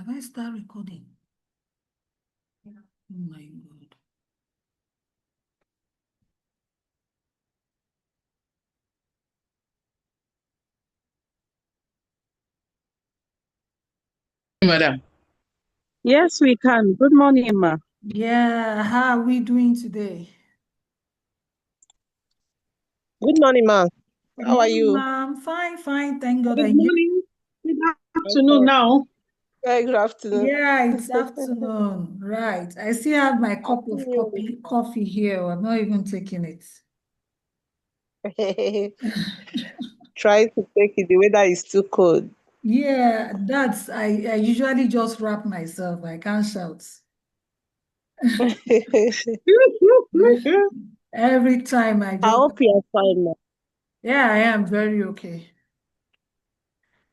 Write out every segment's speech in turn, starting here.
Have I started recording? Oh my God. Madam. Yes, we can. Good morning, ma. Yeah, how are we doing today? Good morning, ma. Good How are morning, you? ma'am. Fine, thank God. Good And you? morning. Good afternoon now. Good afternoon. Yeah, it's afternoon. Right. I still have my cup of coffee here. I'm not even taking it. Try to take it. The weather is too cold. Yeah, I usually just wrap myself. I can't shout. Every time I I just, hope you are fine, ma. yeah, I am very okay.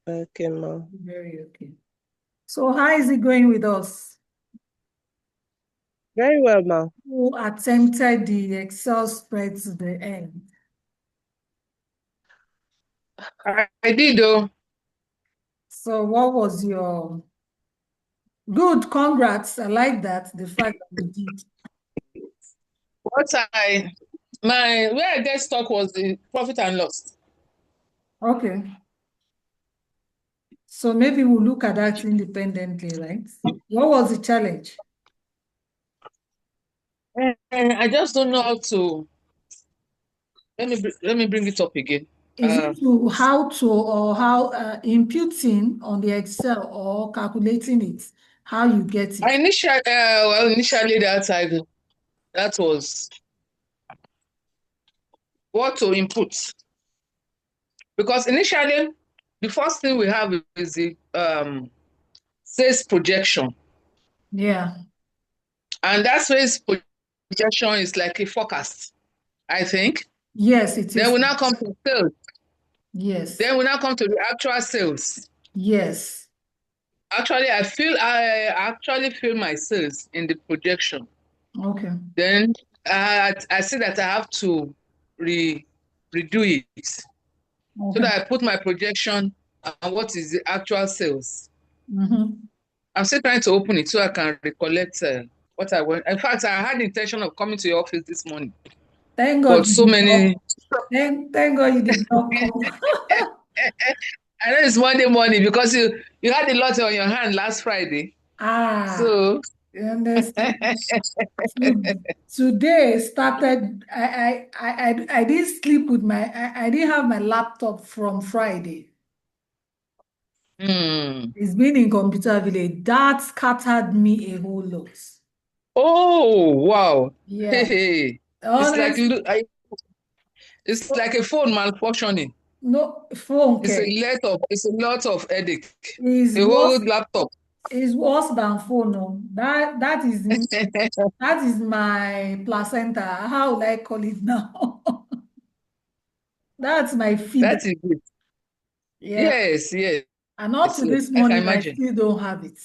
Okay, ma. Very okay. So how is it going with us? Very well, ma. Who attempted the Excel spread to the end? I did though. So what was your good? Congrats. I like that. The fact that you did. Where I get stuck was the profit and loss. Okay. So maybe we'll look at that independently, right? What was the challenge? I just don't know how to. Let me bring it up again. Is it to how to or how imputing on the Excel or calculating it? How you get it? Initially that was what to input, because initially the first thing we have is the sales projection, Yeah. and that sales projection is like a forecast, I think. Yes, it Then is. we now come to sales. Yes. Then we now come to the actual sales. Yes. Actually, I actually feel my sales in the projection. Okay. Then I see that I have to redo it, so that I put my projection and what is the actual sales. I'm still trying to open it so I can recollect what I want. In fact, I had the intention of coming to your office this morning. Thank God. But so many. Thank God you did not come. I know it's Monday morning because you had a lot on your hand last Friday. So you understand. Today started. I didn't sleep with I didn't have my laptop from Friday. It's been in computer village. That scattered me a whole lot. Oh wow! Yeah. Hey. It's like a phone malfunctioning. No phone. It's a lot of headache. Is A whole laptop. Is worse than phone. No. That is my placenta. How will I call it now? That's my feeder. That is it. Yeah. Yes. And up to this morning, I still don't have it.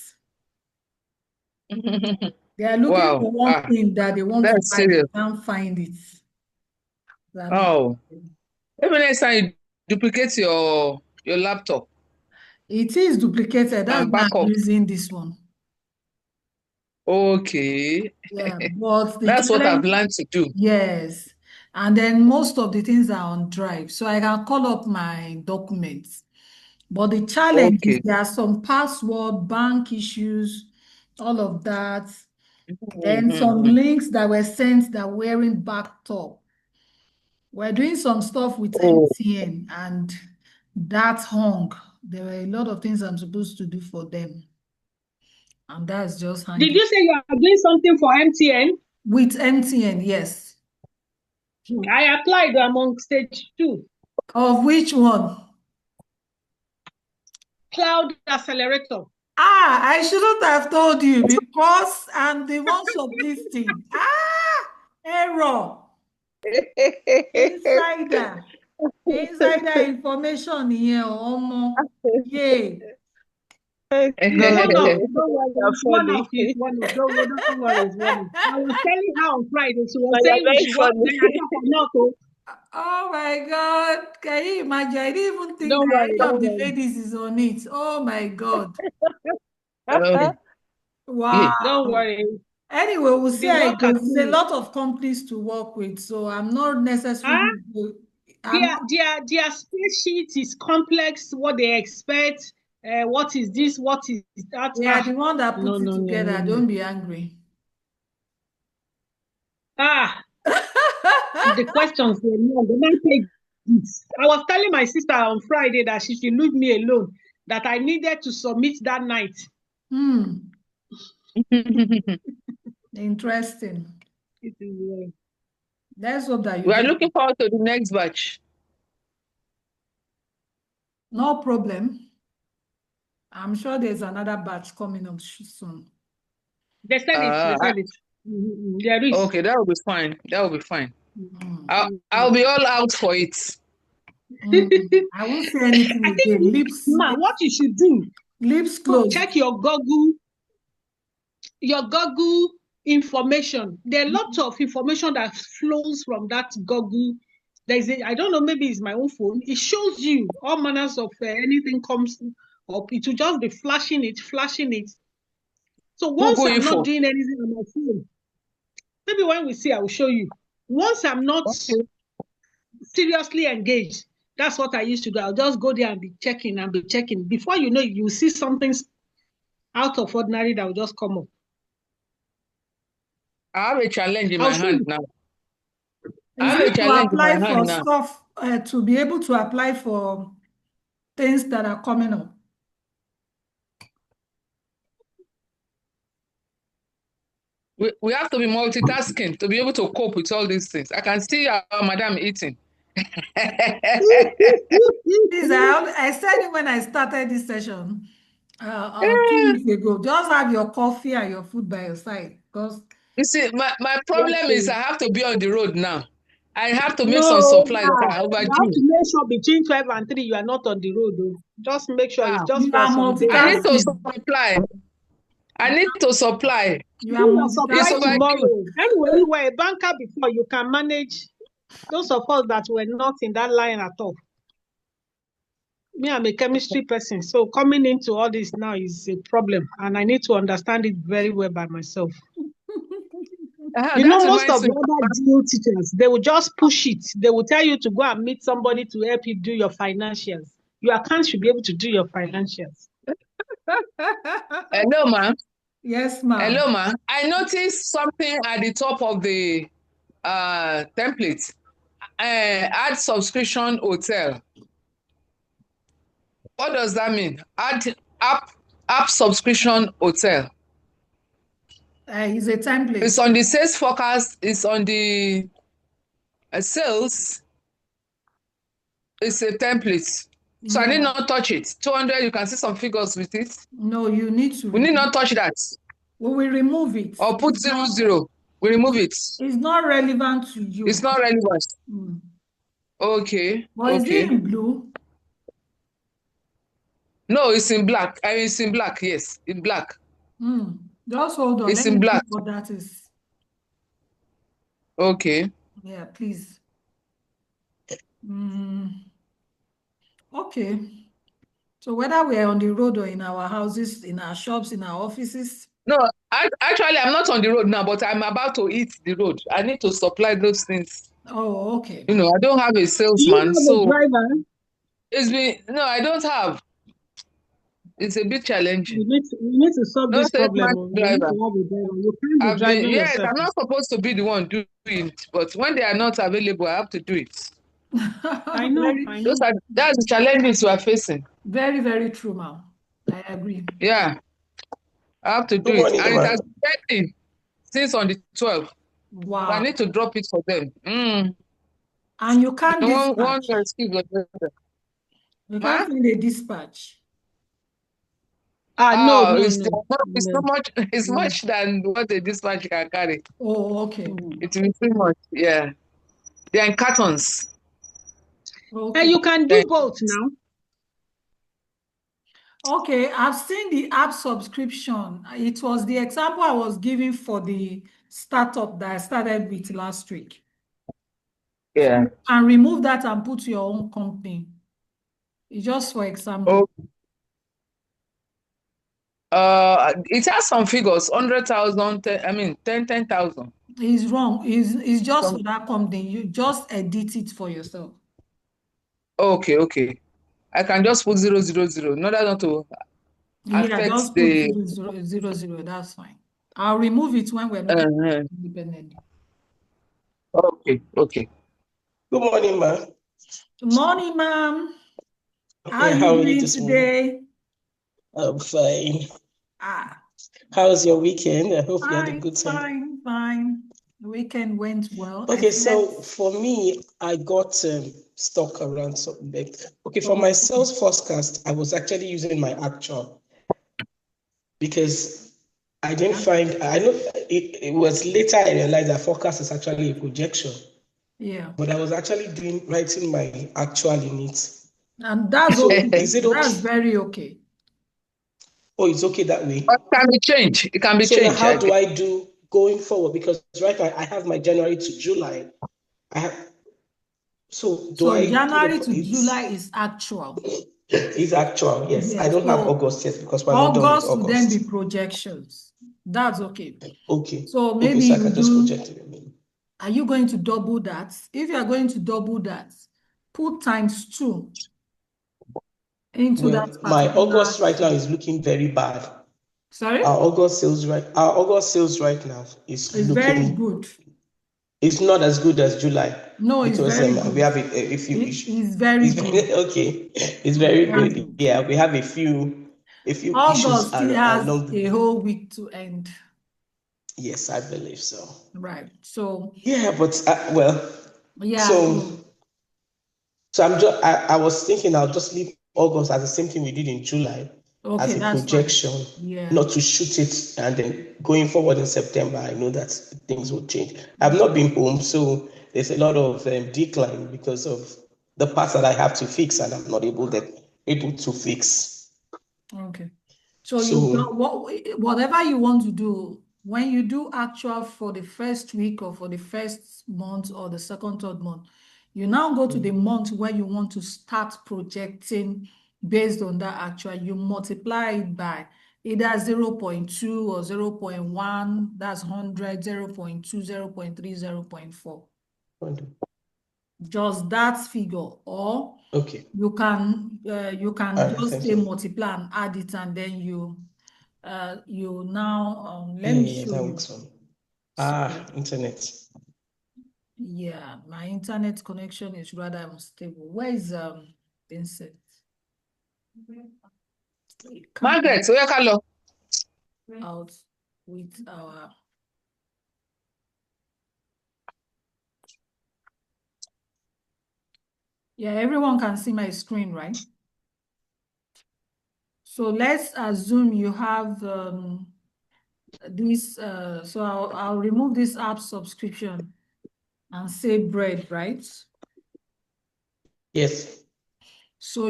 They are looking for one thing that they want to buy, they can't find it. Oh. Every next time you duplicate your laptop. It is duplicated. That's why I'm using this one. Okay. Yeah, but that's what I've learned to do. Yes. And then most of the things are on Drive, so I can call up my documents. But the challenge is there are some password, bank issues, all of that. Then some links that were sent that weren't backed up. We're doing some stuff with MTN, and that hung. There were a lot of things I'm supposed to do for them. And that's just hanging. Did you say you are doing something for MTN? With MTN, yes. I applied among stage 2. Of which one? Cloud Accelerator. I shouldn't have told you because I'm the one shortlisting. Error. Insider information here, Omo. Yay. Don't worry. I was telling her on Friday, she was saying we should work not. Oh my God. Can you imagine? I didn't even think that any of the ladies is on it. Oh my God. Wow. Don't worry. Anyway, we'll see how it goes. There's a continue. lot of companies to work with, so I'm not necessarily. Their spreadsheet is complex. What they expect, what is this, what is that? They are the one that put it together. No. Don't be angry. The questions were long. The man said this. I was telling my sister on Friday that she should leave me alone, that I needed to submit that night. Interesting. It is, let's hope that you We are looking forward to the next batch. No problem. I'm sure there's another batch coming up soon. They said it. They said it. There is. Okay, that will be fine. That will be fine. I'll be all out for it. I won't say anything again. Lips. Ma, what you should do? Lips closed. Check your Google information. There are lots of information that flows from that Google. I don't know, maybe it's my own phone. It shows you all manners of anything comes up. It will just be flashing it. So once I'm not doing anything on my phone, maybe when we see, I will show you. Once I'm not seriously engaged, that's what I used to do. I'll just go there and be checking. Before you know it, you see something out of ordinary that will just come up. I have a challenge in my hand now. I have a challenge in my hand now. Stuff to be able to apply for things that are coming up. We have to be multitasking to be able to cope with all these things. I can see Madam eating. Please, I said it when I started this session 2 weeks ago. Just have your coffee and your food by your side. Because you see, my problem is I have to be on the road now. I have to make some supplies. You have to make sure between 12 and 3 you are not on the road. Though. Just make sure it's just for some days. I need to supply. You will supply tomorrow. Anyway, you were a banker before. You can manage. Those of us that were not in that line at all. Me, I'm a chemistry person. So coming into all this now is a problem. And I need to understand it very well by myself. Most of the other deal teachers, they will just push it. They will tell you to go and meet somebody to help you do your financials. Your account should be able to do your financials. Hello, ma'am. Yes, ma'am. Hello, ma'am. I noticed something at the top of the template. Add subscription hotel. What does that mean? Add app subscription hotel. It's a template. It's on the sales forecast. It's on the sales. It's a template. So I need not touch it. 200, you can see some figures with it. No, you need to. We need not touch that. We will remove it. Or put 00. We remove it. It's not relevant to you. It's not relevant. Okay. But is it in blue? No, it's in black. It's in black, yes. In black. Just hold on. It's in black. What that is. Okay. Yeah, please. Okay. So whether we are on the road or in our houses, in our shops, in our offices. No, actually, I'm not on the road now, but I'm about to hit the road. I need to supply those things. Oh, okay. I don't have a salesman. You have a driver? No, I don't have. It's a bit challenging. You need to solve this problem. Driver. Yes, I'm not supposed to be the one doing it, but when they are not available, I have to do it. I know. That's the challenges we are facing. Very, very true, ma'am. I agree. Yeah. I have to do it. And it has been pending since on the 12th. Wow. So I need to drop it for them. And you can't dispatch. You can't find a dispatch. No. It's so much. It's much than what a dispatch can carry. Oh, okay. It will be too much. Yeah, they are in cartons. Okay. And you can do both now. Okay, I've seen the app subscription. It was the example I was giving for the startup that I started with last week. Yeah. And remove that and put your own company. It's just for example. It has some figures, 100,000, 10,000. It's wrong. It's just for that company. You just edit it for yourself. Okay. I can just put 000 in order not to affect just the. put 000. That's fine. I'll remove it when we're looking independently. Okay. Good morning, ma'am. Good morning, ma'am. How Yeah, are you doing today? I'm fine. Ah. How's your weekend? I hope you had a good time. Fine. The weekend went well. Okay, so for me, I got stuck around something. Okay, for my sales forecast, I was actually using my actual because I didn't find, I know it was later I realized that forecast is actually a projection. Yeah. But I was actually writing my actual in it. And that's So okay. is it okay? That's very okay. Oh, it's okay that way? But it can be changed. It can be changed. So now how do I do going forward? Because right now I have my January to July. So January to July is actual. It's actual, yes. I don't have August yet because we're not done with August. Will then be projections. That's okay. Okay. So maybe so I can just project it. Are you going to double that? If you are going to double that, put ×2 into that particular. My August right now is looking very bad. Sorry? Our August sales right now is looking very good. It's not as good as July. No, it's very good. We have a few issues. It's very good. Okay. It's very good. Yeah, we have a few August issues. Still has a whole week to end. Yes, I believe so. Right. So yeah, but yeah. So I was thinking I'll just leave August as the same thing we did in July as a projection, not to shoot it, and then going forward in September, I know that things will change. I've not been home, so there's a lot of decline because of the parts that I have to fix, and I'm not able to fix. Okay. So whatever you want to do, when you do actual for the first week or for the first month or the second, third month, you now go to the month where you want to start projecting based on that actual. You multiply it by either 0.2 or 0.1, that's 100, 0.2, 0.3, 0.4. Just that figure, or you can just say multiply and add it, and then you now let me show that you. works for me. Internet. Yeah, my internet connection is rather unstable. Where is Vincent? Margaret, where can you out with our everyone can see my screen, right? So let's assume you have this. So I'll remove this app subscription and say bread, right? Yes. So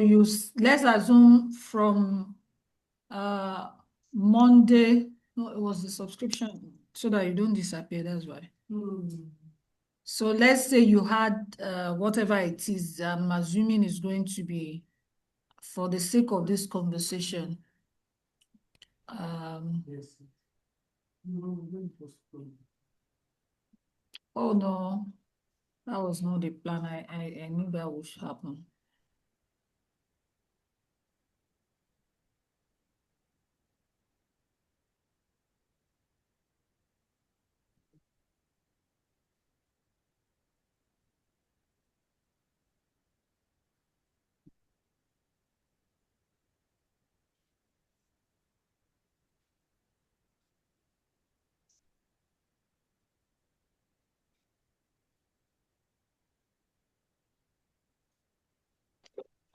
let's assume from Monday. No, it was the subscription, so that you don't disappear. That's why. So let's say you had whatever it is. I'm assuming it's going to be, for the sake of this conversation. Oh no, that was not the plan. I knew that would happen.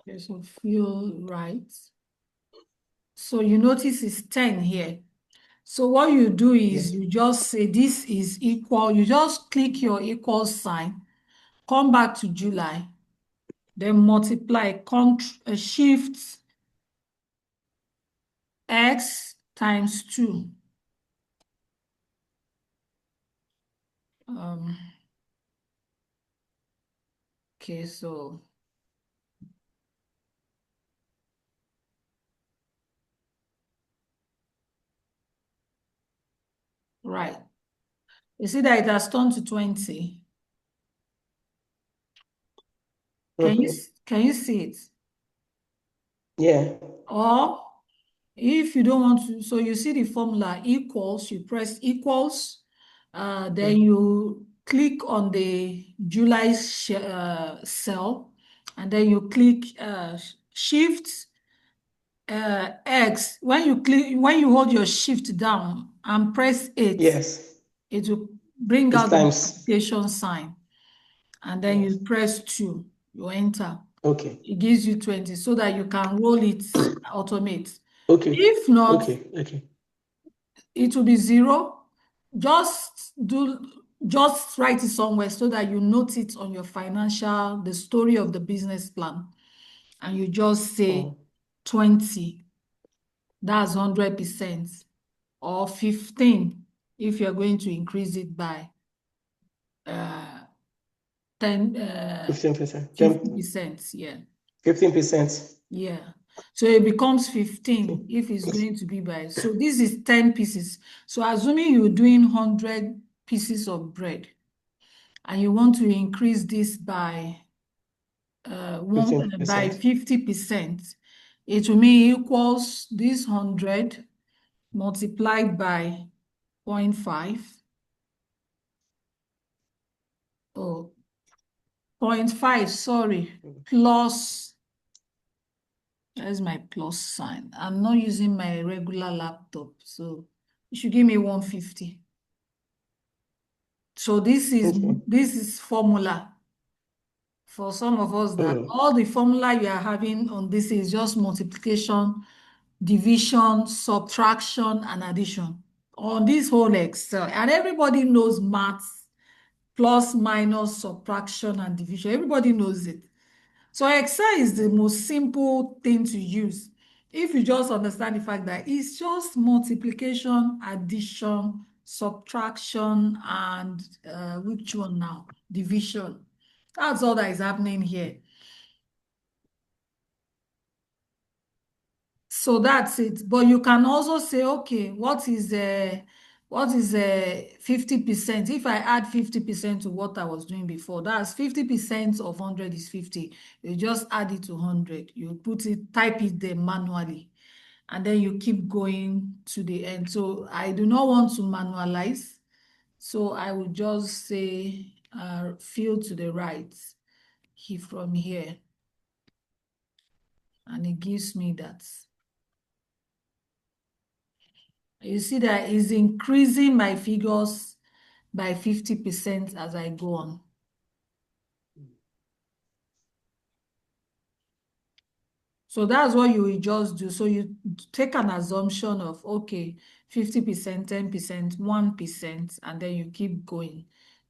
Okay, so feel right. So you notice it's 10 here. So what you do is you just say this is equal. You just click your equal sign, come back to July, then multiply, shift X times 2. Okay, so Right. You see that it has turned to 20. Can you see it? Yeah. Or if you don't want to, so you see the formula equals, you press equals, then you click on the July cell, and then you click shift X. When you hold your shift down and press 8, yes, it will bring it's out the times. multiplication sign, and then you press 2, you enter. Okay. It gives you 20 so that you can roll it, automate. Okay. If not, okay. It will be 0. Just write it somewhere so that you note it on your the story of the business plan. And you just say 20. That's 100%. Or 15 if you're going to increase it by 15%. 50%. Yeah. 15%. Yeah. So it becomes 15 if it's going to be by. So this is 10 pieces. So assuming you're doing 100 pieces of bread and you want to increase this by 50%, it will mean equals this 100 multiplied by 0.5. Oh, 0.5, sorry, plus. There's my plus sign. I'm not using my regular laptop, so you should give me 150. So this is formula for some of us that all the formula you are having on this is just multiplication, division, subtraction, and addition on this whole Excel. And everybody knows maths, plus, minus, subtraction, and division. Everybody knows it. So Excel is the most simple thing to use if you just understand the fact that it's just multiplication, addition, subtraction, and which one now? Division. That's all that is happening here. So that's it. But you can also say, okay, what is 50%? If I add 50% to what I was doing before, that's 50% of 100 is 50. You just add it to 100. You type it there manually, and then you keep going to the end. So I do not want to manualize. So I will just say fill to the right from here. And it gives me that. You see that it's increasing my figures by 50% as I go on. So that's what you will just do. So you take an assumption of, okay, 50%, 10%, 1%, and then you keep going.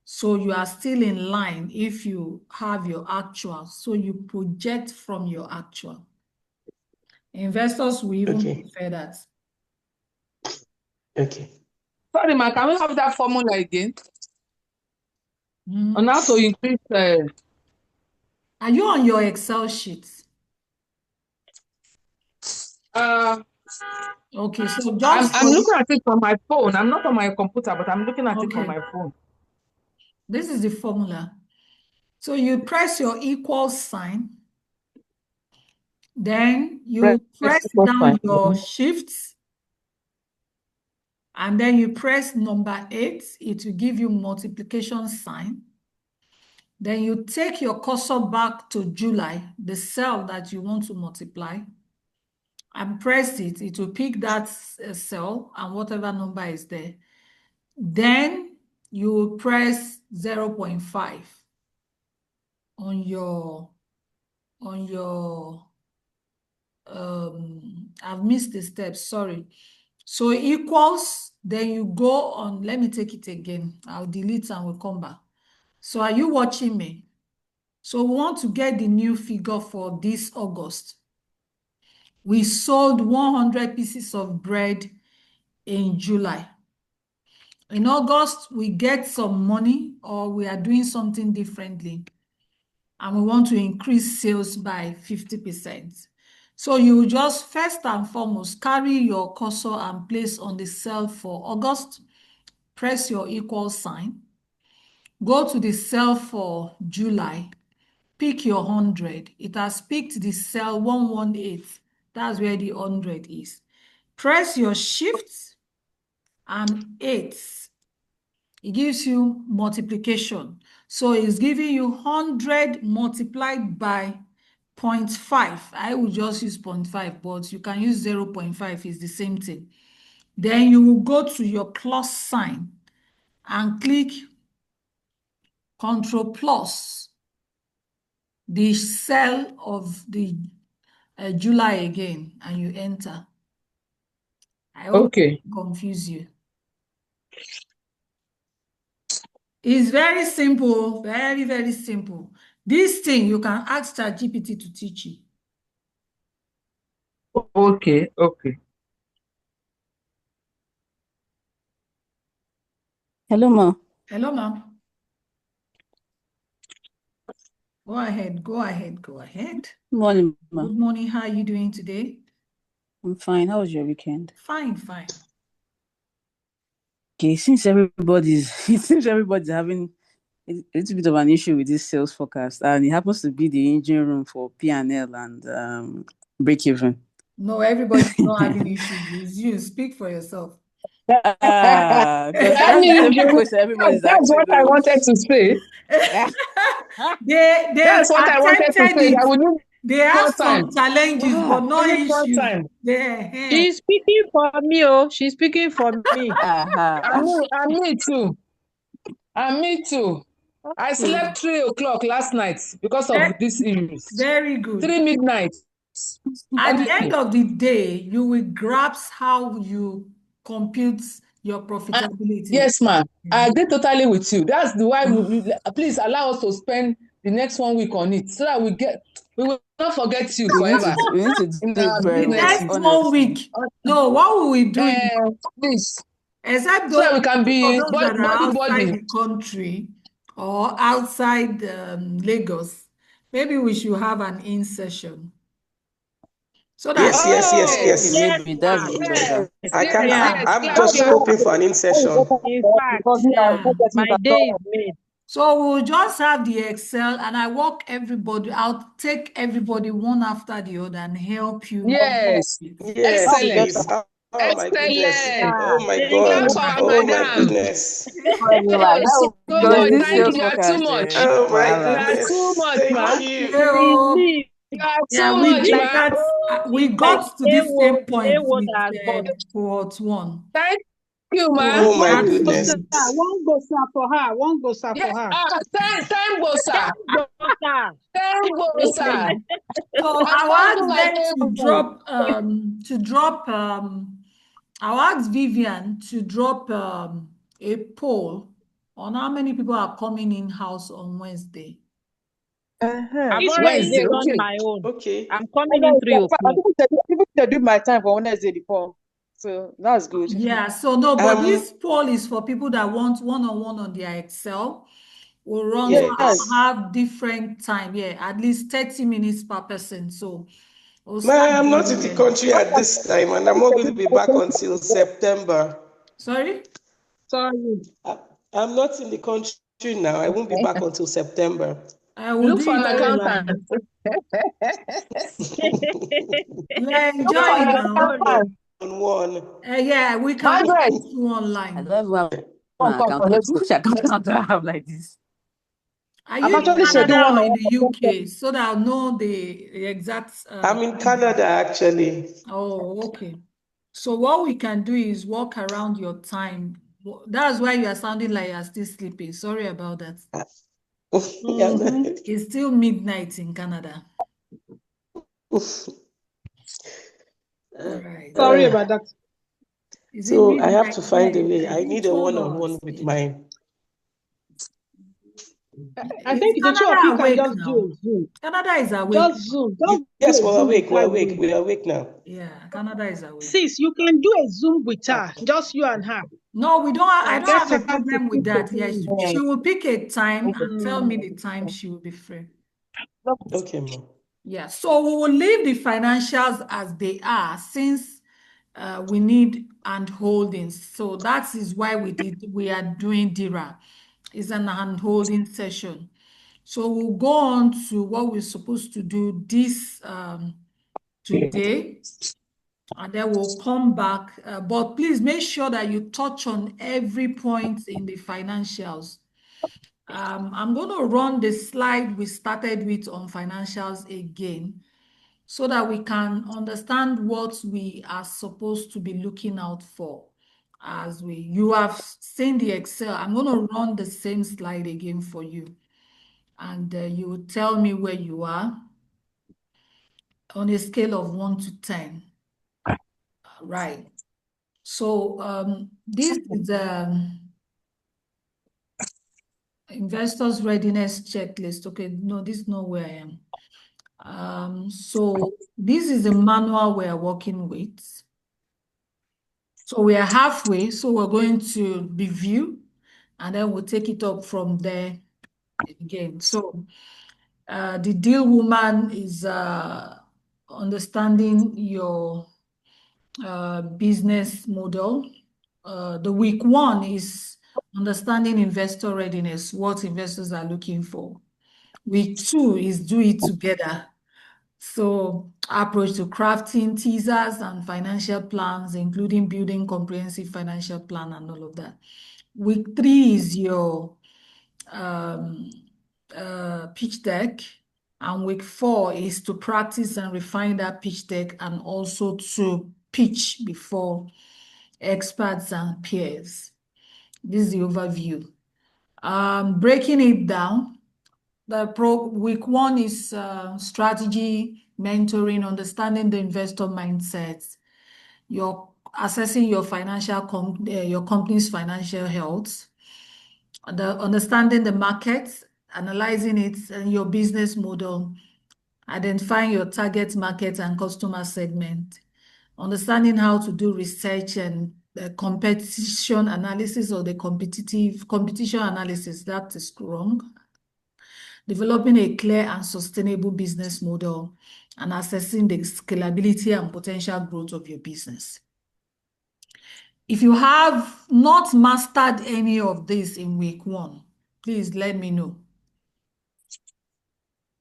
So you are still in line if you have your actual. So you project from your actual. Investors will even prefer that. Okay. Sorry, ma, can we have that formula again? On how to increase. Are you on your Excel sheet? Okay, so just I'm looking at it from my phone. I'm not on my computer, but I'm looking at it from my phone. This is the formula. So you press your equal sign. Then you press down your shifts. And then you press number 8. It will give you multiplication sign. Then you take your cursor back to July, the cell that you want to multiply, and press it. It will pick that cell and whatever number is there. Then you will press 0.5 on your I've missed the steps, sorry. So equals, then you go on, let me take it again. I'll delete and we'll come back. So are you watching me? So we want to get the new figure for this August. We sold 100 pieces of bread in July. In August, we get some money or we are doing something differently and we want to increase sales by 50%. So you just first and foremost carry your cursor and place on the cell for August, press your equal sign, go to the cell for July, pick your 100. It has picked the cell 118. That's where the 100 is. Press your shift and 8. It gives you multiplication. So it's giving you 100 multiplied by 0.5. I will just use 0.5, but you can use 0.5. It's the same thing. Then you will go to your plus sign and click Ctrl plus the cell of the July again, and you enter. I hope it confuse you. It's very simple, very, very simple. This thing, you can ask ChatGPT to teach you. Okay. Hello, ma. Hello, ma'am. Go ahead. Good morning, ma. Good morning. How are you doing today? I'm fine. How was your weekend? Fine. Okay, since everybody's having a little bit of an issue with this sales forecast, and it happens to be the engine room for P&L and break even. No, everybody's not having issues. It's you. Speak for yourself. That's the same question everybody's That's what I wanted to say. They That's what I wanted to say. That we need they have some time. challenges, but no issues. She's speaking for me. Oh, she's speaking for me. And me too. I slept 3 o'clock last night because of these issues. Very good. 3 midnight. At the end of the day, you will grasp how you compute your profitability. Yes, ma'am. I agree totally with you. That's the why please allow us to spend the next 1 week on it so that we will not forget you forever. We need to do it very well. Next 1 week. No, what will we do? Please. Except so that we can be those that are outside body. the country or outside Lagos. Maybe we should have an in-session. So that Yes. Maybe that's better. I'm just hoping for an in-session. In fact, my day is made. So we'll just have the Excel, and I walk everybody. I'll take everybody one after the other and help you. Yes. Excellent. Oh my goodness. Oh my God. Oh my goodness. Thank you. Oh my goodness. Thank you. We got to this same point with cohort 1. Thank you, ma'am. Oh my goodness. One goes for her. Time gosa. So I'll ask Vivian to drop a poll on how many people are coming in house on Wednesday. I've already done my own. Okay. I'm coming in 3 o'clock. People do my time for Wednesday before. So that's good. Yeah, so no, but this poll is for people that want one-on-one on their Excel. We'll run have different time. Yeah, at least 30 minutes per person. So I'm not in the country at this time, and I'm not going to be back until September. Sorry? I'm not in the country now. I won't be back until September. I will look for an accountant. Yeah, enjoy it now. Yeah, we can do online. I don't have an accountant. Which accountant do I have like this? Are you in Canada or in the UK? So that I'll know the exact... I'm in Canada, actually. Oh, okay. So what we can do is walk around your time. That's why you are sounding like you're still sleeping. Sorry about that. It's still midnight in Canada. Right. Sorry about that. So I have to find a way. I need a one-on-one with mine. I think the two of you can just do a Zoom. Canada is awake. Just Zoom. Yes, we're awake. We're awake now. Yeah, Canada is awake. Sis, you can do a Zoom with her. Just you and her. No, we don't. I don't have a problem with that. Yes, she will pick a time and tell me the time she will be free. Okay, ma'am. Yeah, so we will leave the financials as they are, since we need hand holdings. So that is why we are doing DIRA. It's an hand holding session. So we'll go on to what we're supposed to do this today, and then we'll come back. But please make sure that you touch on every point in the financials. I'm going to run the slide we started with on financials again, so that we can understand what we are supposed to be looking out for. You have seen the Excel. I'm going to run the same slide again for you, and you will tell me where you are on a scale of 1 to 10. Right. So this is the investors readiness checklist. Okay, no, this is not where I am. So this is the manual we are working with. So we are halfway, so we're going to review, and then we'll take it up from there again. So the DealWoman is understanding your business model. The week 1 is understanding investor readiness, what investors are looking for. Week 2 is do it together. So approach to crafting teasers and financial plans, including building comprehensive financial plan and all of that. Week 3 is your pitch deck. And week 4 is to practice and refine that pitch deck, and also to pitch before experts and peers. This is the overview. Breaking it down, week 1 is strategy, mentoring, understanding the investor mindset, you're assessing your your company's financial health, understanding the market, analyzing it and your business model, identifying your target market and customer segment, understanding how to do research and competition analysis, or the competition analysis, that is wrong. Developing a clear and sustainable business model, and assessing the scalability and potential growth of your business. If you have not mastered any of this in week 1, please let me know.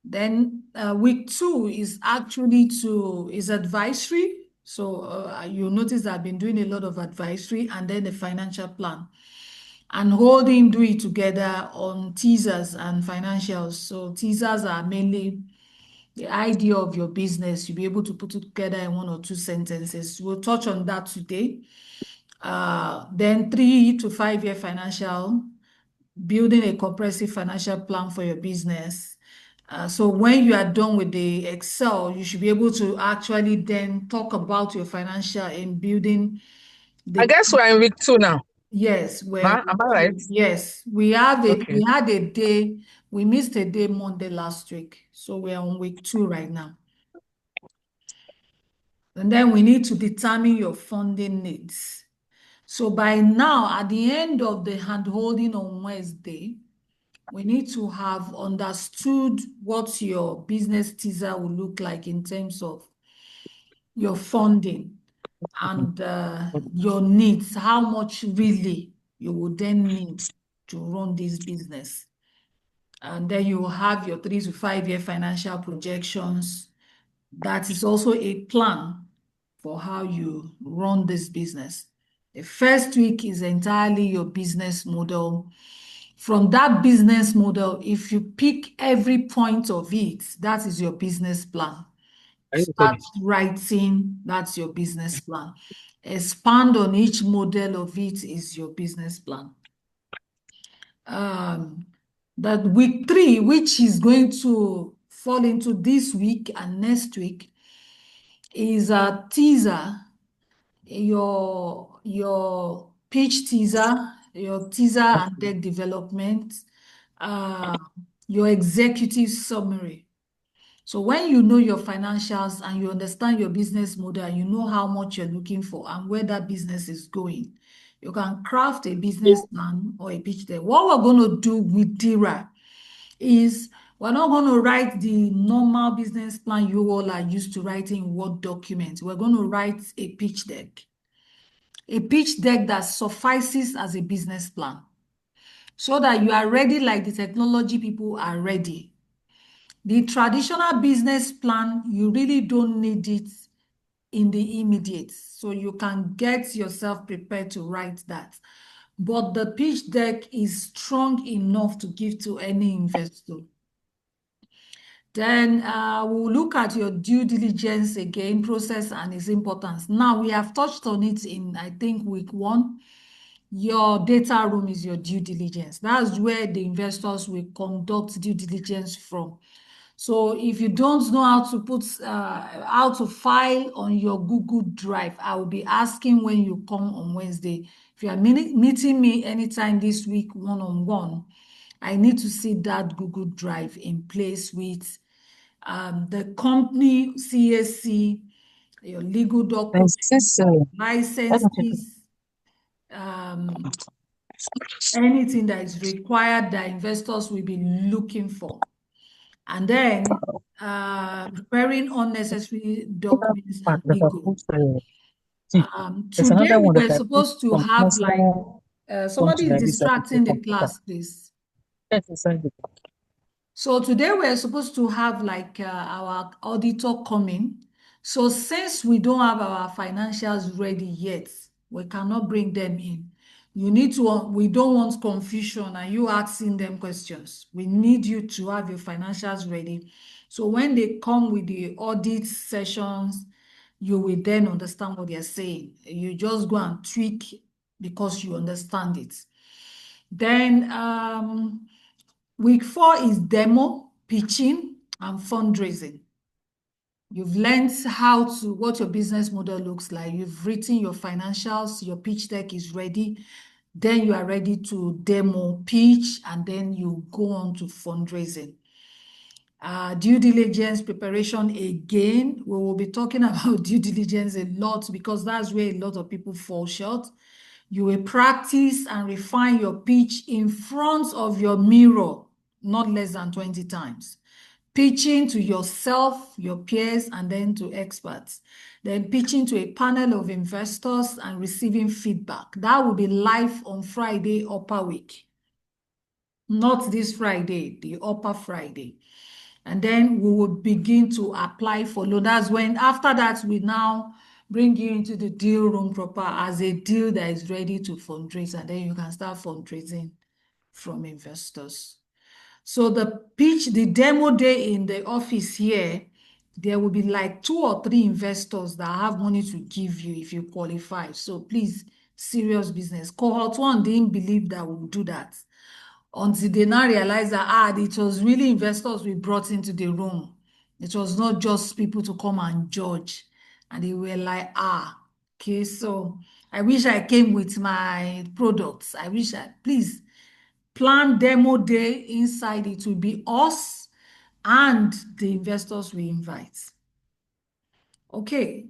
Then week 2 is actually is advisory. So you'll notice I've been doing a lot of advisory, and then the financial plan. And holding, do it together on teasers and financials. So teasers are mainly the idea of your business. You'll be able to put it together in 1 or 2 sentences. We'll touch on that today. Then 3 to 5 year financial, building a comprehensive financial plan for your business. So when you are done with the Excel, you should be able to actually then talk about your financial and building. I guess we're in week 2 now. Yes, Am I right? Yes, we had a day. We missed a day Monday last week, so we're on week 2 right now. And then we need to determine your funding needs. So by now, at the end of the handholding on Wednesday, we need to have understood what your business teaser will look like in terms of your funding and your needs, how much really you would then need to run this business. And then you will have your 3 to 5 year financial projections. That is also a plan for how you run this business. The first week is entirely your business model. From that business model, if you pick every point of it, that is your business plan. Start writing, that's your business plan. Expand on each model of it is your business plan. That week 3, which is going to fall into this week and next week, is a teaser, your pitch teaser, your teaser and deck development, your executive summary. So when you know your financials and you understand your business model, and you know how much you're looking for and where that business is going, you can craft a business plan or a pitch deck. What we're going to do with DIRA is We're not going to write the normal business plan you all are used to writing in Word documents. We're going to write a pitch deck. A pitch deck that suffices as a business plan, so that you are ready like the technology people are ready. The traditional business plan, you really don't need it in the immediate. So you can get yourself prepared to write that. But the pitch deck is strong enough to give to any investor. Then we'll look at your due diligence again, process and its importance. Now, we have touched on it in, I think, week 1. Your data room is your due diligence. That's where the investors will conduct due diligence from. So if you don't know how to file on your Google Drive, I will be asking when you come on Wednesday. If you are meeting me anytime this week one-on-one, I need to see that Google Drive in place with the company CSC, your legal documents, licenses, anything that is required that investors will be looking for. And then preparing unnecessary documents and legal. Today we were supposed to have somebody is distracting the class, please. So today we're supposed to have our auditor coming. So since we don't have our financials ready yet, we cannot bring them in. We don't want confusion and you asking them questions. We need you to have your financials ready. So when they come with the audit sessions, you will then understand what they're saying. You just go and tweak because you understand it. Then week 4 is demo, pitching, and fundraising. You've learned what your business model looks like. You've written your financials, your pitch deck is ready. Then you are ready to demo, pitch, and then you go on to fundraising. Due diligence preparation again. We will be talking about due diligence a lot because that's where a lot of people fall short. You will practice and refine your pitch in front of your mirror, not less than 20 times. Pitching to yourself, your peers, and then to experts. Then pitching to a panel of investors and receiving feedback. That will be live on Friday, upper week. Not this Friday, the upper Friday. And then we will begin to apply for loan. That's when, after that, we now bring you into the deal room proper as a deal that is ready to fundraise. And then you can start fundraising from investors. So the pitch, the demo day in the office here, there will be like 2 or 3 investors that have money to give you if you qualify. So please, serious business. Cohort 1 didn't believe that we would do that until they now realize that it was really investors we brought into the room. It was not just people to come and judge. And they were like, okay, so I wish I came with my products. Please, plan demo day inside. It will be us and the investors we invite. Okay,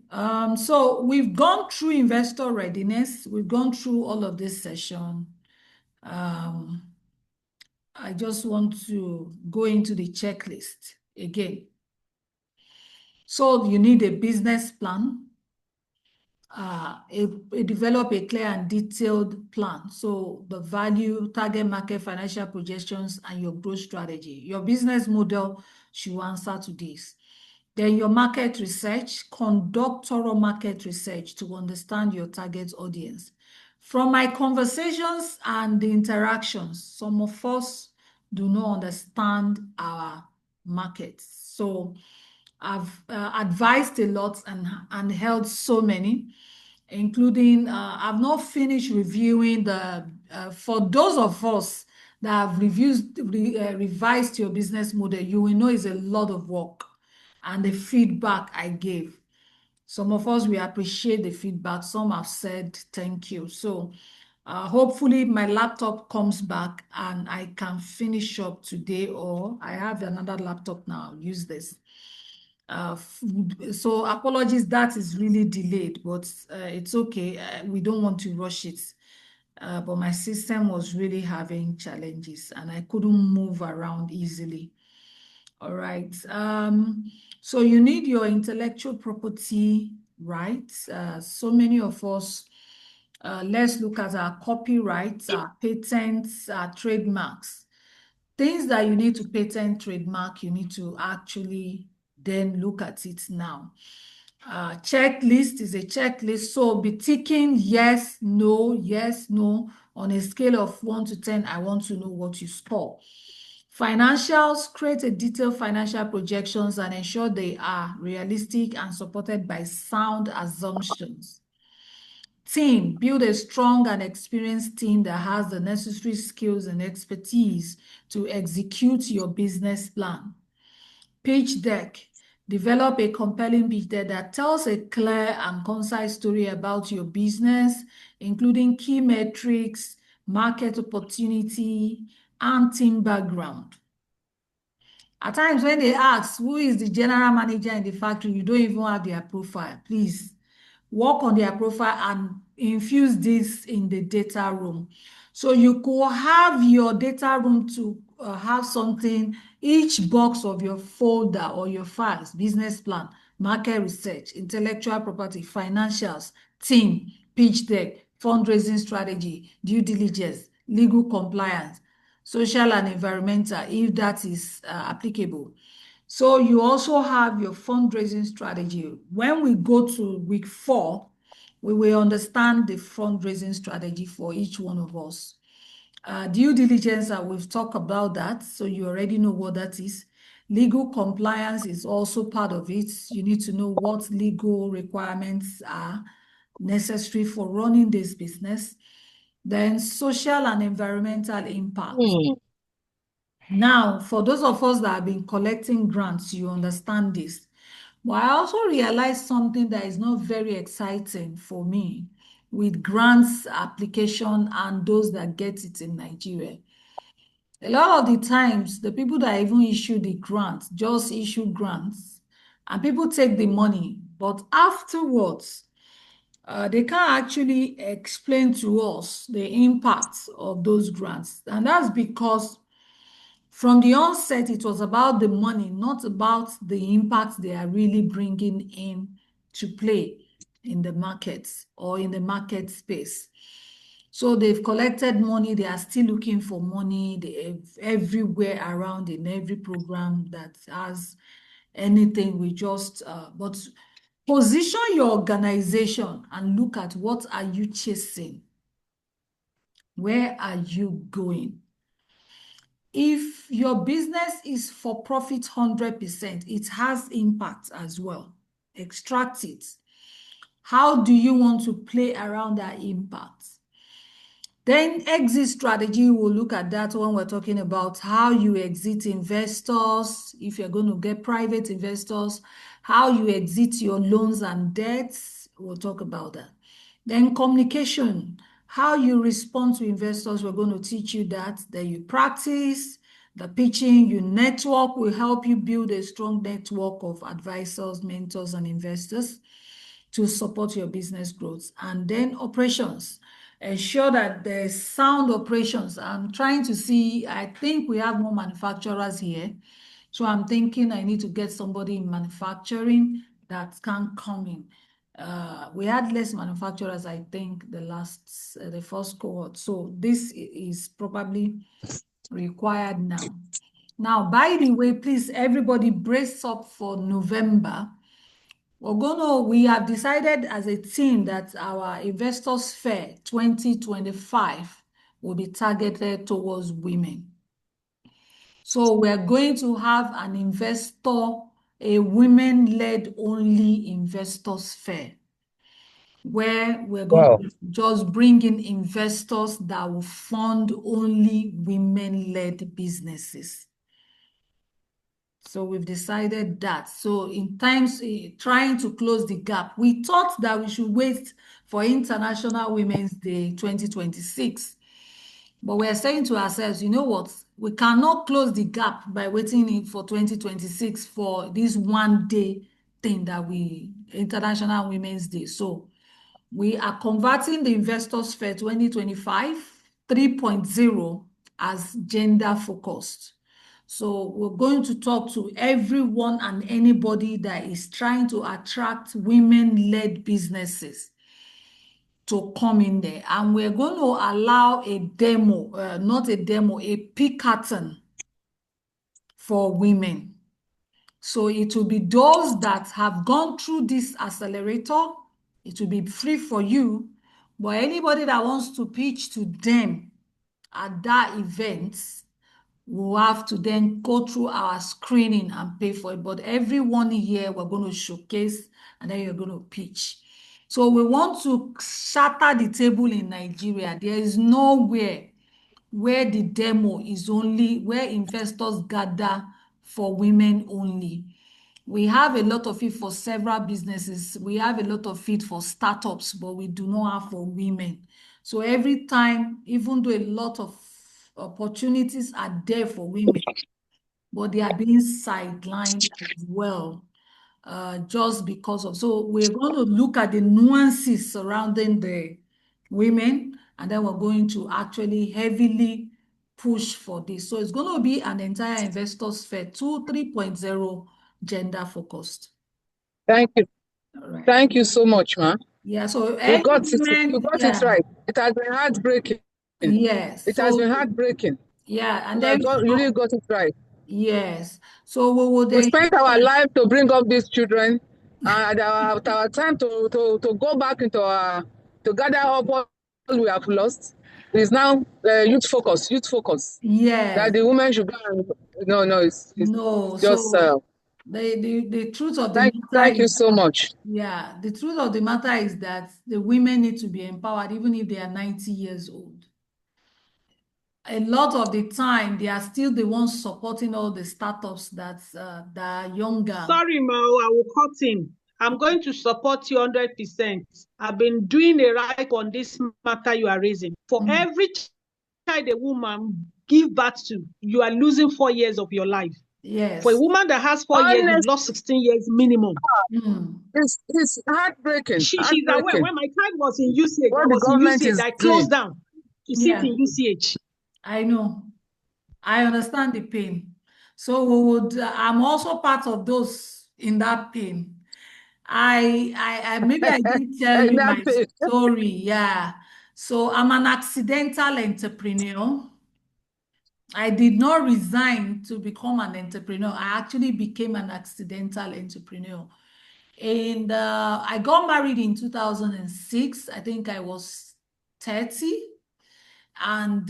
so we've gone through investor readiness. We've gone through all of this session. I just want to go into the checklist again. So you need a business plan. Develop a clear and detailed plan. So the value, target market, financial projections, and your growth strategy. Your business model should answer to this. Then your market research. Conduct thorough market research to understand your target audience. From my conversations and the interactions, some of us do not understand our markets. So I've advised a lot and held so many, including I've not finished reviewing for those of us that have revised your business model, you will know it's a lot of work and the feedback I gave. Some of us, we appreciate the feedback. Some have said thank you. So hopefully my laptop comes back and I can finish up today, or I have another laptop now. I'll use this. So apologies, that is really delayed, but it's okay. We don't want to rush it. But my system was really having challenges and I couldn't move around easily. All right. So you need your intellectual property rights. So many of us, let's look at our copyrights, our patents, our trademarks. Things that you need to patent, trademark, you need to actually then look at it now. Checklist is a checklist. So be ticking yes, no, on a scale of 1 to 10. I want to know what you score. Financials, create a detailed financial projections and ensure they are realistic and supported by sound assumptions. Team, build a strong and experienced team that has the necessary skills and expertise to execute your business plan. Pitch deck, develop a compelling pitch deck that tells a clear and concise story about your business, including key metrics, market opportunity, and team background. At times when they ask, who is the general manager in the factory, you don't even have their profile. Please work on their profile and infuse this in the data room. So you could have your data room to have something, each box of your folder or your files, business plan, market research, intellectual property, financials, team, pitch deck, fundraising strategy, due diligence, legal compliance, social and environmental, if that is applicable. So you also have your fundraising strategy. When we go to week 4, we will understand the fundraising strategy for each one of us. Due diligence, we've talked about that, so you already know what that is. Legal compliance is also part of it. You need to know what legal requirements are necessary for running this business. Then social and environmental impact. Now, for those of us that have been collecting grants, you understand this. But I also realized something that is not very exciting for me with grants application and those that get it in Nigeria. A lot of the times, the people that even issue the grants just issue grants and people take the money, but afterwards, they can't actually explain to us the impact of those grants. And that's because from the onset, it was about the money, not about the impact they are really bringing in to play in the markets or in the market space. So they've collected money, they are still looking for money everywhere around in every program that has anything. We just, but position your organization and look at what are you chasing? Where are you going? If your business is for profit 100%, it has impact as well. Extract it. How do you want to play around that impact? Then exit strategy, we'll look at that when we're talking about how you exit investors, if you're going to get private investors, how you exit your loans and debts, we'll talk about that. Then communication, how you respond to investors, we're going to teach you that. Then you practice the pitching, you network will help you build a strong network of advisors, mentors, and investors to support your business growth. And then operations, ensure that there's sound operations. I'm trying to see, I think we have more manufacturers here. So I'm thinking I need to get somebody in manufacturing that can come in. We had less manufacturers, I think, the first cohort. So this is probably required now. Now, by the way, please, everybody brace up for November. We have decided as a team that our Investors Fair 2025 will be targeted towards women. So we're going to have a women-led only Investors Fair, where we're going to just bring in investors that will fund only women-led businesses. So we've decided that. So in times trying to close the gap, we thought that we should wait for International Women's Day 2026. But we're saying to ourselves, you know what? We cannot close the gap by waiting for 2026 for this one day thing International Women's Day. So we are converting the Investors Fair 2025 3.0 as gender focused. So we're going to talk to everyone and anybody that is trying to attract women-led businesses to come in there. And we're going to allow a demo, not a demo, a pick-a-thon for women. So it will be those that have gone through this accelerator. It will be free for you. But anybody that wants to pitch to them at that event will have to then go through our screening and pay for it. But every 1 year, we're going to showcase and then you're going to pitch. So we want to shatter the table in Nigeria. There is nowhere where the demo is only, where investors gather for women only. We have a lot of it for several businesses. We have a lot of it for startups, but we do not have for women. So every time, even though a lot of opportunities are there for women, but they are being sidelined as well, just because of. So we're going to look at the nuances surrounding the women, and then we're going to actually heavily push for this. So it's going to be an entire investors fair 3.0 gender focused. Thank you. Right. Thank you so much, ma. Yeah, so you got it right. It has been heartbreaking. Yes. It has been heartbreaking. Yeah, and then you really got it right. Yes. So we would we spent our life to bring up these children, and our time to go back into to gather up what we have lost is now youth focus. Yes. That the women should go and, it's just so the truth of the matter thank you so much. Yeah, the truth of the matter is that the women need to be empowered even if they are 90 years old. A lot of the time, they are still the ones supporting all the startups that are younger. Sorry, Mao, I will cut in. I'm going to support you 100%. I've been doing a right on this matter you are raising. For every child a woman give birth to, you are losing 4 years of your life. Yes. For a woman that has 4 years, you've lost 16 years minimum. It's heartbreaking. She's aware. When my child was in UCH, I closed down to sit in UCH. I know. I understand the pain. So we would. I'm also part of those in that pain. I maybe I didn't tell you my story. Yeah. So I'm an accidental entrepreneur. I did not resign to become an entrepreneur. I actually became an accidental entrepreneur. And I got married in 2006. I think I was 30. And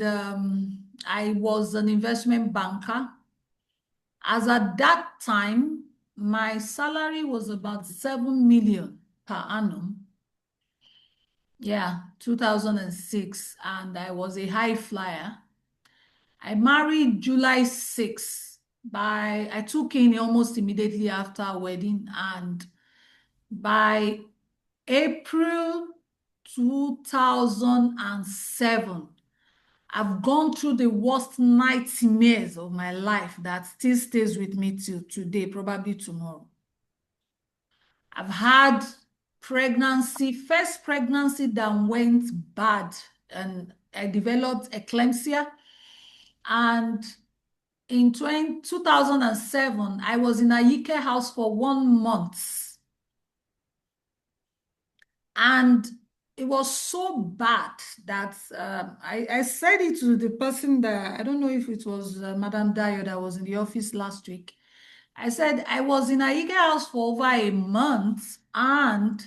I was an investment banker. As at that time, my salary was about 7 million per annum. Yeah, 2006. And I was a high flyer. I married July 6th. I took in almost immediately after our wedding, and by April 2007, I've gone through the worst nightmares of my life that still stays with me till today, probably tomorrow. I've had first pregnancy that went bad, and I developed eclampsia. And in 2007, I was in a Ike house for 1 month. And it was so bad that I said it to the person that, I don't know if it was Madam Dayo that was in the office last week. I said I was in a Ike house for over a month, and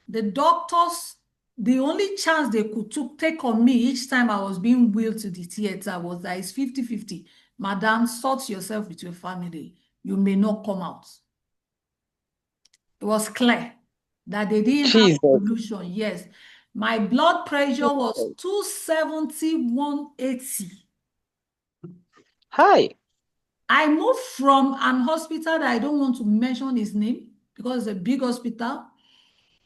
the doctors, the only chance they could take on me each time I was being wheeled to the theater was that it's 50-50. Madam, sort yourself with your family. You may not come out. It was clear that they didn't have a solution. Yes. My blood pressure was 270, 180. Hi. I moved from an hospital that I don't want to mention his name because it's a big hospital,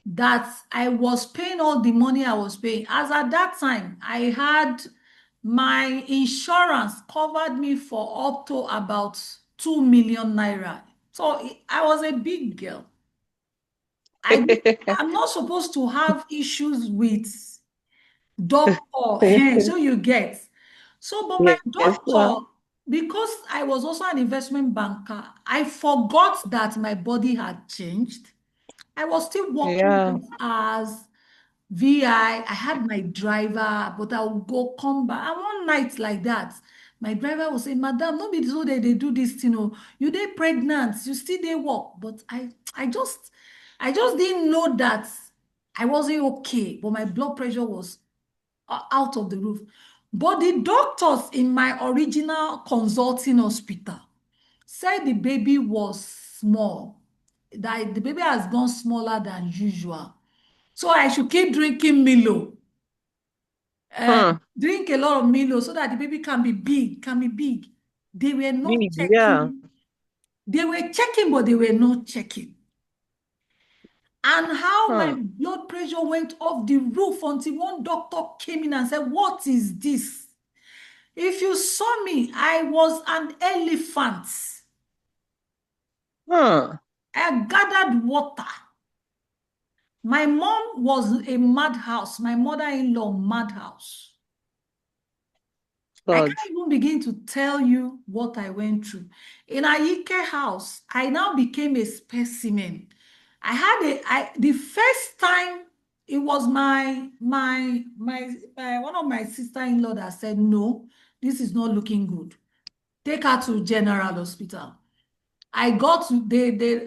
that I was paying all the money I was paying. As at that time, I had my insurance covered me for up to about 2 million naira. So I was a big girl. I'm not supposed to have issues with doctor. So you get. So, but my doctor, because I was also an investment banker, I forgot that my body had changed. I was still working as VI. I had my driver, but I would go come back. And one night like that, my driver would say, Madam, no be so they do this, you dey pregnant, you still dey work. But I just didn't know that I wasn't okay, but my blood pressure was out of the roof. But the doctors in my original consulting hospital said the baby was small, that the baby has gone smaller than usual. So I should keep drinking Milo. Drink a lot of Milo so that the baby can be big, They were not checking. Yeah. They were checking, but they were not checking. And how my blood pressure went off the roof until one doctor came in and said, what is this? If you saw me, I was an elephant. I gathered water. My mom was a madhouse. My mother-in-law, madhouse. I can't even begin to tell you what I went through. In Ayike house, I now became a specimen. The first time, it was my one of my sister-in-law that said, no, this is not looking good. Take her to General Hospital. I got to,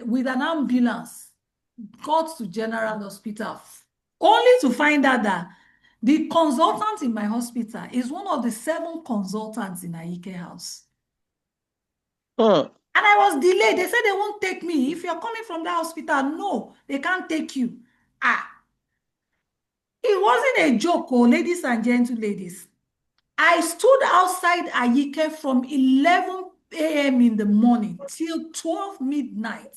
with an ambulance, got to General Hospital, only to find out that the consultant in my hospital is one of the 7 consultants in Ayike house. And I was delayed. They said they won't take me. If you're coming from that hospital, no, they can't take you. It wasn't a joke, ladies and gentlemen. I stood outside Ayike from 11 a.m. in the morning till 12 midnight.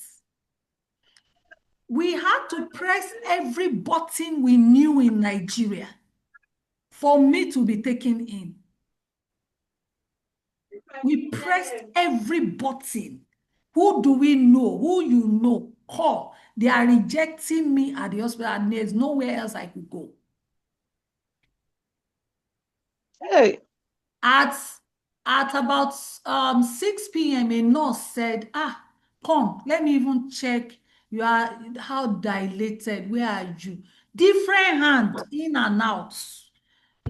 We had to press every button we knew in Nigeria for me to be taken in. We pressed every button. Who do we know? Who you know? Call. They are rejecting me at the hospital and there's nowhere else I could go. Hey. At about 6 p.m., a nurse said, come, let me even check how dilated, where are you? Different hand, in and out.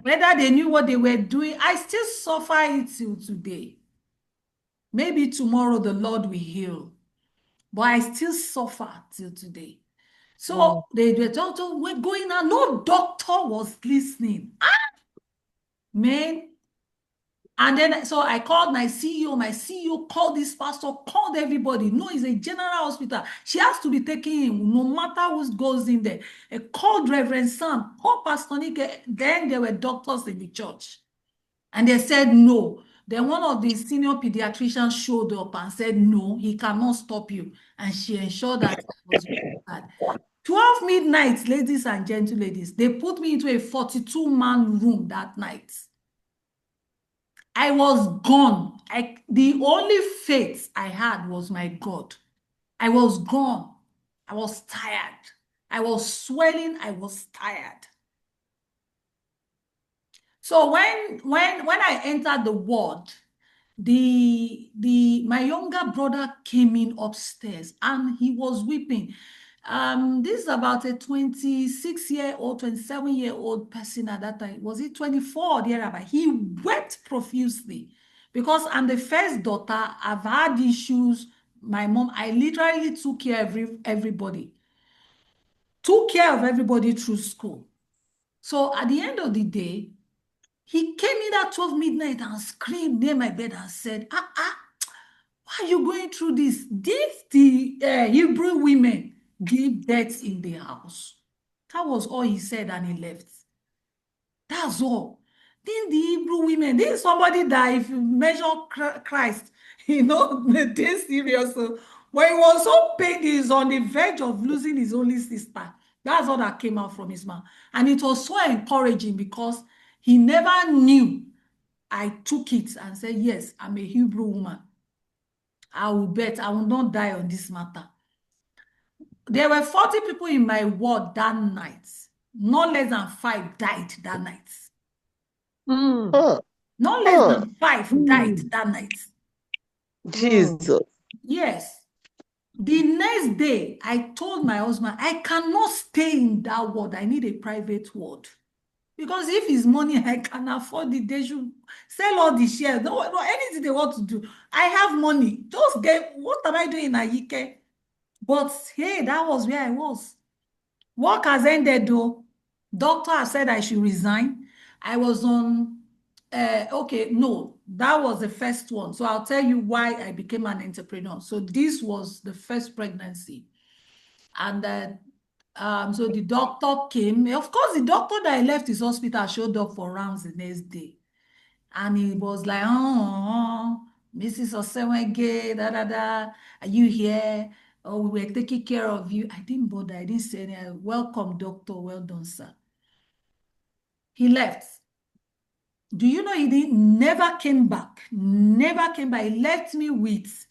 Whether they knew what they were doing, I still suffer it till today. Maybe tomorrow the Lord will heal, but I still suffer till today. So they were talking, we're going on. No doctor was listening. Man. And then, so I called my CEO. My CEO called this pastor, called everybody. No, it's a general hospital. She has to be taken in, no matter who goes in there. I called Reverend Sam, called Pastor Nick. Then there were doctors in the church. And they said no. Then one of the senior pediatricians showed up and said, no, he cannot stop you. And she ensured that it was bad. 12 midnight, ladies and gentlemen, they put me into a 42-man room that night. I was gone. The only faith I had was my God. I was gone. I was tired. I was swelling. I was tired. So when I entered the ward, my younger brother came in upstairs and he was weeping. This is about a 26-year-old, 27-year-old person at that time. Was it 24 or thereabout? He wept profusely because I'm the first daughter. I've had issues. My mom, I literally took care of everybody. Took care of everybody through school. So at the end of the day, he came in at 12 midnight and screamed near my bed and said, why are you going through this? Did the Hebrew women give birth in the house? That was all he said and he left. That's all. Then the Hebrew women, this is somebody that if you measure Christ, they're serious. When he was so paid, he's on the verge of losing his only sister. That's all that came out from his mouth. And it was so encouraging because he never knew. I took it and said, yes, I'm a Hebrew woman. I will bet I will not die on this matter. There were 40 people in my ward that night. No less than 5 died that night. Not less than 5 died that night. Jesus. Yes. The next day, I told my husband, I cannot stay in that ward. I need a private ward. Because if it's money, I can afford it. They should sell all the shares. No, anything they want to do. I have money. Just get, what am I doing in Ayike? But hey, that was where I was. Work has ended though. Doctor has said I should resign. I was on, okay, no, that was the first one. So I'll tell you why I became an entrepreneur. So this was the first pregnancy. And so the doctor came. Of course, the doctor that I left his hospital showed up for rounds the next day. And he was like, Mrs. Osewege, are you here? Oh, we were taking care of you. I didn't bother. I didn't say anything. Welcome, doctor. Well done, sir. He left. Do you know never came back? Never came back. He left me with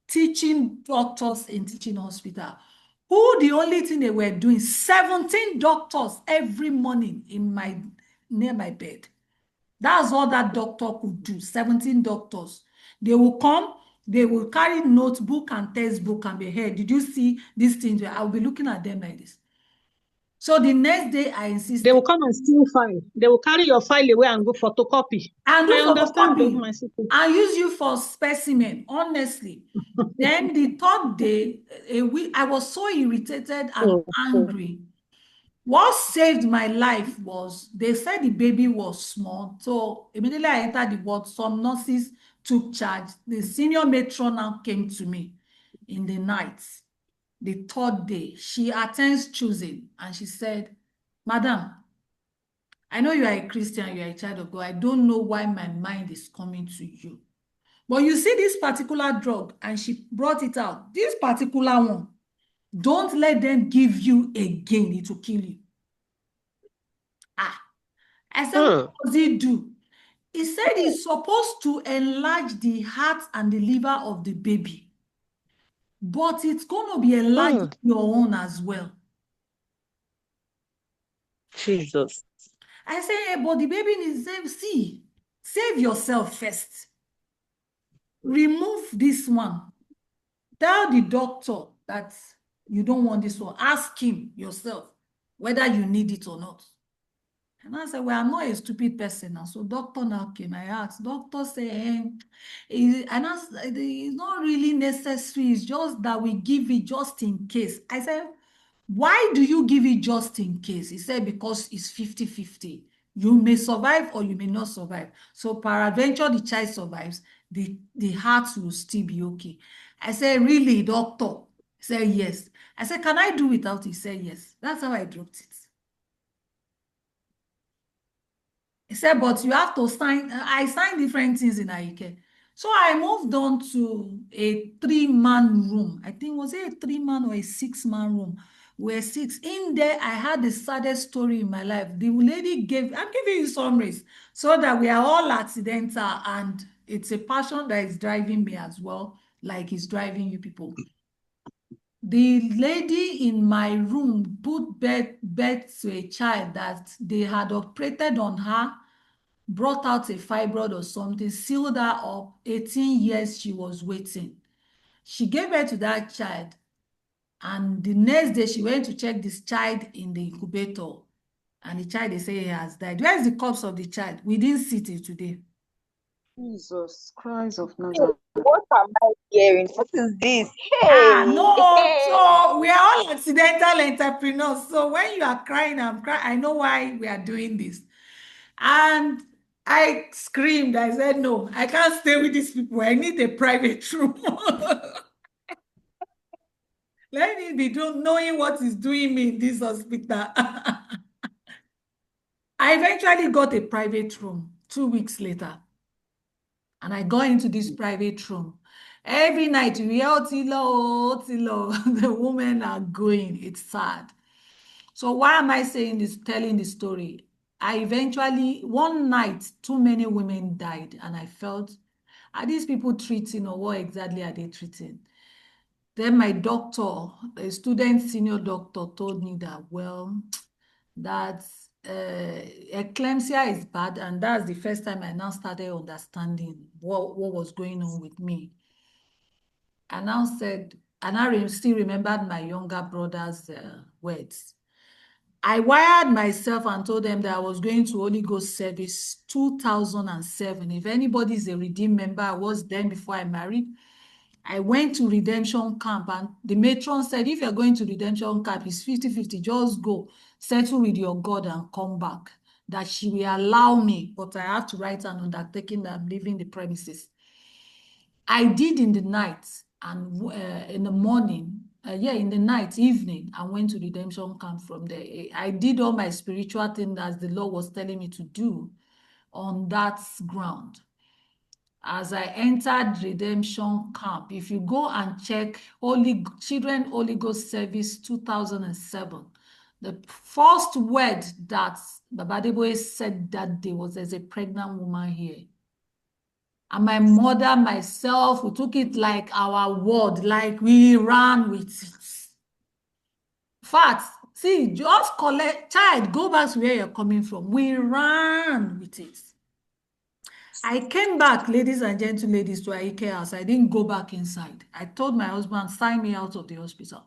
teaching doctors in teaching hospital. Who the only thing they were doing, 17 doctors every morning near my bed. That's all that doctor could do, 17 doctors. They will come, they will carry notebook and textbook and be here. Did you see these things? I'll be looking at them like this. So the next day, I insisted. They will come and steal file. They will carry your file away and go photocopy. And do photocopy. I use you for specimen, honestly. Then the third day, I was so irritated and angry. What saved my life was, they said the baby was small. So immediately I entered the ward, some nurses took charge. The senior matron now came to me in the night. The third day, she attends choosing and she said, Madam, I know you are a Christian, you are a child of God. I don't know why my mind is coming to you. But you see this particular drug, and she brought it out. This particular one, don't let them give you again. It will kill you. I said, what does it do? He said it's supposed to enlarge the heart and the liver of the baby. But it's going to be enlarged your own as well. Jesus. I said, hey, but the baby needs to save yourself first. Remove this one. Tell the doctor that you don't want this one. Ask him yourself whether you need it or not. And I said, well, I'm not a stupid person now. So doctor now came. I asked, doctor said, it's not really necessary. It's just that we give it just in case. I said, why do you give it just in case? He said, because it's 50-50. You may survive or you may not survive. So peradventure the child survives, the heart will still be okay. I said, really, doctor? He said, yes. I said, can I do without it? He said, yes. That's how I dropped it. He said, but you have to sign. I signed different things in Ayike. So I moved on to a 3-man room. I think, was it a 3-man or a 6-man room? We're 6. In there, I had the saddest story in my life. The lady I'm giving you summaries so that we are all accidental, and it's a passion that is driving me as well, like it's driving you people. The lady in my room put birth to a child that they had operated on her, brought out a fibroid or something, sealed her up. 18 years she was waiting. She gave birth to that child, and the next day she went to check this child in the incubator, and the child, they say, he has died. Where's the corpse of the child? We didn't see it today. Jesus Christ of Nazareth. What am I hearing? What is this? Hey. No. So we are all accidental entrepreneurs. So when you are crying, I'm crying. I know why we are doing this. And I screamed. I said, no, I can't stay with these people. I need a private room. Let me be knowing what is doing me in this hospital. I eventually got a private room 2 weeks later. And I got into this private room. Every night, we hear Tilo, the women are going. It's sad. So why am I saying this, telling the story? I eventually, one night, too many women died, and I felt, are these people treating, or what exactly are they treating? Then my doctor, the student senior doctor, told me that, well, that eclampsia is bad, and that's the first time I now started understanding what was going on with me. I now said, and I still remembered my younger brother's words. I wired myself and told them that I was going to Holy Ghost service 2007. If anybody is a redeemed member, I was then before I married. I went to redemption camp, and the matron said, if you're going to redemption camp, it's 50-50, just go, settle with your God and come back. That she will allow me, but I have to write an undertaking that I'm leaving the premises. I did in the night, and in the morning, in the night, evening, I went to redemption camp from there. I did all my spiritual thing as the Lord was telling me to do on that ground. As I entered redemption camp, if you go and check Children Holy Ghost Service 2007, the first word that Baba Adeboye said that day was, there's a pregnant woman here. And my mother, myself, we took it like our word, like we ran with it. Fact, see, just collect, child, go back to where you're coming from. We ran with it. I came back, ladies and gentle ladies, to Aike house. I didn't go back inside. I told my husband, sign me out of the hospital.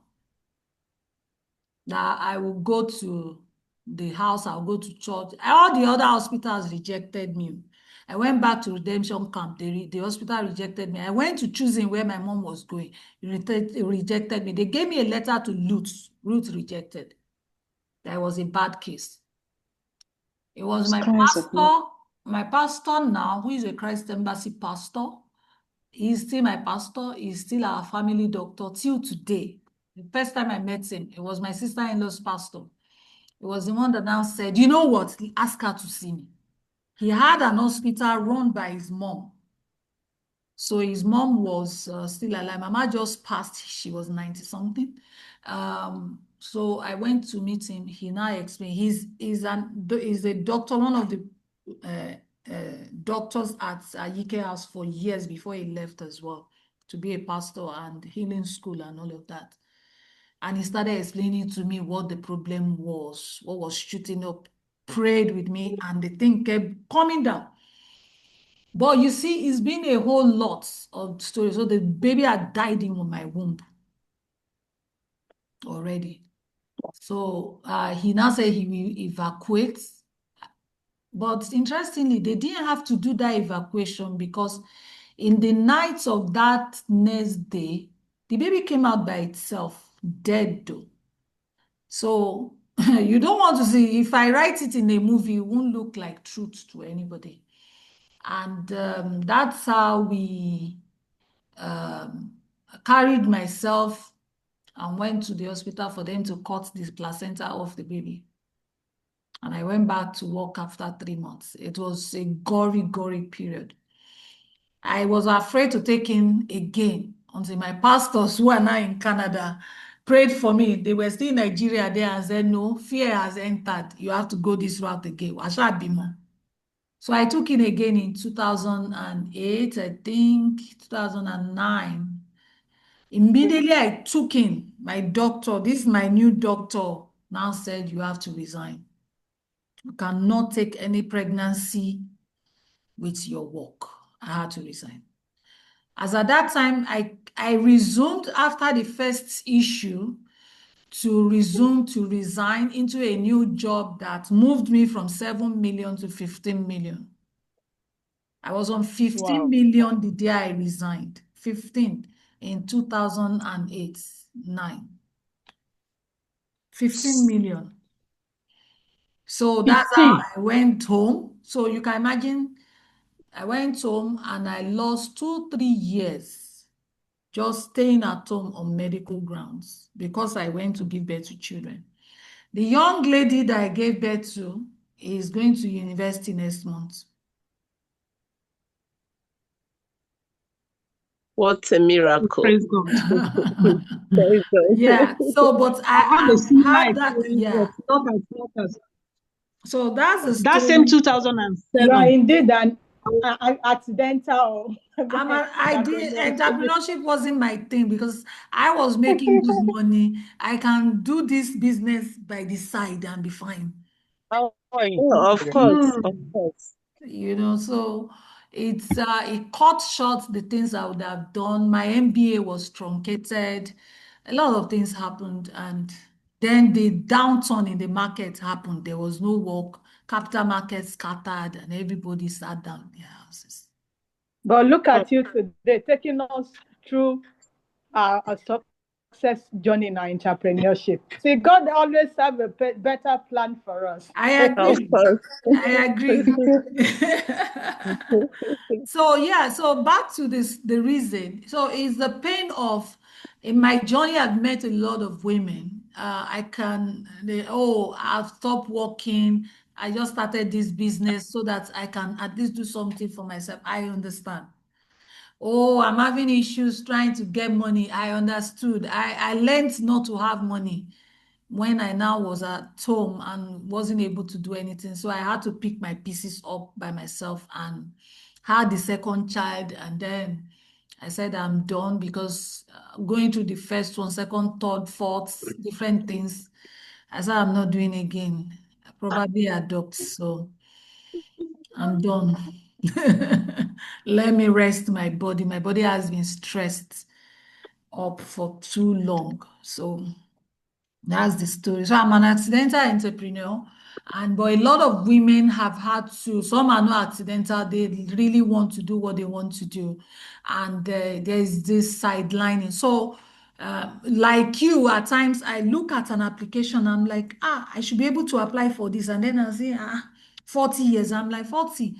That I will go to the house, I'll go to church. All the other hospitals rejected me. I went back to redemption camp. The hospital rejected me. I went to choosing where my mom was going. It rejected me. They gave me a letter to Ruth. Ruth rejected. That was a bad case. It was my pastor now, who is a Christ Embassy pastor. He's still my pastor. He's still our family doctor till today. The first time I met him, it was my sister-in-law's pastor. It was the one that now said, you know what, ask her to see me. He had an hospital run by his mom. So his mom was still alive. Mama just passed. She was 90-something. So I went to meet him. He now explained. He's a doctor, one of the doctors at Aike House for years before he left as well, to be a pastor and healing school and all of that. And he started explaining to me what the problem was, what was shooting up, prayed with me, and the thing kept coming down. But you see, it's been a whole lot of stories. So the baby had died in my womb already. So he now said he will evacuate. But interestingly, they didn't have to do that evacuation, because in the night of that next day, the baby came out by itself, dead though. So you don't want to see, if I write it in a movie, it won't look like truth to anybody. And that's how we carried myself and went to the hospital for them to cut the placenta off the baby. And I went back to work after 3 months. It was a gory, gory period. I was afraid to take in again until my pastors, who are now in Canada, prayed for me. They were still in Nigeria there and said, no, fear has entered. You have to go this route again. So I took in again in 2008, I think, 2009. Immediately I took in, my doctor, this is my new doctor, now said, you have to resign. You cannot take any pregnancy with your work. I had to resign. As at that time, I resumed after the first issue to resign into a new job that moved me from 7 million to 15 million. I was on 15 million the day I resigned. 15 in 2008-9. 15 million. So that's how I went home. So you can imagine, I went home and I lost 2-3 years just staying at home on medical grounds because I went to give birth to children. The young lady that I gave birth to is going to university next month. What a miracle. Praise God. Praise God. Yeah, so, but I had that, yeah. So that's the story. That same 2007. Yeah, indeed, an accidental. Entrepreneurship wasn't my thing because I was making good money. I can do this business by the side and be fine. How are you? Oh, of course, of course. So it cut short the things I would have done. My MBA was truncated. A lot of things happened, and then the downturn in the market happened. There was no work. Capital markets scattered, and everybody sat down in their houses. But look at you today, taking us through a success journey in our entrepreneurship. See, God always have a better plan for us. I agree. I agree. So back to the reason. So it's the pain of, in my journey, I've met a lot of women. I've stopped working. I just started this business so that I can at least do something for myself. I understand. Oh, I'm having issues trying to get money. I understood. I learned not to have money when I now was at home and wasn't able to do anything. So I had to pick my pieces up by myself and had the second child. And then I said, I'm done, because going through the first one, second, third, fourth, different things, I said, I'm not doing again. I probably adopt. So I'm done. Let me rest my body. My body has been stressed up for too long. So that's the story. So I'm an accidental entrepreneur, but a lot of women have had to. Some are not accidental; they really want to do what they want to do, and there's this sidelining. So, like you, at times I look at an application, I'm like, I should be able to apply for this, and then I say, 40 years. I'm like, 40.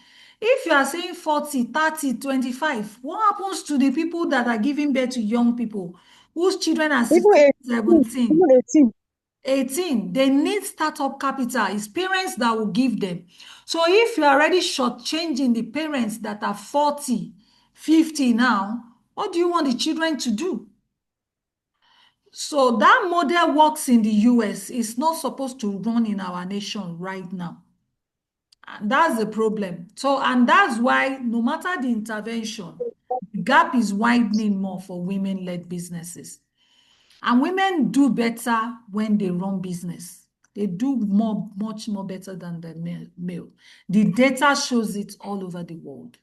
If you are saying 40, 30, 25, what happens to the people that are giving birth to young people whose children are 16, 17? 18, they need startup capital. It's parents that will give them. So if you're already shortchanging the parents that are 40, 50 now, what do you want the children to do? So that model works in the US. It's not supposed to run in our nation right now. And that's the problem. So, and that's why no matter the intervention, the gap is widening more for women-led businesses. And women do better when they run business. They do much more better than the male. The data shows it all over the world.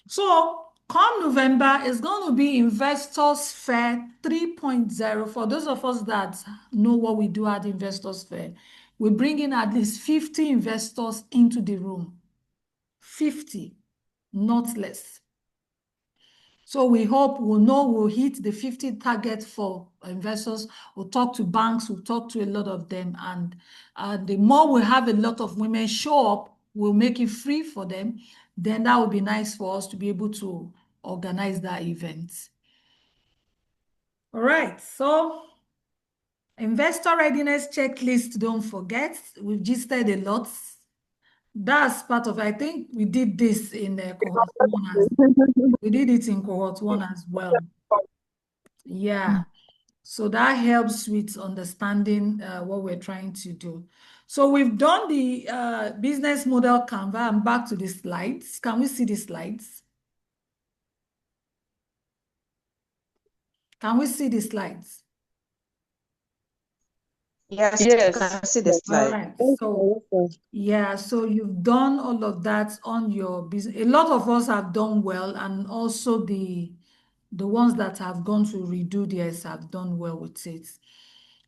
So come November, it's going to be Investors Fair 3.0. For those of us that know what we do at Investors Fair, we bring in at least 50 investors into the room. 50, not less. So we hope we'll hit the 50 target for investors. We'll talk to banks, we'll talk to a lot of them. And the more we have a lot of women show up, we'll make it free for them. Then that would be nice for us to be able to organize that event. All right, so investor readiness checklist, don't forget, we've gisted a lot. That's part of, I think we did this in cohort 1 we did it in cohort 1 as well. Yeah, so that helps with understanding what we're trying to do. So we've done the business model Canva. I'm back to the slides. Can we see the slides? Can we see the slides? Yes, you can see the slide. All right. So yeah, so you've done all of that on your business. A lot of us have done well, and also the ones that have gone to redo theirs have done well with it.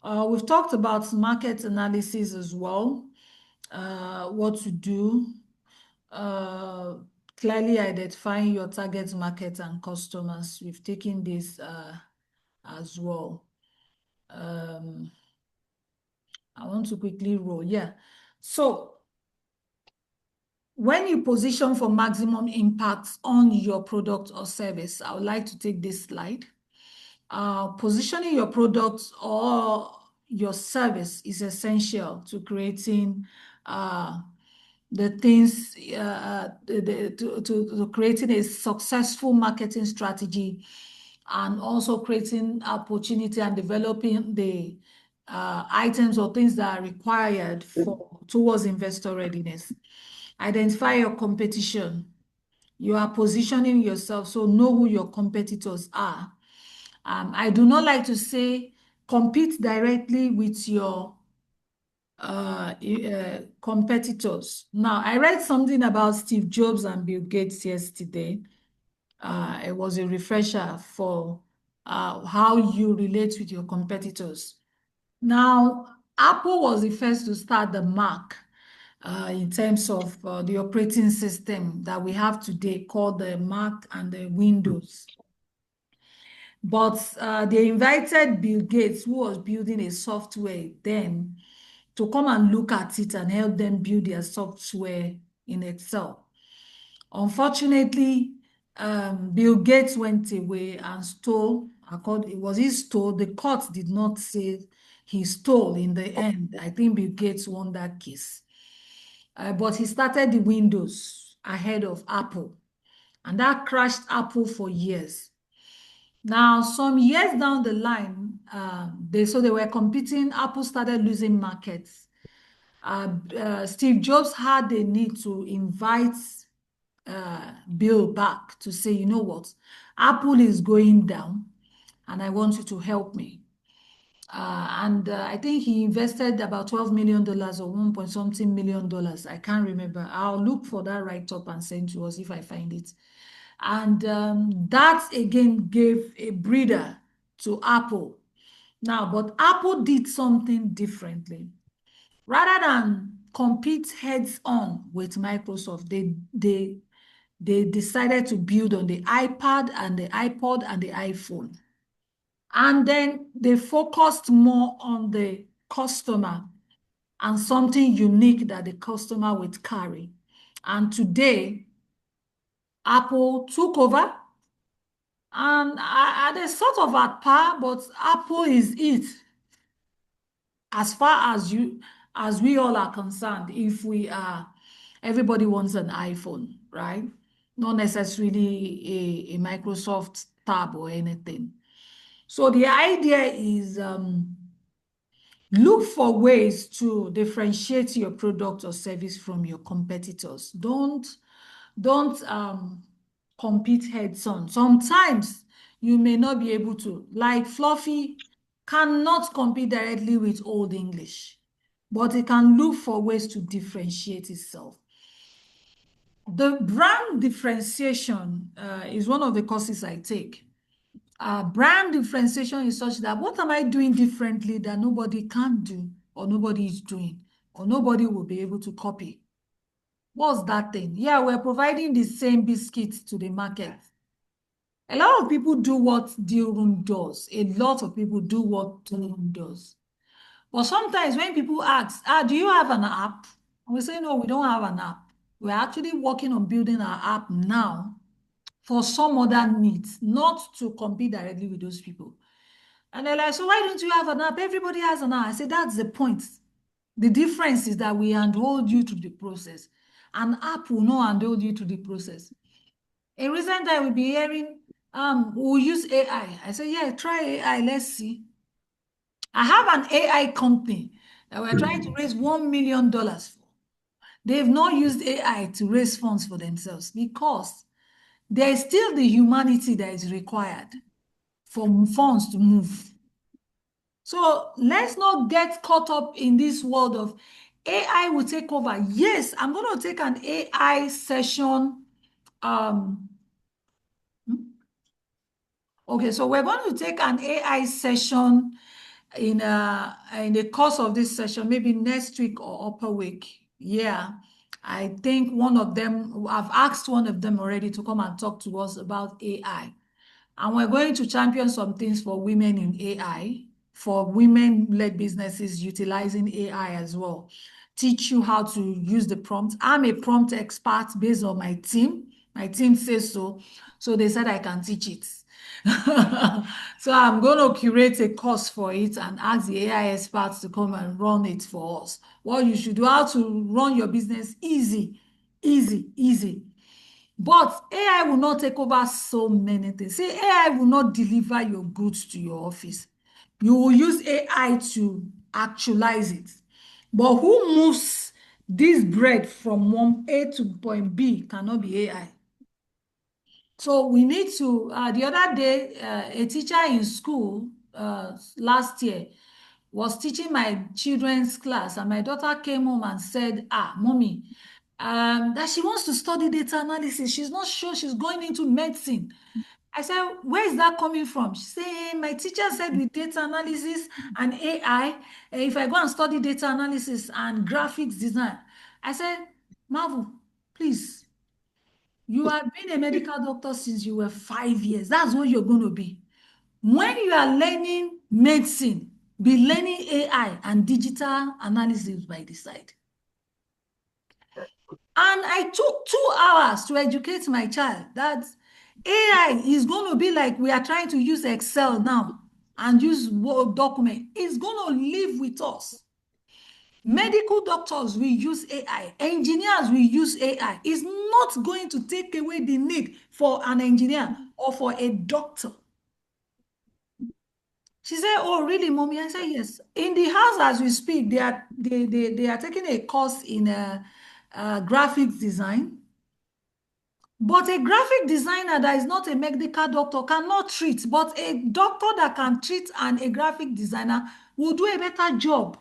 We've talked about market analysis as well, what to do, clearly identifying your target market and customers. We've taken this as well. I want to quickly roll. Yeah. So when you position for maximum impact on your product or service, I would like to take this slide. Positioning your product or your service is essential to creating the things, to creating a successful marketing strategy, and also creating opportunity and developing the items or things that are required towards investor readiness. Identify your competition. You are positioning yourself, so know who your competitors are. I do not like to say compete directly with your competitors. Now, I read something about Steve Jobs and Bill Gates yesterday. It was a refresher for how you relate with your competitors. Now, Apple was the first to start the Mac in terms of the operating system that we have today called the Mac and the Windows. But they invited Bill Gates, who was building a software then, to come and look at it and help them build their software in Excel. Unfortunately, Bill Gates went away and stole. The court did not say he stole in the end. I think Bill Gates won that case. But he started the Windows ahead of Apple, and that crashed Apple for years. Now, some years down the line, they were competing. Apple started losing markets. Steve Jobs had a need to invite Bill back to say, you know what, Apple is going down, and I want you to help me. I think he invested about $12 million or 1 point something million dollars. I can't remember. I'll look for that write-up and send to us if I find it. And that again gave a breather to Apple. Now, but Apple did something differently. Rather than compete heads-on with Microsoft, they decided to build on the iPad and the iPod and the iPhone. And then they focused more on the customer and something unique that the customer would carry. And today, Apple took over, and they're sort of at par, but Apple is it. As far as we all are concerned, everybody wants an iPhone, right? Not necessarily a Microsoft tab or anything. So the idea is look for ways to differentiate your product or service from your competitors. Don't compete heads-on. Sometimes you may not be able to. Like Fluffy cannot compete directly with Old English, but it can look for ways to differentiate itself. The brand differentiation is one of the courses I take. Brand differentiation is such that what am I doing differently that nobody can do, or nobody is doing, or nobody will be able to copy? What's that thing? Yeah, we're providing the same biscuits to the market. A lot of people do what DealWoman does. A lot of people do what DealWoman does. But sometimes when people ask, do you have an app? And we say, no, we don't have an app. We're actually working on building our app now for some other needs, not to compete directly with those people. And they're like, so why don't you have an app? Everybody has an app. I say, that's the point. The difference is that we handhold you through the process. An app will not handhold you through the process. A recent time we'll be hearing, we'll use AI. I say, yeah, try AI, let's see. I have an AI company that we're trying to raise $1 million for. They've not used AI to raise funds for themselves because there is still the humanity that is required for funds to move. So let's not get caught up in this world of AI will take over. Yes, I'm going to take an AI session. Okay, so we're going to take an AI session in the course of this session, maybe next week or upper week. Yeah, I think one of them, I've asked one of them already to come and talk to us about AI. And we're going to champion some things for women in AI, for women-led businesses utilizing AI as well. Teach you how to use the prompt. I'm a prompt expert based on my team. My team says so. So they said I can teach it. So I'm going to curate a course for it and ask the AI experts to come and run it for us. What you should do, how to run your business easy. But AI will not take over so many things. See, AI will not deliver your goods to your office. You will use AI to actualize it. But who moves this bread from point A to point B cannot be AI. So we need to, the other day, a teacher in school last year was teaching my children's class, and my daughter came home and said, mommy, that she wants to study data analysis. She's not sure she's going into medicine. I said, where is that coming from? She said, my teacher said with data analysis and AI, if I go and study data analysis and graphics design. I said, Marvel, please, you have been a medical doctor since you were 5 years. That's what you're going to be. When you are learning medicine, be learning AI and digital analysis by the side. And I took 2 hours to educate my child that AI is going to be like we are trying to use Excel now and use Word document. It's going to live with us. Medical doctors will use AI. Engineers will use AI. It's not going to take away the need for an engineer or for a doctor. She said, oh, really, mommy? I said, yes. In the house as we speak, they are taking a course in graphics design. But a graphic designer that is not a medical doctor cannot treat, but a doctor that can treat and a graphic designer will do a better job.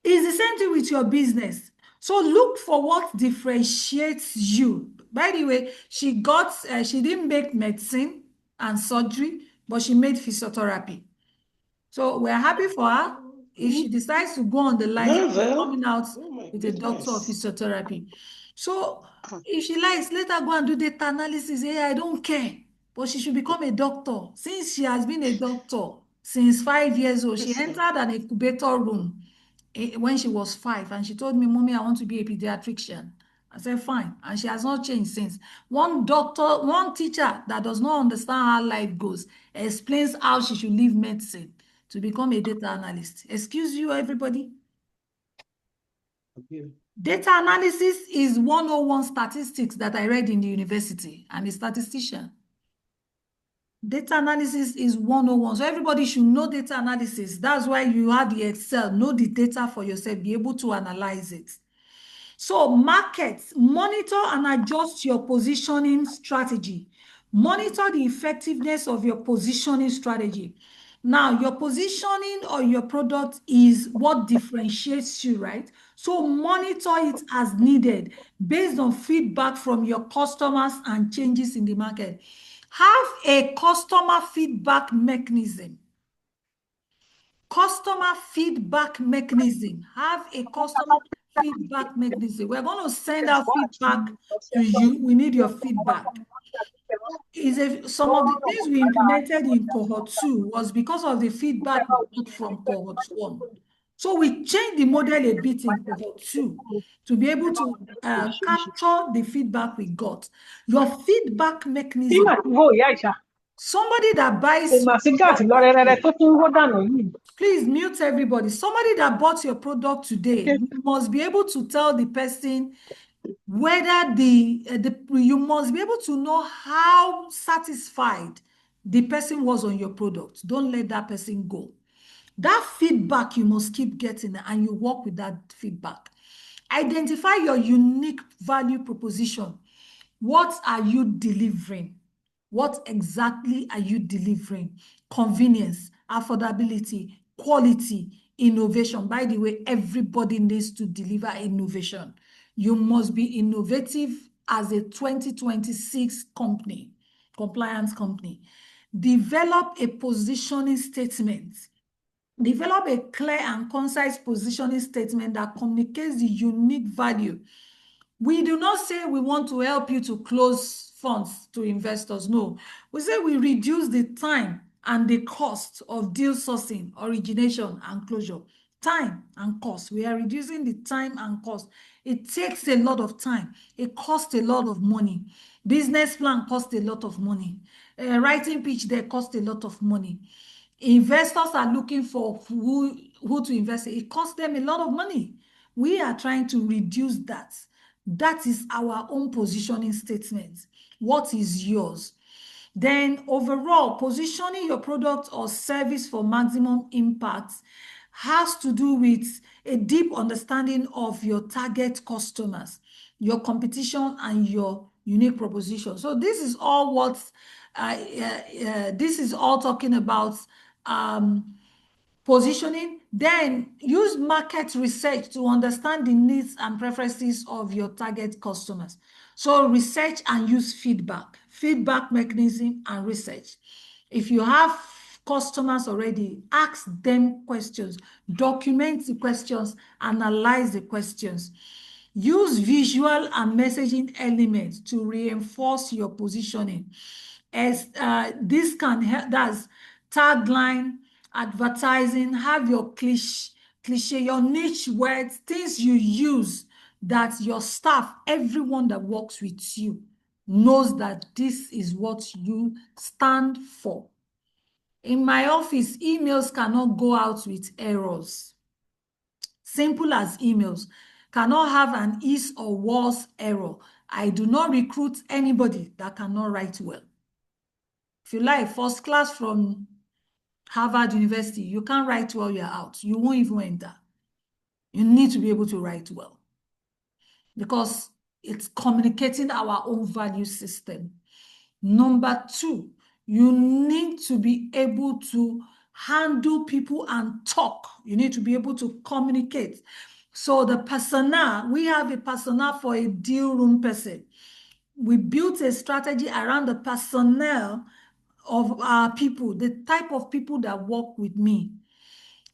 It's the same thing with your business. So look for what differentiates you. By the way, she didn't make medicine and surgery, but she made physiotherapy. So we're happy for her. If she decides to go on the line, coming out with a doctor of physiotherapy. So if she likes, let her go and do data analysis. I don't care. But she should become a doctor. Since she has been a doctor since 5 years old, she entered an incubator room when she was 5, and she told me, Mommy, I want to be a pediatrician. I said, fine. And she has not changed since. One teacher that does not understand how life goes explains how she should leave medicine to become a data analyst. Excuse you, everybody. Okay. Data analysis is 101 statistics that I read in the university. I'm a statistician. Data analysis is 101. So everybody should know data analysis. That's why you have the Excel. Know the data for yourself. Be able to analyze it. So markets, monitor and adjust your positioning strategy. Monitor the effectiveness of your positioning strategy. Now, your positioning or your product is what differentiates you, right? So monitor it as needed based on feedback from your customers and changes in the market. Have a customer feedback mechanism. Customer feedback mechanism. Have a customer feedback mechanism. We're going to send out feedback to you. We need your feedback. Some of the things we implemented in cohort 2 was because of the feedback we got from cohort 1. So we changed the model a bit in cohort 2 to be able to capture the feedback we got. Your feedback mechanism. Somebody that buys please mute everybody. Somebody that bought your product today, you must be able to tell the person whether you must be able to know how satisfied the person was on your product. Don't let that person go. That feedback you must keep getting, and you work with that feedback. Identify your unique value proposition. What are you delivering? What exactly are you delivering? Convenience, affordability, quality, innovation. By the way, everybody needs to deliver innovation. You must be innovative as a 2026 company, compliance company. Develop a positioning statement. Develop a clear and concise positioning statement that communicates the unique value. We do not say we want to help you to close funds to investors. No, we say we reduce the time and the cost of deal sourcing, origination, and closure. Time and cost. We are reducing the time and cost. It takes a lot of time. It costs a lot of money. Business plan costs a lot of money. Writing pitch there costs a lot of money. Investors are looking for who to invest in. It costs them a lot of money. We are trying to reduce that. That is our own positioning statement. What is yours? Then overall, positioning your product or service for maximum impact has to do with a deep understanding of your target customers, your competition, and your unique proposition. So this is all what this is all talking about positioning. Then use market research to understand the needs and preferences of your target customers. So research and use feedback mechanism and research. If you have customers already, ask them questions, document the questions, analyze the questions. Use visual and messaging elements to reinforce your positioning. As this can help, that's tagline, advertising, have your cliche, your niche words, things you use that your staff, everyone that works with you, knows that this is what you stand for. In my office, emails cannot go out with errors. Simple as emails cannot have an is or was error. I do not recruit anybody that cannot write well. If you like first class from Harvard University, you can't write well, you're out. You won't even enter. You need to be able to write well because it's communicating our own value system. Number two, you need to be able to handle people and talk. You need to be able to communicate. So the persona, we have a persona for a deal room person. We built a strategy around the personnel of our people, the type of people that work with me.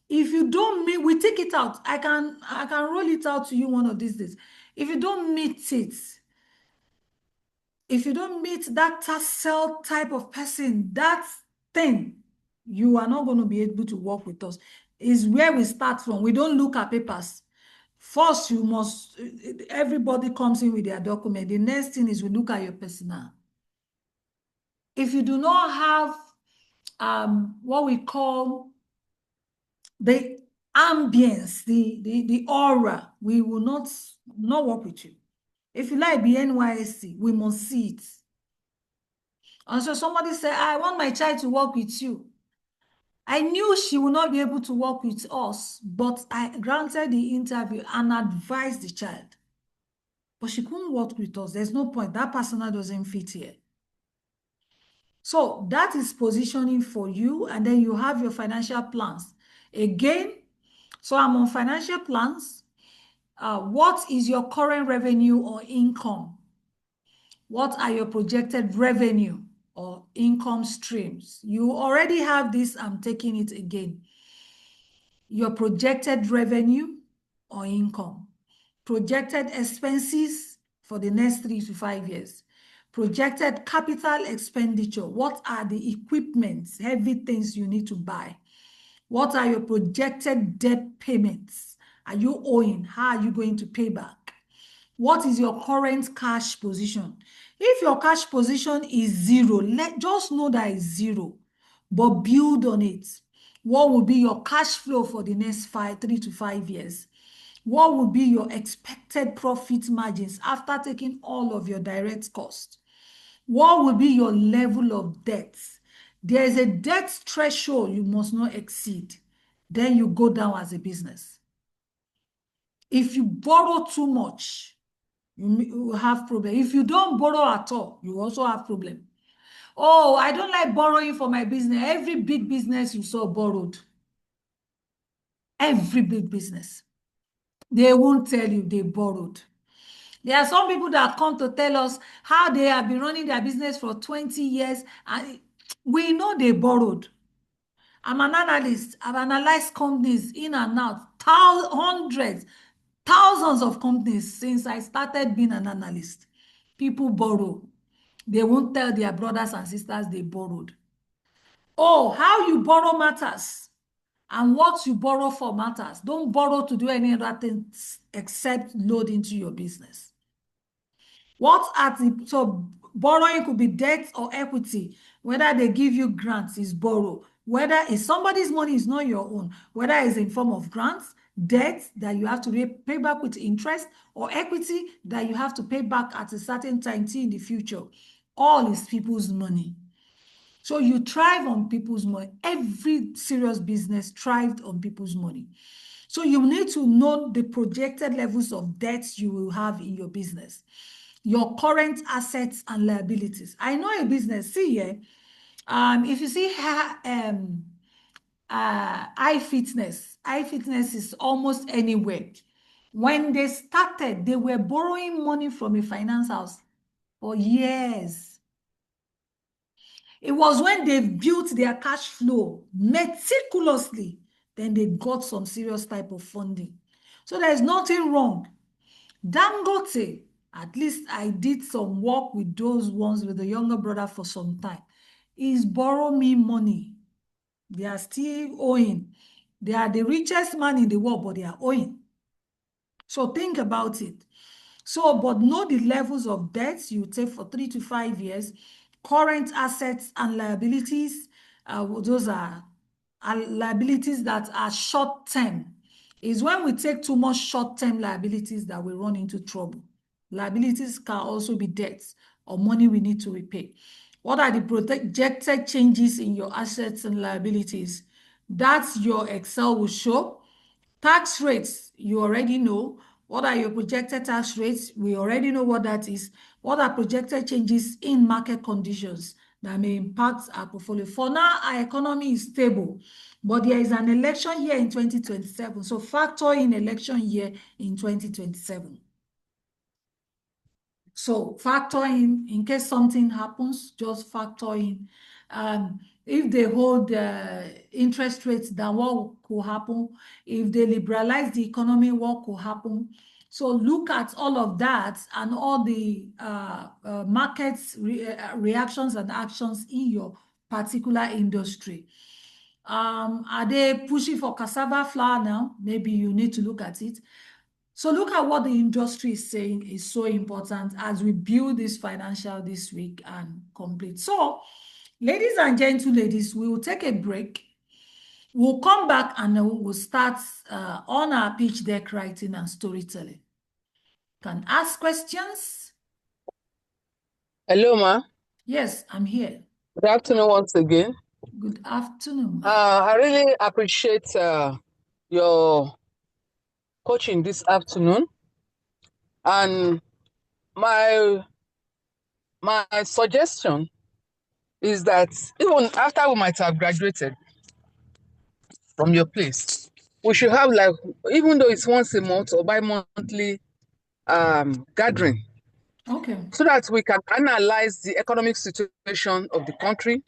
If you don't meet, we take it out. I can roll it out to you one of these days. If you don't meet it, if you don't meet that tassel type of person, that thing, you are not going to be able to work with us. Is where we start from. We don't look at papers. First, you must, everybody comes in with their document. The next thing is we look at your personnel. If you do not have what we call the ambience, the aura, we will not work with you. If you like be NYSC, we must see it. And so somebody said, I want my child to work with you. I knew she would not be able to work with us, but I granted the interview and advised the child. But she couldn't work with us. There's no point. That persona doesn't fit here. So that is positioning for you. And then you have your financial plans. Again, so I'm on financial plans. What is your current revenue or income? What are your projected revenue or income streams? You already have this. I'm taking it again. Your projected revenue or income. Projected expenses for the next 3 to 5 years. Projected capital expenditure. What are the equipments, heavy things you need to buy? What are your projected debt payments? Are you owing? How are you going to pay back? What is your current cash position? If your cash position is zero, just know that it's zero, but build on it. What will be your cash flow for the next 3 to 5 years? What will be your expected profit margins after taking all of your direct costs? What will be your level of debt? There is a debt threshold you must not exceed. Then you go down as a business. If you borrow too much, you will have problem. If you don't borrow at all, you also have problem. Oh, I don't like borrowing for my business. Every big business you saw borrowed. Every big business. They won't tell you they borrowed. There are some people that come to tell us how they have been running their business for 20 years, and we know they borrowed. I'm an analyst. I've analyzed companies in and out, hundreds, thousands of companies since I started being an analyst. People borrow. They won't tell their brothers and sisters they borrowed. Oh, how you borrow matters. And what you borrow for matters. Don't borrow to do any other things except load into your business. So borrowing could be debt or equity. Whether they give you grants is borrow. Whether it's somebody's money is not your own. Whether it's in form of grants, debt that you have to pay back with interest, or equity that you have to pay back at a certain time in the future. All is people's money. So you thrive on people's money. Every serious business thrived on people's money. So you need to know the projected levels of debt you will have in your business, your current assets and liabilities. I know a business. See here, if you see iFitness. iFitness is almost anywhere. When they started, they were borrowing money from a finance house for years. It was when they built their cash flow meticulously, then they got some serious type of funding. So there's nothing wrong. Dangote, at least I did some work with those ones with the younger brother for some time, is borrow me money. They are still owing. They are the richest man in the world, but they are owing. So think about it. So, but know the levels of debts you take for 3 to 5 years, current assets and liabilities. Those are liabilities that are short-term. Is when we take too much short-term liabilities that we run into trouble. Liabilities can also be debts or money we need to repay. What are the projected changes in your assets and liabilities? That's your Excel will show. Tax rates, you already know. What are your projected tax rates? We already know what that is. What are projected changes in market conditions that may impact our portfolio? For now, our economy is stable, but there is an election year in 2027. So factor in election year in 2027. So factor in case something happens, just factor in. If they hold interest rates down, what could happen? If they liberalize the economy, what could happen? So look at all of that and all the markets reactions and actions in your particular industry. Are they pushing for cassava flour now? Maybe you need to look at it. So look at what the industry is saying is so important as we build this financial this week and complete. So, ladies and ladies, we will take a break. We'll come back and we'll start on our pitch deck writing and storytelling. Can ask questions? Hello, ma. Yes, I'm here. Good afternoon once again. Good afternoon. I really appreciate your coaching this afternoon. And my suggestion is that even after we might have graduated from your place, we should have, like, even though it's once a month or bi-monthly gathering. Okay. So that we can analyze the economic situation of the country.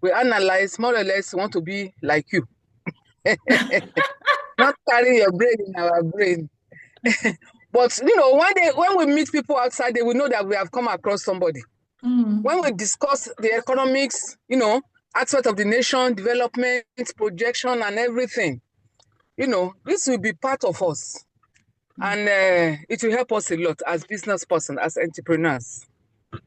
We analyze, more or less, want to be like you. Not carry your brain in our brain. But, when we meet people outside, they will know that we have come across somebody. When we discuss the economics, aspect of the nation, development, projection, and everything, this will be part of us. And it will help us a lot as business person, as entrepreneurs.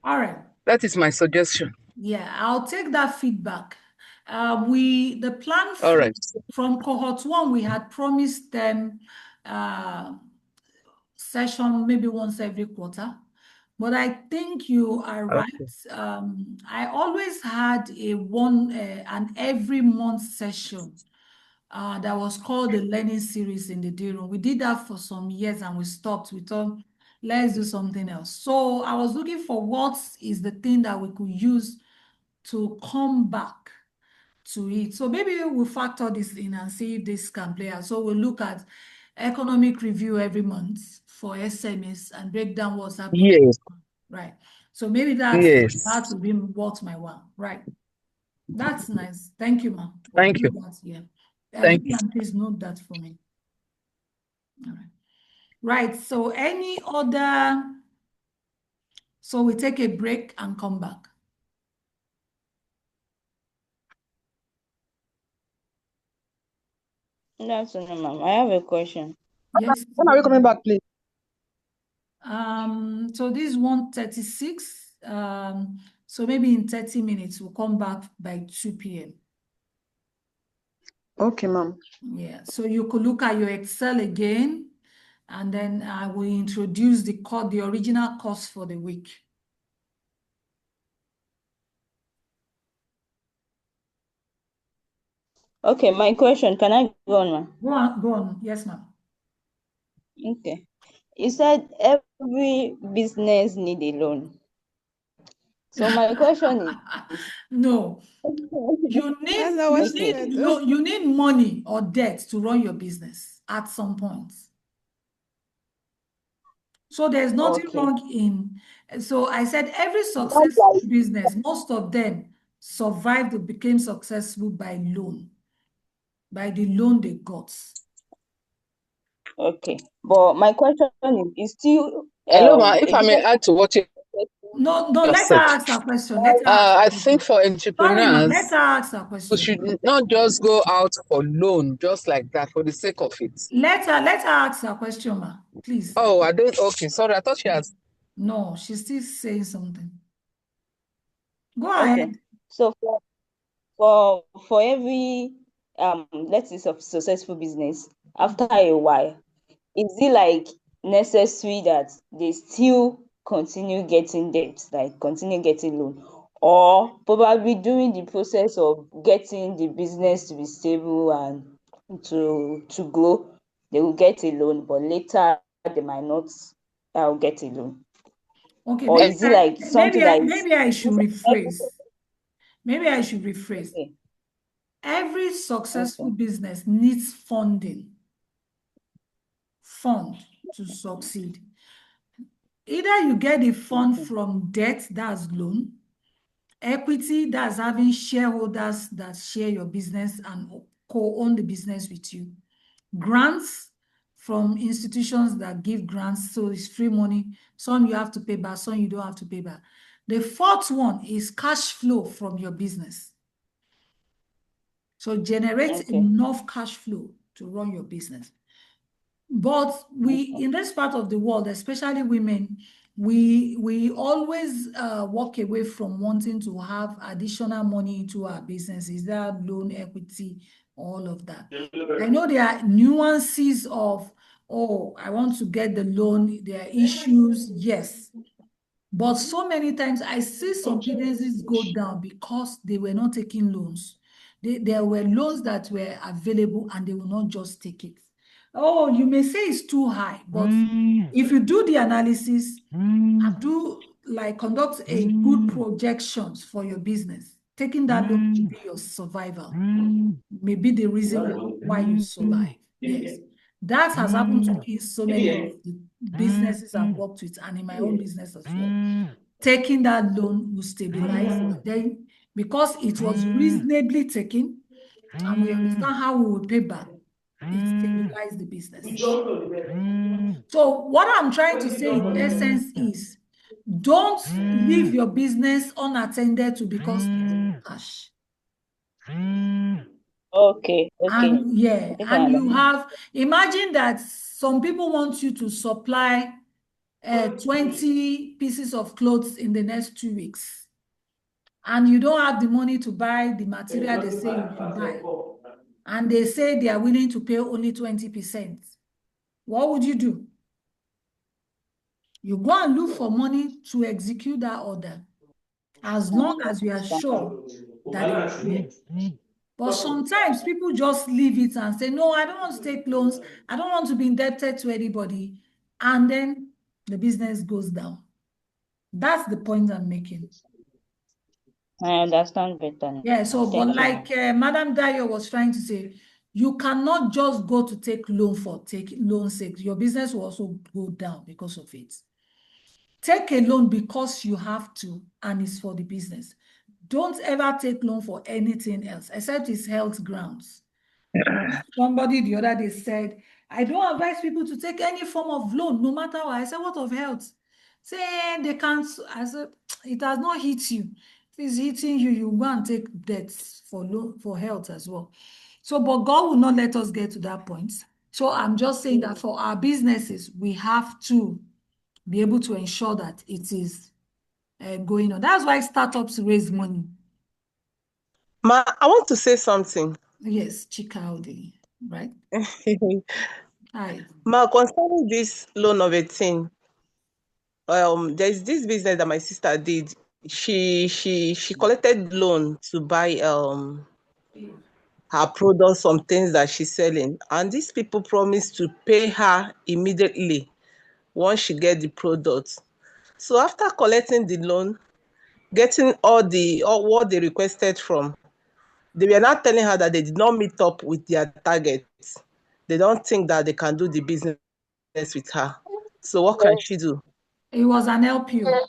All right. That is my suggestion. Yeah, I'll take that feedback. The plan from cohort 1, we had promised them session maybe once every quarter, but I think you are right. I always had an every month session that was called the learning series in the DIRA. We did that for some years and we stopped. We thought, let's do something else. So I was looking for what is the thing that we could use to come back to it. So maybe we'll factor this in and see if this can play out. So we'll look at economic review every month for SMEs and break down what's happening. Yes. Right. So maybe that will be worth my while. Right. That's nice. Thank you, ma'am. Thank you. Yeah. Thank you. Please note that for me. All right. Right. So any other? So we take a break and come back. That's no, ma'am. I have a question. Yes. When are we coming back, please? So this is 1:36. So maybe in 30 minutes, we'll come back by 2 p.m. Okay, ma'am. Yeah. So you could look at your Excel again, and then I will introduce the original course for the week. Okay, my question, can I go on, ma'am? Go on. Yes, ma'am. Okay. You said every business need a loan. So my question is no. You need money or debt to run your business at some point. So there's nothing wrong in. So I said every successful business, most of them survived or became successful by loan, by the loan they got. Okay, but my question is still. Hello, ma. If I may add to what you No, let her ask her question. I think for Sorry, ma, let entrepreneurs, her ask her we question. should not just go out for loan just like that for the sake of it. Let her ask her question, ma, please. Oh, I don't. Okay, sorry. I thought she has. No, she's still saying something. Go Okay. ahead. So for every let's say successful business, after a while, is it like necessary that they still continue getting debt, like continue getting loan, or probably during the process of getting the business to be stable and to grow, they will get a loan, but later they might not get a loan? Okay, Or is it like something that is maybe I should rephrase. Maybe I should rephrase. Okay. Every successful business needs fund to succeed. Either you get the fund from debt, that's loan, equity, that's having shareholders that share your business and co-own the business with you, grants from institutions that give grants, so it's free money. Some you have to pay back, some you don't have to pay back. The fourth one is cash flow from your business. So generate enough cash flow to run your business. But in this part of the world, especially women, we always walk away from wanting to have additional money into our businesses, that loan, equity, all of that. I know there are nuances of, oh, I want to get the loan, there are issues, yes. But so many times I see some businesses go down because they were not taking loans. There were loans that were available and they will not just take it. Oh, you may say it's too high, but if you do the analysis and conduct a good projections for your business, taking that loan to be your survival may be the reason why you survive. Yes. That has happened to me in so many of the businesses I've worked with and in my own business as well. Taking that loan will stabilize. Then, because it was reasonably taken, and we understand how we will pay back, it stabilizes the business. So what I'm trying to say in essence is, don't leave your business unattended to because of cash. Okay. And you have, imagine that some people want you to supply 20 pieces of clothes in the next 2 weeks, and you don't have the money to buy the material they say you should buy, and they say they are willing to pay only 20%. What would you do? You go and look for money to execute that order, as long as you are sure that it will pay. But sometimes people just leave it and say, no, I don't want to take loans. I don't want to be indebted to anybody. And then the business goes down. That's the point I'm making. I understand better. Yeah, so, but like Madam Dayo was trying to say, you cannot just go to take loan for loan's sake. Your business will also go down because of it. Take a loan because you have to, and it's for the business. Don't ever take loan for anything else, except it's health grounds. Somebody the other day said, I don't advise people to take any form of loan, no matter what. I said, what of health? Say they can't. I said, it has not hit you. If it's hitting you, you go and take debts for health as well. So, but God will not let us get to that point. So I'm just saying that for our businesses, we have to be able to ensure that it is going on. That's why startups raise money. Ma, I want to say something. Yes, Chikaudi, right? Hi. Ma, concerning this loan of 18, there's this business that my sister did. She collected loan to buy her products, some things that she's selling, and these people promised to pay her immediately once she get the product. So after collecting the loan, getting all what they requested from. They were not telling her that they did not meet up with their targets. They don't think that they can do the business with her. So what can she do? It was an LPO.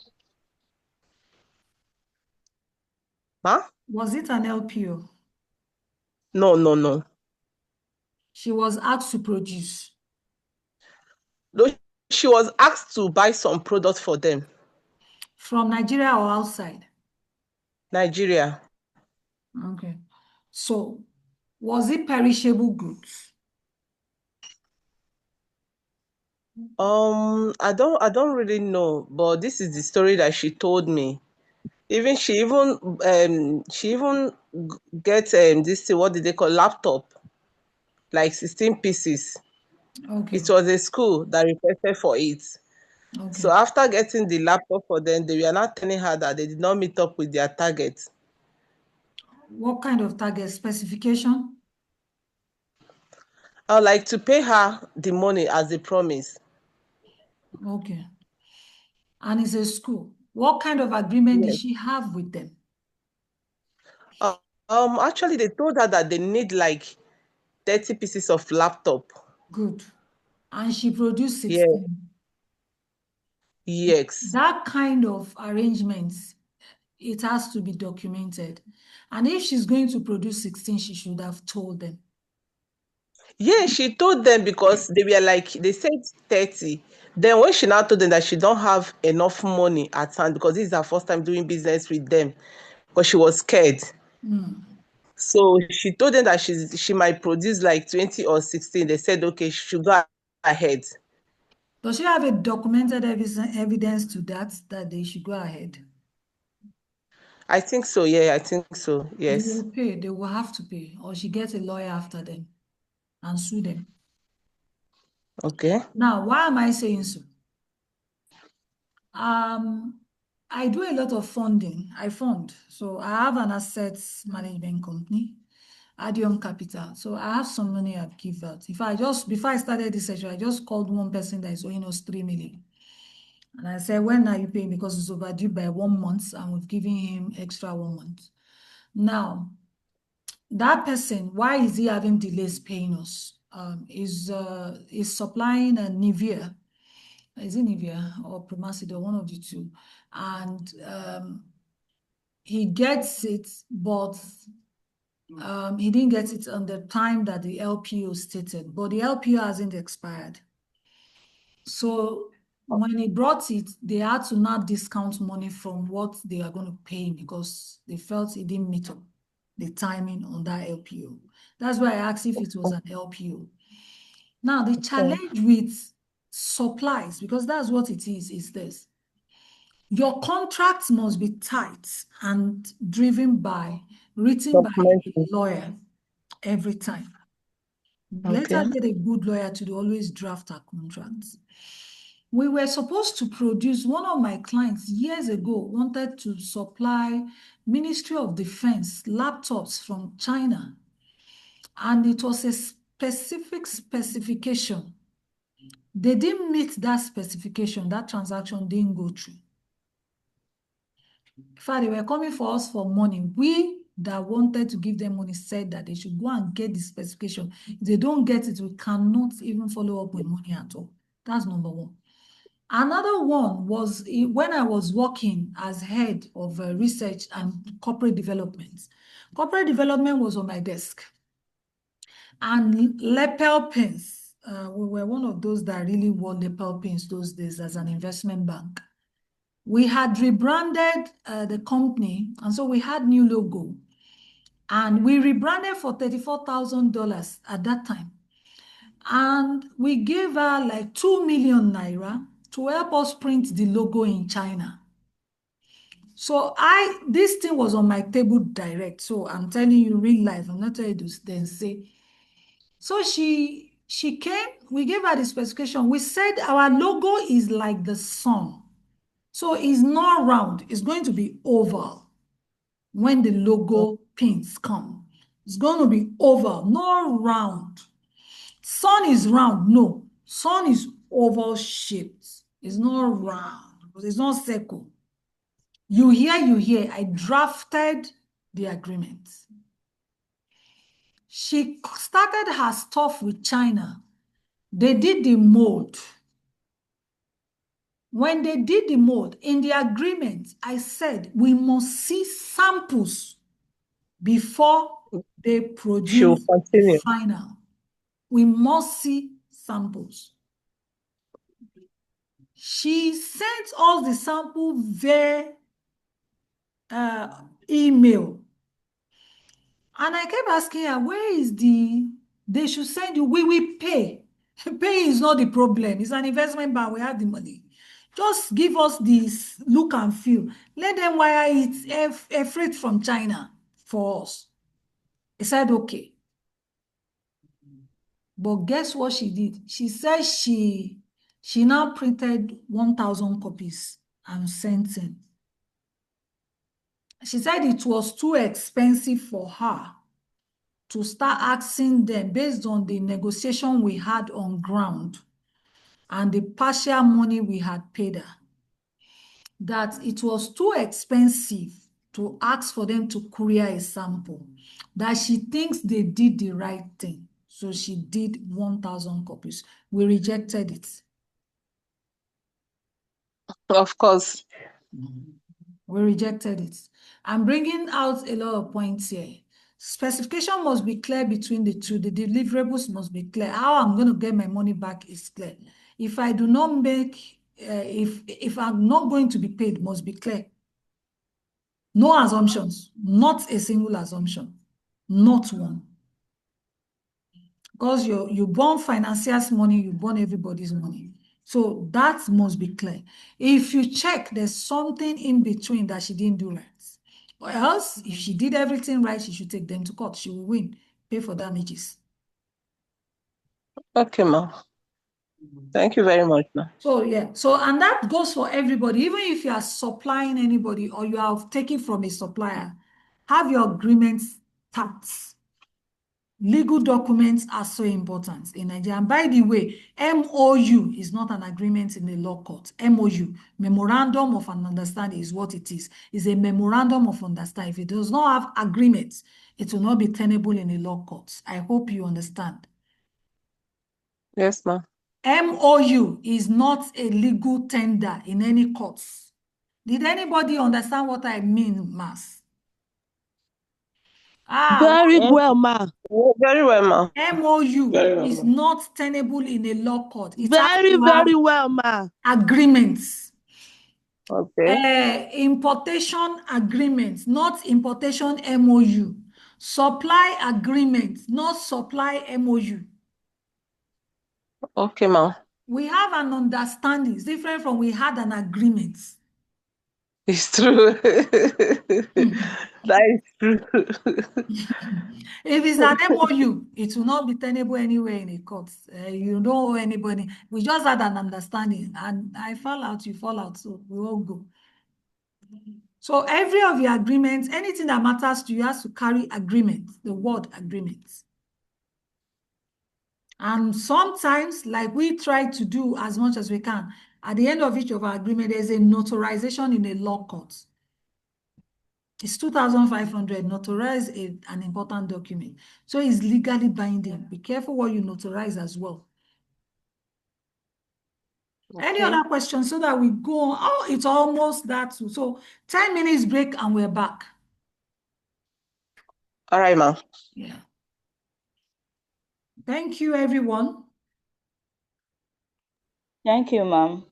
Huh? Was it an LPO? No. She was asked to produce. No, she was asked to buy some products for them. From Nigeria or outside? Nigeria. Okay. So, was it perishable goods? I don't really know, but this is the story that she told me. She even gets this thing, what did they call, laptop, like 16 pieces. Okay. It was a school that requested for it. Okay. So after getting the laptop for them, they were not telling her that they did not meet up with their target. What kind of target? Specification? I would like to pay her the money as they promised. Okay. And it's a school. What kind of agreement did she have with them? Actually, they told her that they need like 30 pieces of laptop. Good. And she produced 16. Yes. That kind of arrangements, it has to be documented. And if she's going to produce 16, she should have told them. Yeah, she told them because they said 30. Then when she now told them that she don't have enough money at hand because this is her first time doing business with them, because she was scared. So she told them that she might produce like 20 or 16. They said, okay, she should go ahead. Does she have a documented evidence to that they should go ahead? I think so, yeah, I think so, yes. They will pay, they will have to pay, or she gets a lawyer after them and sue them. Okay. Now, why am I saying so? I do a lot of funding. I fund. So I have an assets management company, Adium Capital. So I have some money I've given out. Before I started this session, I just called one person that is owing us 3 million. And I said, when are you paying? Because it's overdue by 1 month, and we've given him extra 1 month. Now, that person, why is he having delays paying us? Is supplying a Nivea. Is it Nivea or Promacid, one of the two? And he gets it, but he didn't get it on the time that the LPO stated, but the LPO hasn't expired. So when he brought it, they had to not discount money from what they are going to pay him because they felt it didn't meet up the timing on that LPO. That's why I asked if it was an LPO. Now, the challenge with supplies, because that's what it is this. Your contracts must be tight and written by a lawyer every time. Let us get a good lawyer to always draft our contracts. We were supposed to produce, one of my clients years ago wanted to supply Ministry of Defense laptops from China. And it was a specific specification. They didn't meet that specification. That transaction didn't go through. In fact, they were coming for us for money. We that wanted to give them money said that they should go and get the specification. If they don't get it, we cannot even follow up with money at all. That's number one. Another one was when I was working as head of research and corporate development. Corporate development was on my desk. And lapel pins, we were one of those that really wore lapel pins those days as an investment bank. We had rebranded the company, and so we had new logo. And we rebranded for $34,000 at that time. And we gave her like 2 million naira to help us print the logo in China. So this thing was on my table direct. So I'm telling you real life. I'm not telling you to then say. So she came, we gave her the specification. We said our logo is like the sun. So it's not round. It's going to be oval when the logo pins come. It's going to be oval, not round. Sun is round. No. Sun is oval shaped. It's not round. It's not circle. You hear, I drafted the agreement. She started her stuff with China. They did the mold. When they did the mold, in the agreement, I said we must see samples before they produce the final. We must see samples. She sent us the sample via email. And I kept asking her, where is they should send you, we will pay. Paying is not the problem. It's an investment bank, we have the money. Just give us this look and feel. Let them wire it a freight from China for us. I said, okay. But guess what she did? She said she now printed 1,000 copies and sent in. She said it was too expensive for her to start asking them based on the negotiation we had on ground and the partial money we had paid her, that it was too expensive to ask for them to courier a sample, that she thinks they did the right thing. So she did 1,000 copies. We rejected it. Of course. We rejected it. I'm bringing out a lot of points here. Specification must be clear between the two. The deliverables must be clear. How I'm going to get my money back is clear. If I do not make, if I'm not going to be paid, must be clear. No assumptions, not a single assumption, not one. Because you burn financiers' money, you burn everybody's money. So that must be clear. If you check, there's something in between that she didn't do right. Or else, if she did everything right, she should take them to court. She will win, pay for damages. Okay, ma'am. Thank you very much, ma'am. So, yeah. So, and that goes for everybody. Even if you are supplying anybody or you are taking from a supplier, have your agreements taxed. Legal documents are so important in Nigeria. And by the way, MOU is not an agreement in the law court. MOU, Memorandum of an Understanding, is what it is. It's a memorandum of understanding. If it does not have agreements, it will not be tenable in the law courts. I hope you understand. Yes, ma'am. MOU is not a legal tender in any courts. Did anybody understand what I mean, Mas? Very well, ma. Very well, ma. MOU is not tenable in a law court. It very well, ma. Agreements. Okay. Importation agreements, not importation MOU. Supply agreements, not supply MOU. Okay, ma'am. We have an understanding. It's different from we had an agreement. It's true. That is true. If it's an MOU, it will not be tenable anywhere in a court. You don't owe anybody. We just had an understanding, and I fall out, you fall out, so we won't go. So every of your agreements, anything that matters to you has to carry agreement, the word agreement. And sometimes, like we try to do as much as we can, at the end of each of our agreement, there's a notarization in a law court. It's 2,500, notarize an important document. So it's legally binding. Be careful what you notarize as well. Okay. Any other questions so that we go on? Oh, it's almost that. So 10 minutes break and we're back. All right, ma'am. Yeah. Thank you, everyone. Thank you, ma'am.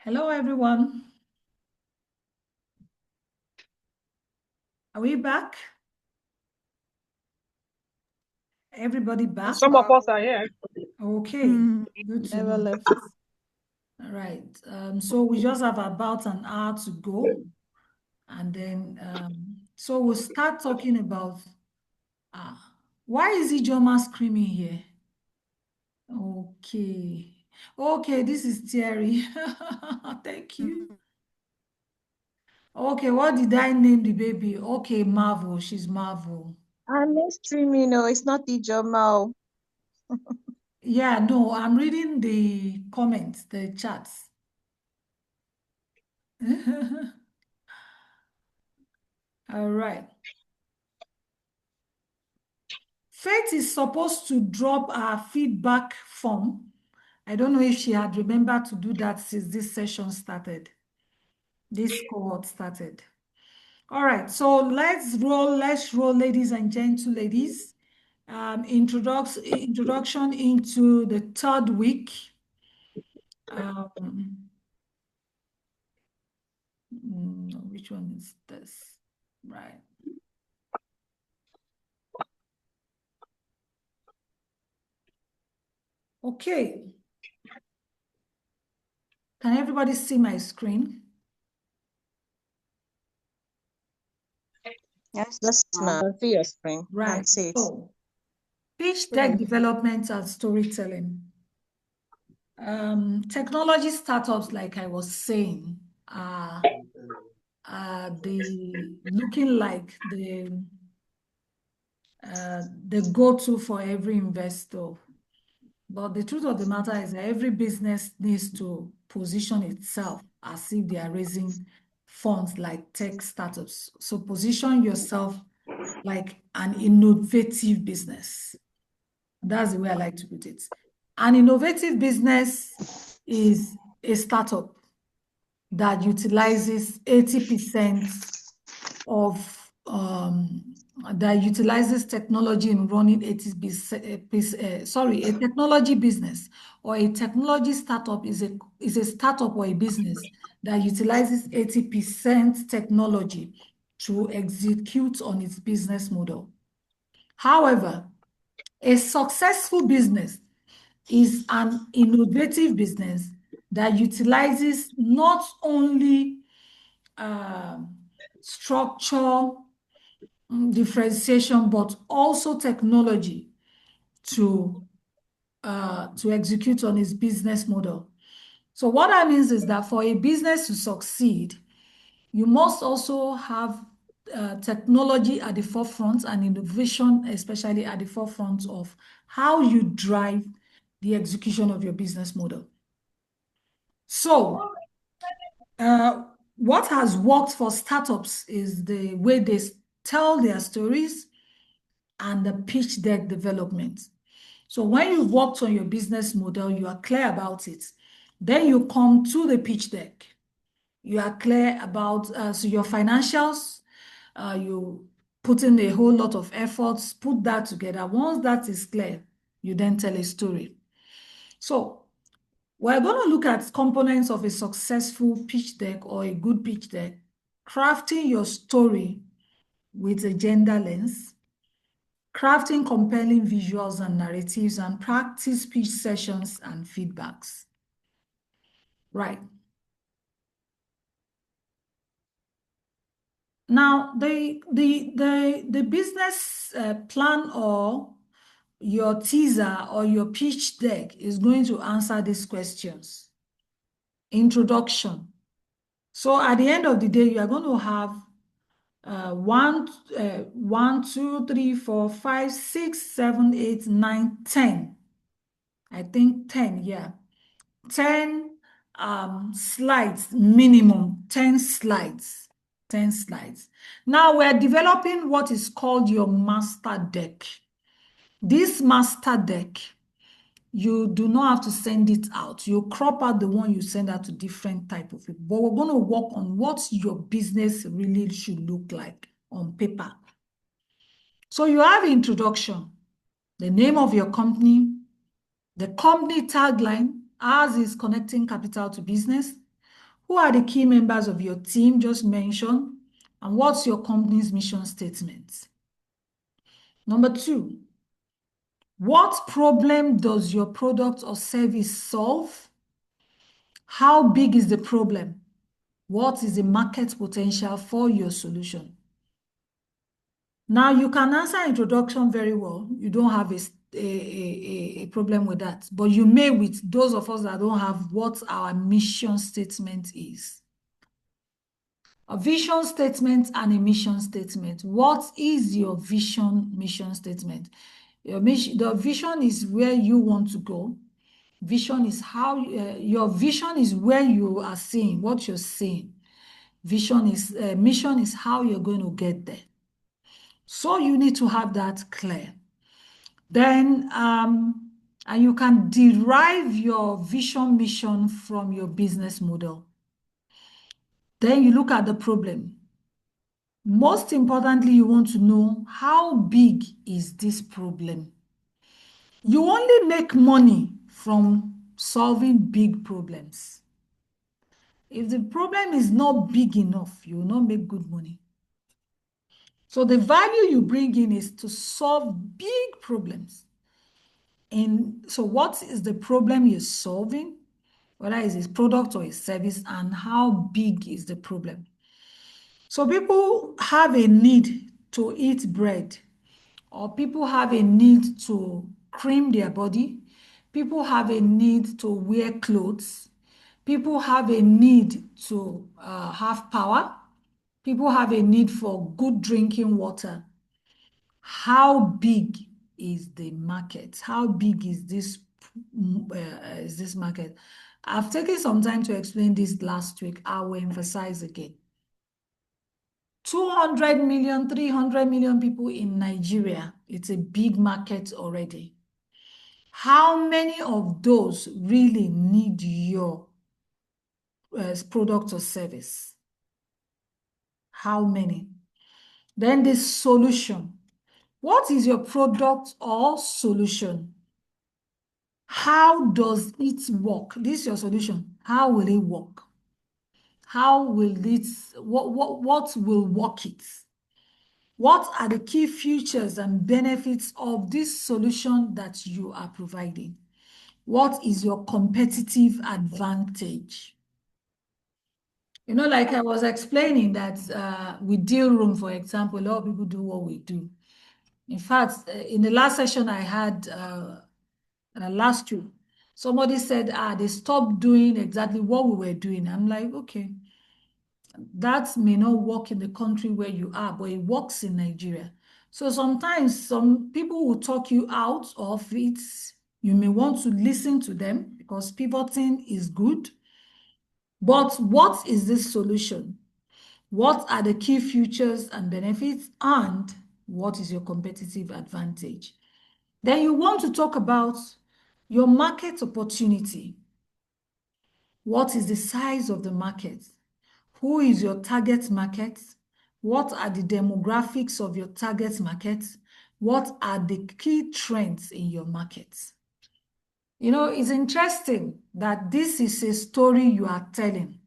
Hello, everyone. Are we back? Everybody back? Some of us are here. Okay, good to Never know. left. All right. So we just have about an hour to go. And then, so we'll start talking about, why is Ijoma screaming here? Okay. Okay, this is Thierry. Thank you. Okay, what did I name the baby? Okay, Marvel. She's Marvel. I'm streaming, it's not Ijoma. Yeah, no, I'm reading the comments, the chats. All right. Faith is supposed to drop our feedback form. I don't know if she had remembered to do that since this session started. This cohort started. All right, so let's roll, ladies and ladies. Introduction into the third week. Which one is this? Right. Okay. Can everybody see my screen? Yes, ma'am. I see your screen. Right. I see it. So, pitch deck development and storytelling. Technology startups, like I was saying, are looking like the go-to for every investor. But the truth of the matter is that every business needs to position itself as if they are raising funds like tech startups. So position yourself like an innovative business. That's the way I like to put it. An innovative business is a startup that utilizes 80% of that utilizes technology in running a technology business or a technology startup is a startup or a business that utilizes 80% technology to execute on its business model. However, a successful business is an innovative business that utilizes not only structure, differentiation, but also technology to execute on its business model. So what that means is that for a business to succeed, you must also have technology at the forefront and innovation, especially at the forefront of how you drive the execution of your business model. So what has worked for startups is the way they tell their stories and the pitch deck development. So when you've worked on your business model, you are clear about it. Then you come to the pitch deck. You are clear about so your financials. You put in a whole lot of efforts, put that together. Once that is clear, you then tell a story. So we're going to look at components of a successful pitch deck or a good pitch deck. Crafting your story with a gender lens, crafting compelling visuals and narratives, and practice pitch sessions and feedbacks. Right. Now, the business plan or your teaser or your pitch deck is going to answer these questions. Introduction. So at the end of the day, you are going to have 1, 2, 3, 4, 5, 6, 7, 8, 9, 10. I think 10, yeah. 10 slides, minimum 10 slides. 10 slides. Now we're developing what is called your master deck. This master deck, you do not have to send it out. You crop out the one you send out to different type of people. But we're going to work on what your business really should look like on paper. So you have introduction, the name of your company, the company tagline, ours is connecting capital to business. Who are the key members of your team just mentioned? And what's your company's mission statement? Number 2, what problem does your product or service solve? How big is the problem? What is the market potential for your solution? Now, you can answer introduction very well. You don't have a problem with that. But you may with those of us that don't have what our mission statement is. A vision statement and a mission statement. What is your mission statement? The vision is where you want to go. Vision is how your vision is where you are seeing, what you're seeing. Mission is how you're going to get there. So you need to have that clear. Then, and you can derive your vision mission from your business model. Then you look at the problem. Most importantly, you want to know how big is this problem. You only make money from solving big problems. If the problem is not big enough, you will not make good money. So the value you bring in is to solve big problems. And so what is the problem you're solving? Whether it's a product or a service, and how big is the problem? So people have a need to eat bread, or people have a need to cream their body. People have a need to wear clothes. People have a need to have power. People have a need for good drinking water. How big is the market? How big is this market? I've taken some time to explain this last week. I will emphasize again. 200 million, 300 million people in Nigeria. It's a big market already. How many of those really need your product or service? How many? Then the solution. What is your product or solution? How does it work? This is your solution. How will it work? How will it, what will work it? What are the key features and benefits of this solution that you are providing? What is your competitive advantage? You know, like I was explaining that with Deal Room, for example, a lot of people do what we do. In fact, in the last session I had last week, somebody said, they stopped doing exactly what we were doing. I'm like, okay, that may not work in the country where you are, but it works in Nigeria. So sometimes some people will talk you out of it. You may want to listen to them because pivoting is good. But what is this solution? What are the key features and benefits? And what is your competitive advantage? Then you want to talk about your market opportunity. What is the size of the market? Who is your target market? What are the demographics of your target market? What are the key trends in your market? You know, it's interesting that this is a story you are telling.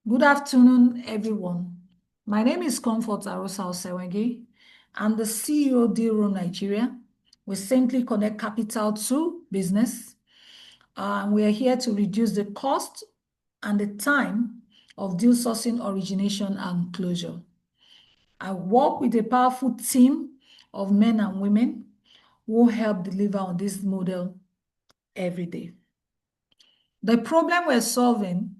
Good afternoon, everyone. My name is Comfort Arosa Osewenge. I'm the CEO of DIRA Nigeria. We simply connect capital to business. We are here to reduce the cost and the time of deal sourcing, origination, and closure. I work with a powerful team of men and women who help deliver on this model every day. The problem we're solving,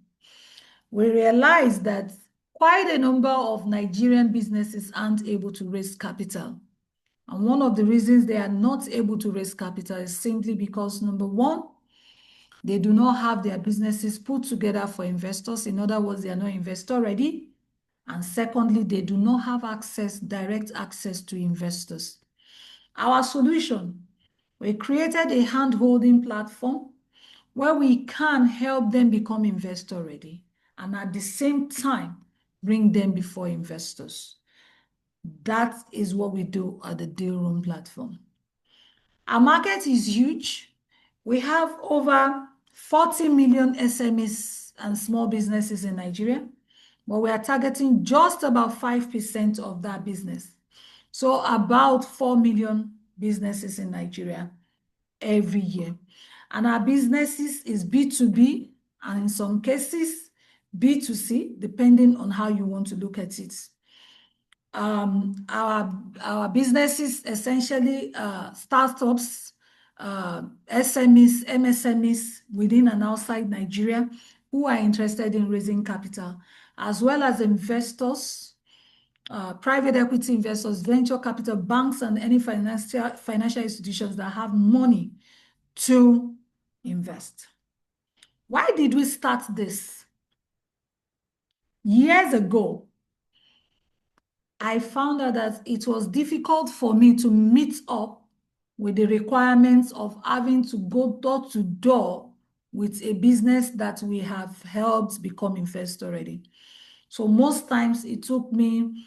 we realize that quite a number of Nigerian businesses aren't able to raise capital. And one of the reasons they are not able to raise capital is simply because, number one, they do not have their businesses put together for investors. In other words, they are not investor ready. And secondly, they do not have direct access to investors. Our solution, we created a hand-holding platform where we can help them become investor ready and at the same time, bring them before investors. That is what we do at the Deal Room platform. Our market is huge. We have over 40 million SMEs and small businesses in Nigeria, but we are targeting just about 5% of that business. So about 4 million businesses in Nigeria every year. And our businesses is B2B and in some cases B2C, depending on how you want to look at it. Our businesses essentially startups, SMEs, MSMEs within and outside Nigeria who are interested in raising capital, as well as investors, private equity investors, venture capital, banks, and any financial institutions that have money to invest. Why did we start this? Years ago, I found out that it was difficult for me to meet up with the requirements of having to go door to door with a business that we have helped become investor ready. So most times it took me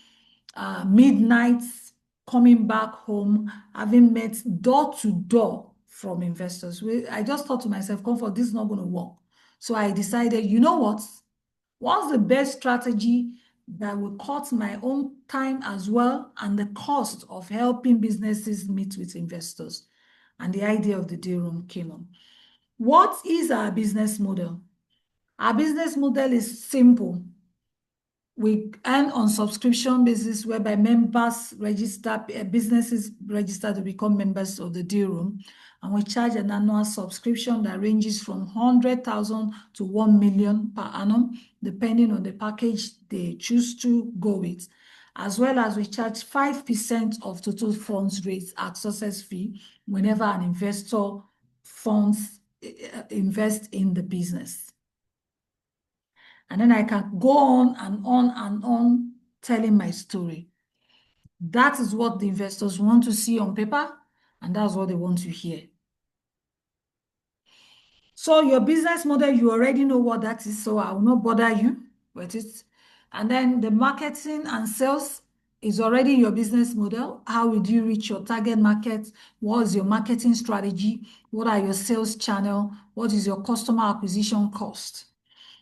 midnights coming back home, having met door to door from investors. I just thought to myself, Comfort, this is not going to work. So I decided, you know what? What's the best strategy that will cut my own time as well and the cost of helping businesses meet with investors? And the idea of the deal room came on. What is our business model? Our business model is simple. We earn on subscription basis whereby members register, businesses register to become members of the deal room, and we charge an annual subscription that ranges from 100,000 to 1 million per annum, depending on the package they choose to go with, as well as we charge 5% of total funds raised at success fee whenever an investor funds invest in the business. And then I can go on and on and on telling my story. That is what the investors want to see on paper, and that's what they want to hear. So your business model, you already know what that is, so I will not bother you with it. And then the marketing and sales is already your business model. How would you reach your target market? What is your marketing strategy? What are your sales channel? What is your customer acquisition cost?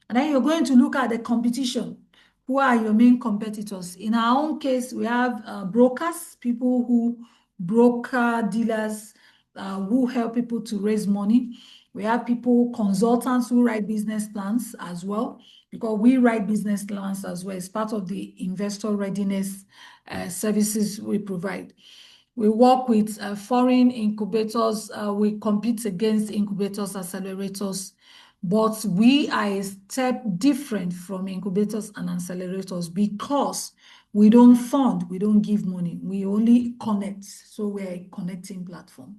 And then you're going to look at the competition. Who are your main competitors? In our own case, we have brokers, people who broker dealers who help people to raise money. We have people, consultants who write business plans as well, because we write business plans as well as part of the investor readiness services we provide. We work with foreign incubators. We compete against incubators, accelerators, but we are a step different from incubators and accelerators because we don't fund, we don't give money, we only connect. So we're a connecting platform.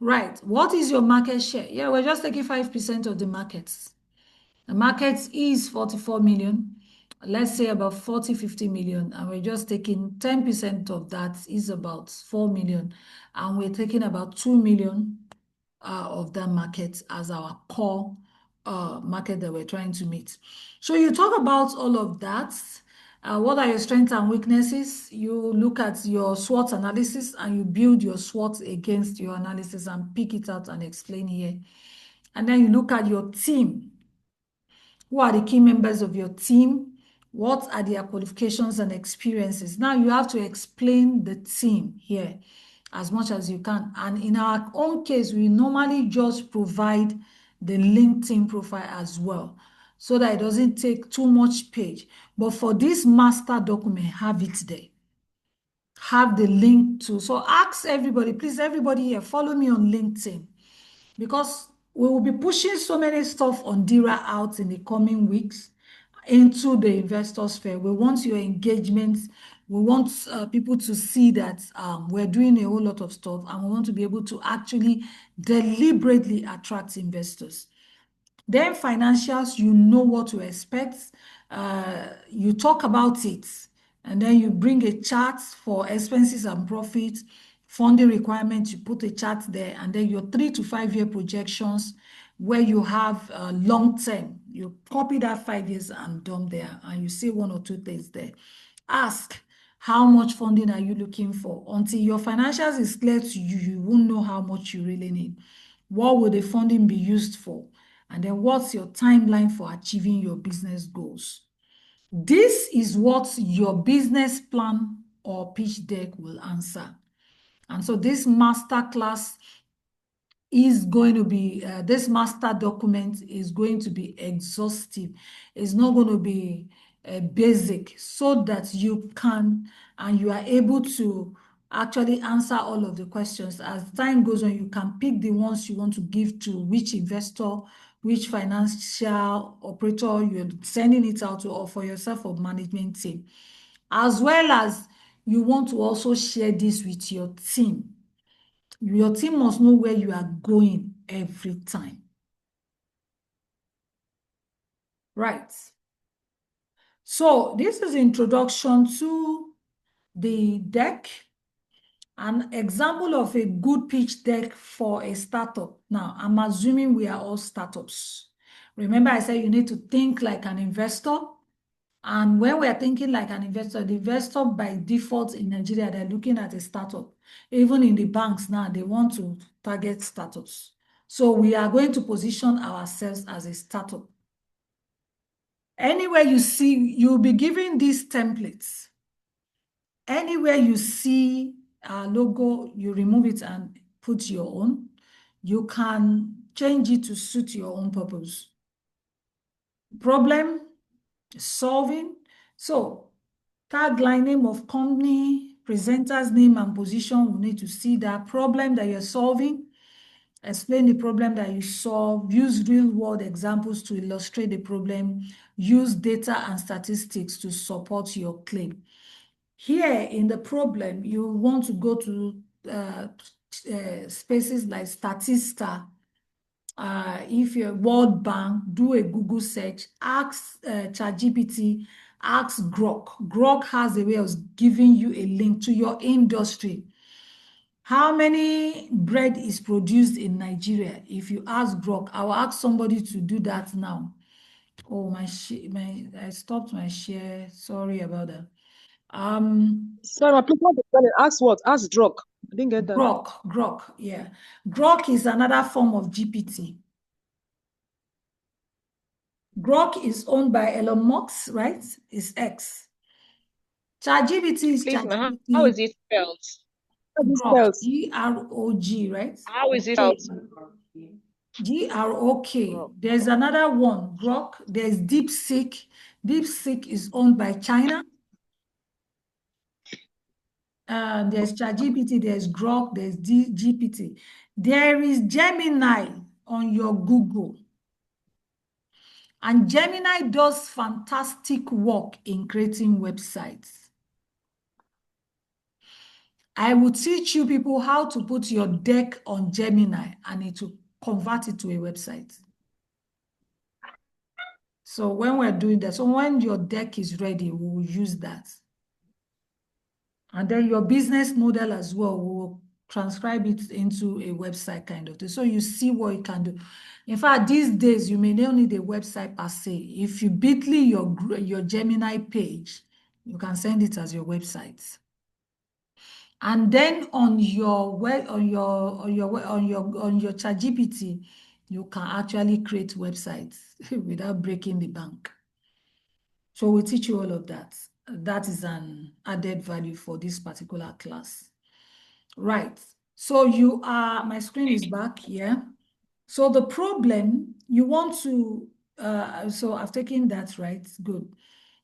Right, what is your market share? Yeah, we're just taking 5% of the markets. The market is 44 million, let's say about 40, 50 million, and we're just taking 10% of that is about 4 million, and we're taking about 2 million of that market as our core market that we're trying to meet. So you talk about all of that. What are your strengths and weaknesses? You look at your SWOT analysis and you build your SWOT against your analysis and pick it out and explain here. And then you look at your team. Who are the key members of your team? What are their qualifications and experiences? Now you have to explain the team here as much as you can. And in our own case, we normally just provide the LinkedIn profile as well, so that it doesn't take too much page. But for this master document, have it there. Have the link to. So ask everybody, please, everybody here, follow me on LinkedIn, because we will be pushing so many stuff on DIRA out in the coming weeks into the investors fair. We want your engagement. We want people to see that we're doing a whole lot of stuff, and we want to be able to actually deliberately attract investors. Then financials, you know what to expect. You talk about it, and then you bring a chart for expenses and profits, funding requirements, you put a chart there, and then your 3 to 5 year projections where you have long term. You copy that 5 years and dump there, and you say 1 or 2 things there. Ask, how much funding are you looking for? Until your financials is clear to you, you won't know how much you really need. What will the funding be used for? And then what's your timeline for achieving your business goals? This is what your business plan or pitch deck will answer. And so this masterclass is going to be, this master document is going to be exhaustive. It's not going to be basic, so that you can and you are able to actually answer all of the questions. As time goes on, you can pick the ones you want to give to which investor, which financial operator you're sending it out to, or for yourself or management team. As well as you want to also share this with your team. Your team must know where you are going every time. Right. So this is introduction to the deck. An example of a good pitch deck for a startup. Now, I'm assuming we are all startups. Remember, I said you need to think like an investor. And when we are thinking like an investor, the investor by default in Nigeria, they're looking at a startup. Even in the banks now, they want to target startups. So we are going to position ourselves as a startup. Anywhere you see, you'll be given these templates. Anywhere you see a logo, you remove it and put your own. You can change it to suit your own purpose. Problem solving. So tagline, name of company, presenter's name and position. We need to see that problem that you're solving. Explain the problem that you solve. Use real-world examples to illustrate the problem. Use data and statistics to support your claim. Here in the problem, you want to go to spaces like Statista. If you're World Bank, do a Google search, ask ChatGPT, ask Grok. Grok has a way of giving you a link to your industry. How many bread is produced in Nigeria? If you ask Grok, I will ask somebody to do that now. Oh, I stopped my share. Sorry about that. Sorry, my people ask what? Ask Grok. I didn't get that. Grok, yeah. Grok is another form of GPT. Grok is owned by Elon Musk, right? It's X. ChatGPT is ChatGPT. How is it spelled? Grok, G-R-O-G, right? How is it spelled? G-R-O-K. There's another one, Grok. There's DeepSeek. DeepSeek is owned by China. There's ChatGPT, there's Grok, there's GPT. There is Gemini on your Google. And Gemini does fantastic work in creating websites. I will teach you people how to put your deck on Gemini and it will convert it to a website. So when we're doing that, so when your deck is ready, we will use that. And then your business model as well, we will transcribe it into a website kind of thing. So you see what you can do. In fact, these days, you may not need a website per se. If you bitly your Gemini page, you can send it as your website. And then on your ChatGPT, you can actually create websites without breaking the bank. So we'll teach you all of that. That is an added value for this particular class. Right. So my screen is back, yeah. So the problem, you want to, so I've taken that, right? Good.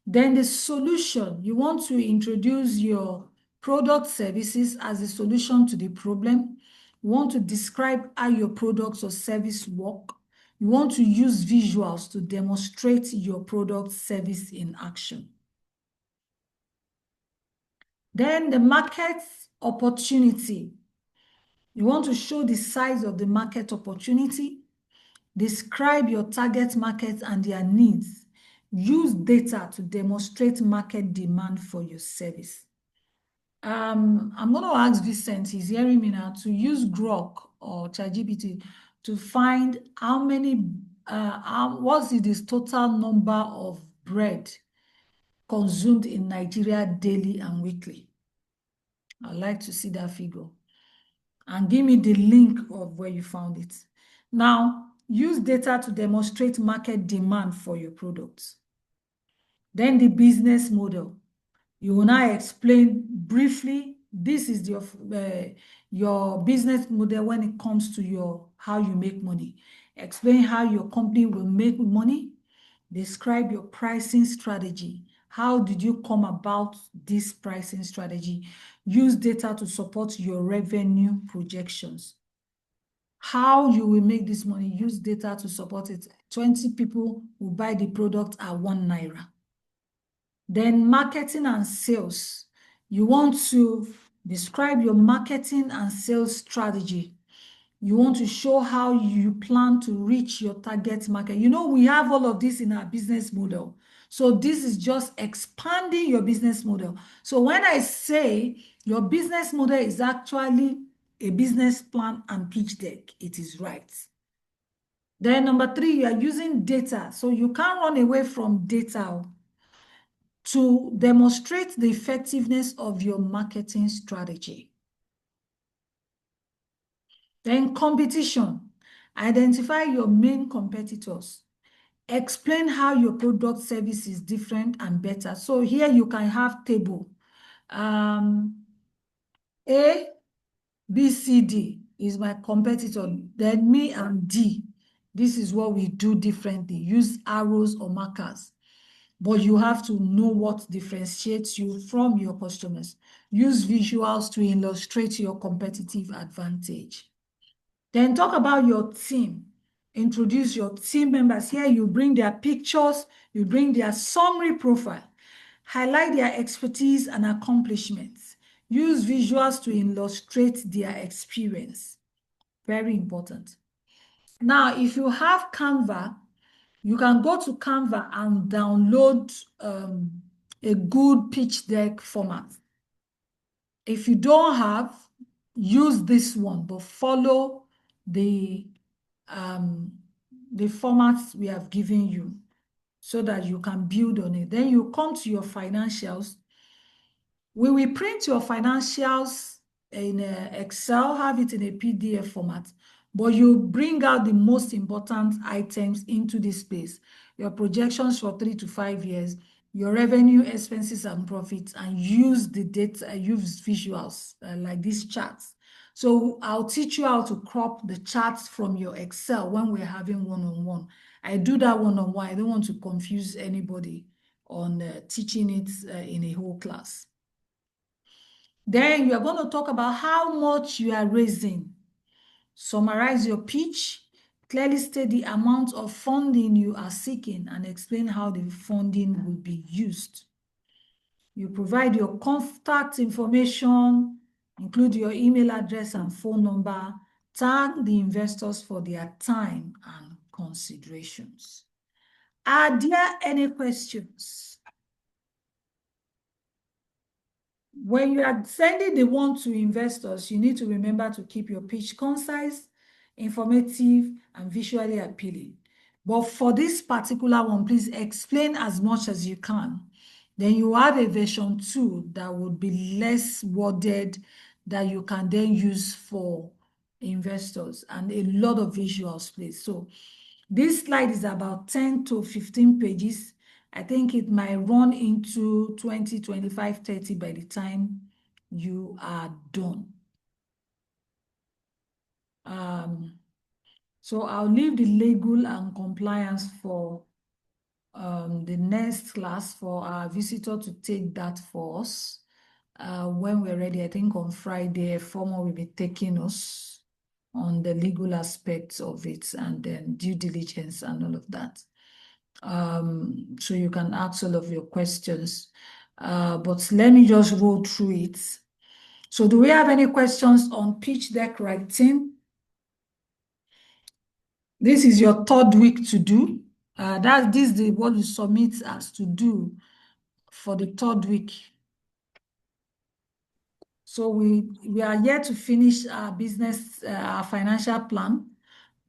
Then the solution, you want to introduce your product services as a solution to the problem. You want to describe how your products or service work. You want to use visuals to demonstrate your product service in action. Then the market opportunity. You want to show the size of the market opportunity. Describe your target market and their needs. Use data to demonstrate market demand for your service. I'm going to ask Vincent, he's hearing me now, to use Grok or ChatGPT to find how many, what's the total number of bread consumed in Nigeria daily and weekly. I'd like to see that figure. And give me the link of where you found it. Now, use data to demonstrate market demand for your products. Then the business model. You will now explain briefly, this is your business model when it comes to how you make money. Explain how your company will make money. Describe your pricing strategy. How did you come about this pricing strategy? Use data to support your revenue projections. How you will make this money, use data to support it. 20 people will buy the product at 1 naira. Then marketing and sales. You want to describe your marketing and sales strategy. You want to show how you plan to reach your target market. You know, we have all of this in our business model. So this is just expanding your business model. So when I say your business model is actually a business plan and pitch deck, it is right. Then number 3, you are using data. So you can't run away from data to demonstrate the effectiveness of your marketing strategy. Then competition. Identify your main competitors. Explain how your product service is different and better. So here you can have table. A, B, C, D is my competitor. Then me and D. This is what we do differently. Use arrows or markers. But you have to know what differentiates you from your customers. Use visuals to illustrate your competitive advantage. Then talk about your team. Introduce your team members. Here you bring their pictures, you bring their summary profile. Highlight their expertise and accomplishments. Use visuals to illustrate their experience. Very important. Now, if you have Canva, you can go to Canva and download a good pitch deck format. If you don't have, use this one, but follow the formats we have given you so that you can build on it. Then you come to your financials. We will print your financials in Excel, have it in a PDF format, but you bring out the most important items into this space. Your projections for 3 to 5 years, your revenue, expenses, and profits, and use the data, use visuals like these charts. So I'll teach you how to crop the charts from your Excel when we're having one-on-one. I do that one-on-one. I don't want to confuse anybody on teaching it in a whole class. Then you are going to talk about how much you are raising. Summarize your pitch, clearly state the amount of funding you are seeking, and explain how the funding will be used. You provide your contact information, include your email address and phone number, thank the investors for their time and considerations. Are there any questions? When you are sending the one to investors, you need to remember to keep your pitch concise, informative, and visually appealing. But for this particular one, please explain as much as you can. Then you have a version 2 that would be less worded that you can then use for investors, and a lot of visuals, please. So this slide is about 10 to 15 pages. I think it might run into 20, 25, 30 by the time you are done. So I'll leave the legal and compliance for the next class for our visitor to take that for us. When we're ready, I think on Friday, a former will be taking us on the legal aspects of it and then due diligence and all of that. So you can ask all of your questions. But let me just roll through it. So do we have any questions on pitch deck writing? This is your 3rd week to do. This is what you submit as to do for the 3rd week. So we are yet to finish our business, our financial plan.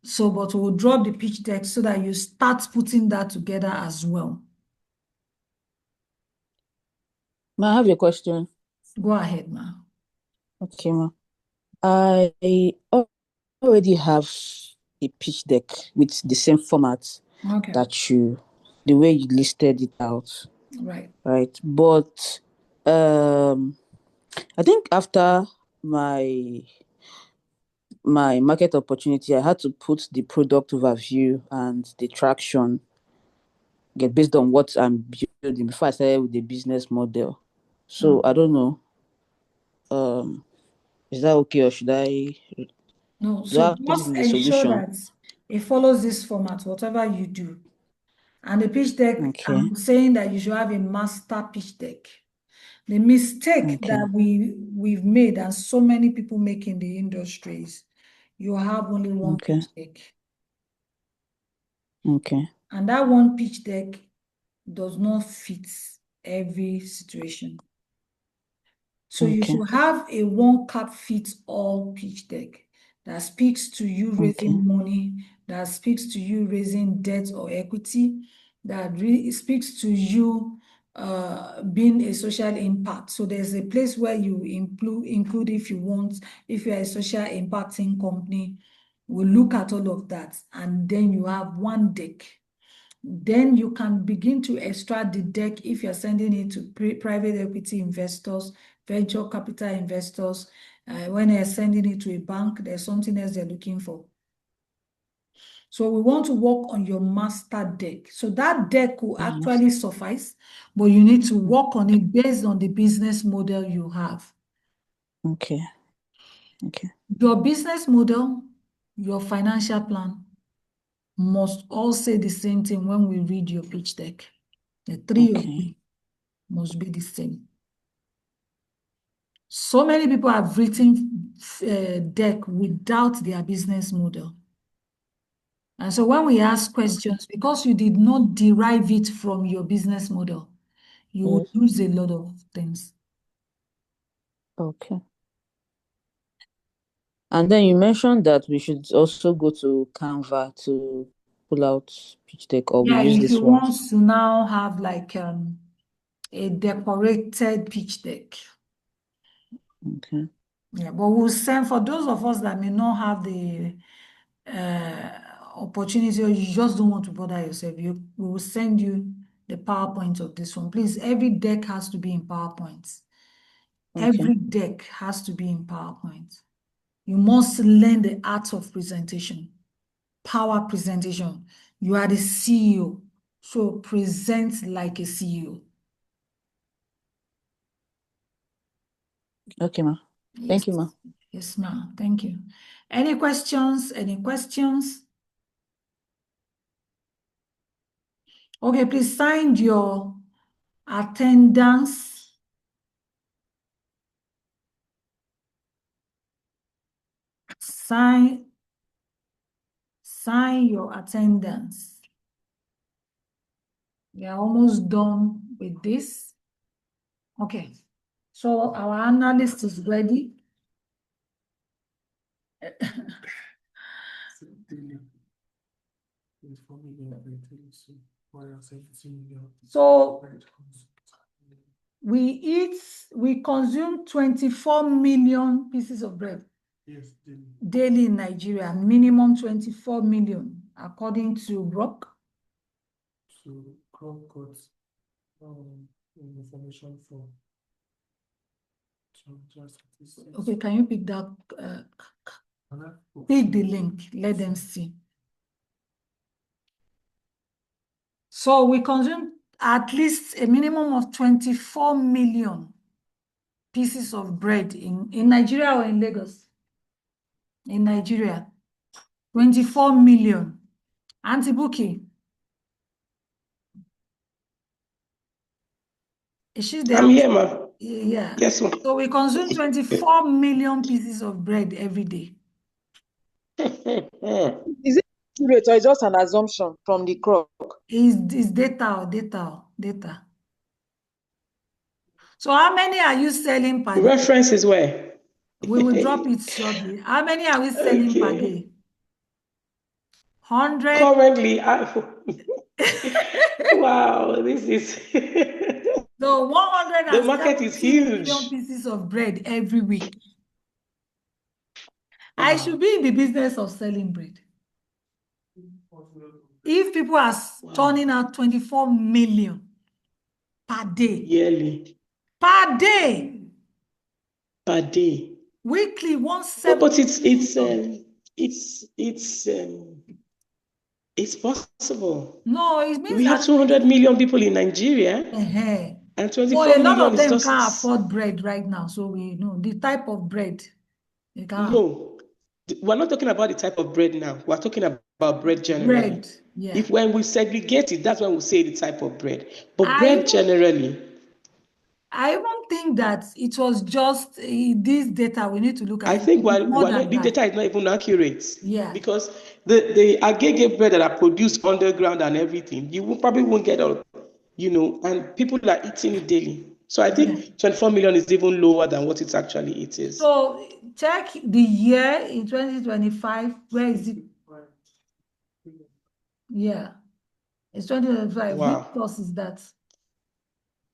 So, but we'll drop the pitch deck so that you start putting that together as well. Ma, I have a question. Go ahead, Ma. Okay, Ma. I already have a pitch deck with the same format that the way you listed it out. Right. But I think after my market opportunity, I had to put the product overview and the traction based on what I'm building before I started with the business model. So I don't know. Is that okay, or should I? No, so just ensure that it follows this format, whatever you do. And the pitch deck, I'm saying that you should have a master pitch deck. The mistake that we've made, and so many people make in the industries, you have only one pitch deck. And that one pitch deck does not fit every situation. So you should have a one-cap-fits-all pitch deck that speaks to you raising money, that speaks to you raising debt or equity, that speaks to you being a social impact. So there's a place where you include if you want, if you're a social impacting company, we'll look at all of that. And then you have one deck. Then you can begin to extract the deck if you're sending it to private equity investors, venture capital investors. When they're sending it to a bank, there's something else they're looking for. So we want to work on your master deck. So that deck will actually suffice, but you need to work on it based on the business model you have. Your business model, your financial plan must all say the same thing when we read your pitch deck. The three of them must be the same. So many people have written deck without their business model. And so when we ask questions, because you did not derive it from your business model, you will lose a lot of things. And then you mentioned that we should also go to Canva to pull out pitch deck, or we use this one. If you want to now have like a decorated pitch deck. Yeah, but we'll send, for those of us that may not have the opportunity, or you just don't want to bother yourself, we will send you the PowerPoint of this one. Please, every deck has to be in PowerPoint. Every deck has to be in PowerPoint. You must learn the art of presentation, power presentation. You are the CEO, so present like a CEO. Okay, ma. Thank you, ma. Yes, ma'am. Thank you. Any questions? Any questions? Okay, please sign your attendance. Sign your attendance. We are almost done with this. Okay, so our analyst is ready. So we consume 24 million pieces of bread daily in Nigeria, minimum 24 million, according to Brock. So Croc got information from. Okay, can you pick that? Pick the link, let them see. So we consume at least a minimum of 24 million pieces of bread in Nigeria or in Lagos? In Nigeria, 24 million. Auntie Buki. Is she there? I'm here, ma. Yeah. Yes, ma. So we consume 24 million pieces of bread every day. Is it accurate or is just an assumption from the Croc? Is data. So how many are you selling per day? Reference is where? We will drop it shortly. How many are we selling per day? 100? Currently, wow, this is... So 170 the market is huge. million pieces of bread every week. Wow. I should be in the business of selling bread. If people are turning out 24 million per day. Yearly. Per day. Per day. Weekly, No, but it's possible. No, it means we have 200 million people in Nigeria, and 24 a lot million of them is just... can't afford bread right now, so we know the type of bread they can't. No, we're not talking about the type of bread now. We're talking about bread generally. Bread, yeah. If when we segregate it, that's when we say the type of bread. But bread generally. I even think that it was just this data we need to look at. I think the data is not even accurate. Yeah. Because the agege bread that are produced underground and everything, probably won't get all, and people are eating it daily. So I think 24 million is even lower than what it is. So check the year in 2025. Where is it? Yeah. It's 2025. Wow. Which course is that?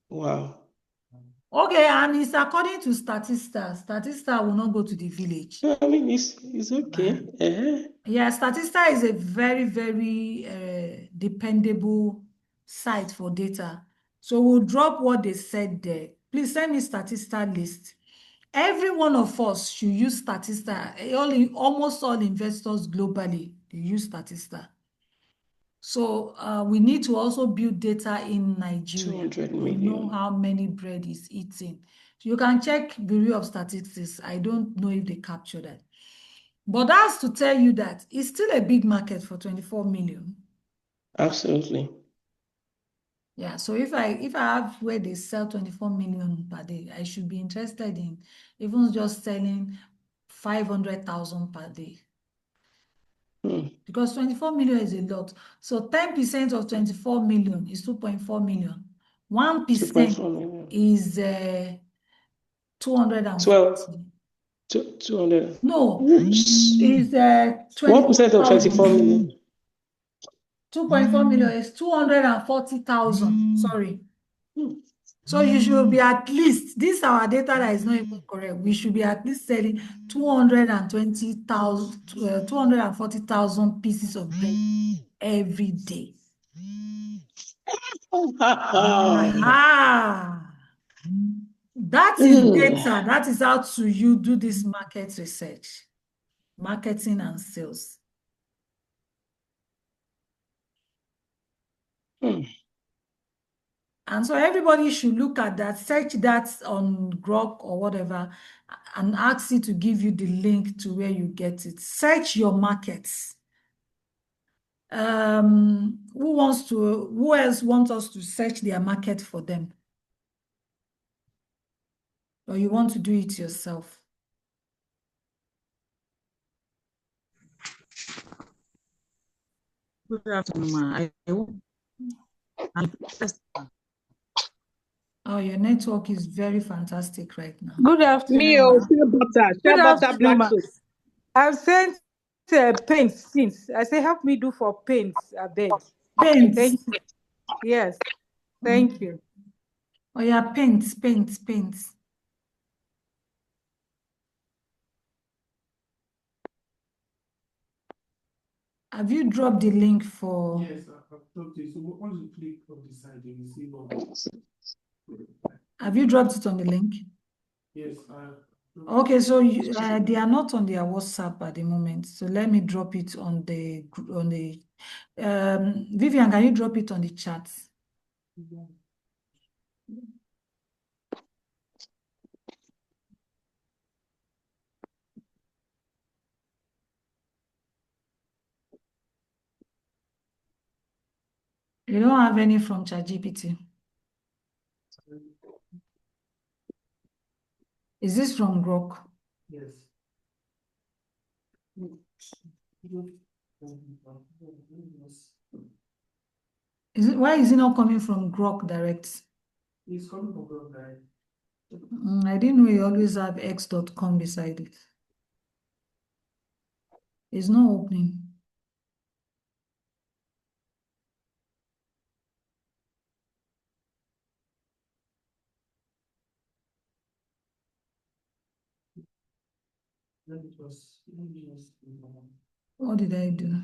Wow. Okay, and it's according to Statista. Statista will not go to the village. I mean, it's okay. Yeah, Statista is a very, very dependable site for data. So we'll drop what they said there. Please send me Statista list. Every one of us should use Statista. Almost all investors globally, they use Statista. So we need to also build data in Nigeria. 200 million. We know how many bread is eaten. So you can check Bureau of Statistics. I don't know if they capture that. But that's to tell you that it's still a big market for 24 million. Absolutely. Yeah, so if I have where they sell 24 million per day, I should be interested in even just selling 500,000 per day. Because 24 million is a lot. So 10% of 24 million is 2.4 million. 1% is 240. 200. No, is 1% of 24 million. 2.4 million is 240,000. Sorry. So you should be at least, this is our data that is not even correct. We should be at least selling 240,000 pieces of bread every day. That is data. That is how you do this market research, marketing and sales. And so everybody should look at that, search that on Grok or whatever, and ask it to give you the link to where you get it. Search your markets. Who else wants us to search their market for them? Or you want to do it yourself? Good afternoon, Oh, your network is very fantastic right now. Good afternoon. Share butter, black soap. I've sent paints since. I say help me do for paints, I beg. Paints. Thank you. Yes. Thank you. Oh yeah, paints. Have you dropped the link for? Yes, I've dropped it. So once you click on the side, you will see all. Have you dropped it on the link? Yes. Okay, so they are not on their WhatsApp at the moment. So let me drop it on the Vivian, can you drop it on the chat? You don't have any from ChatGPT? Is this from Grok? Yes. Why is it not coming from Grok direct? It's coming from Grok direct. I didn't know you always have x.com beside it. It's not opening. What did I do?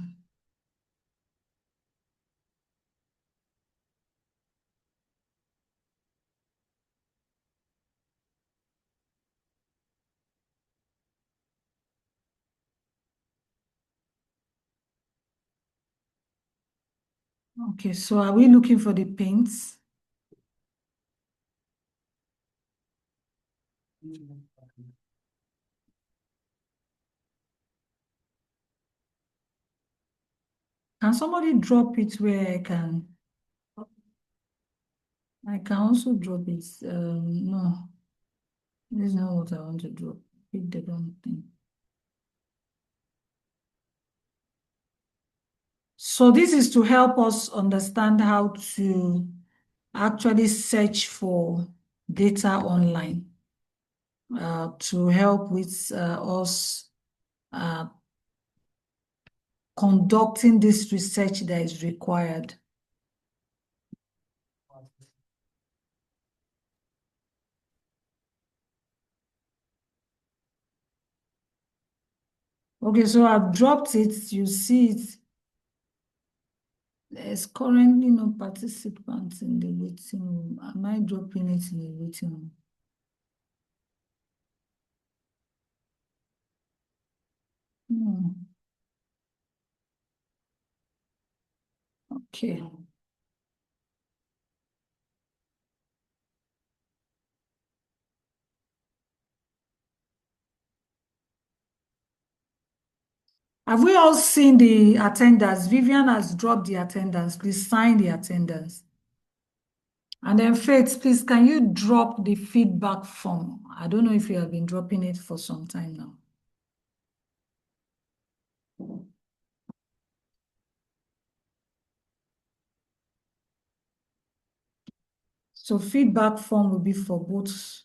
Okay, so are we looking for the paints? Can somebody drop it where I can also drop it. No, this is not what I want to drop. Pick the wrong thing. So this is to help us understand how to actually search for data online, to help with us conducting this research that is required. Okay, so I've dropped it. You see it. There's currently no participants in the waiting room. Am I dropping it in the waiting room? Okay. Have we all seen the attendance? Vivian has dropped the attendance. Please sign the attendance. And then Faith, please, can you drop the feedback form? I don't know if you have been dropping it for some time now. So feedback form will be for both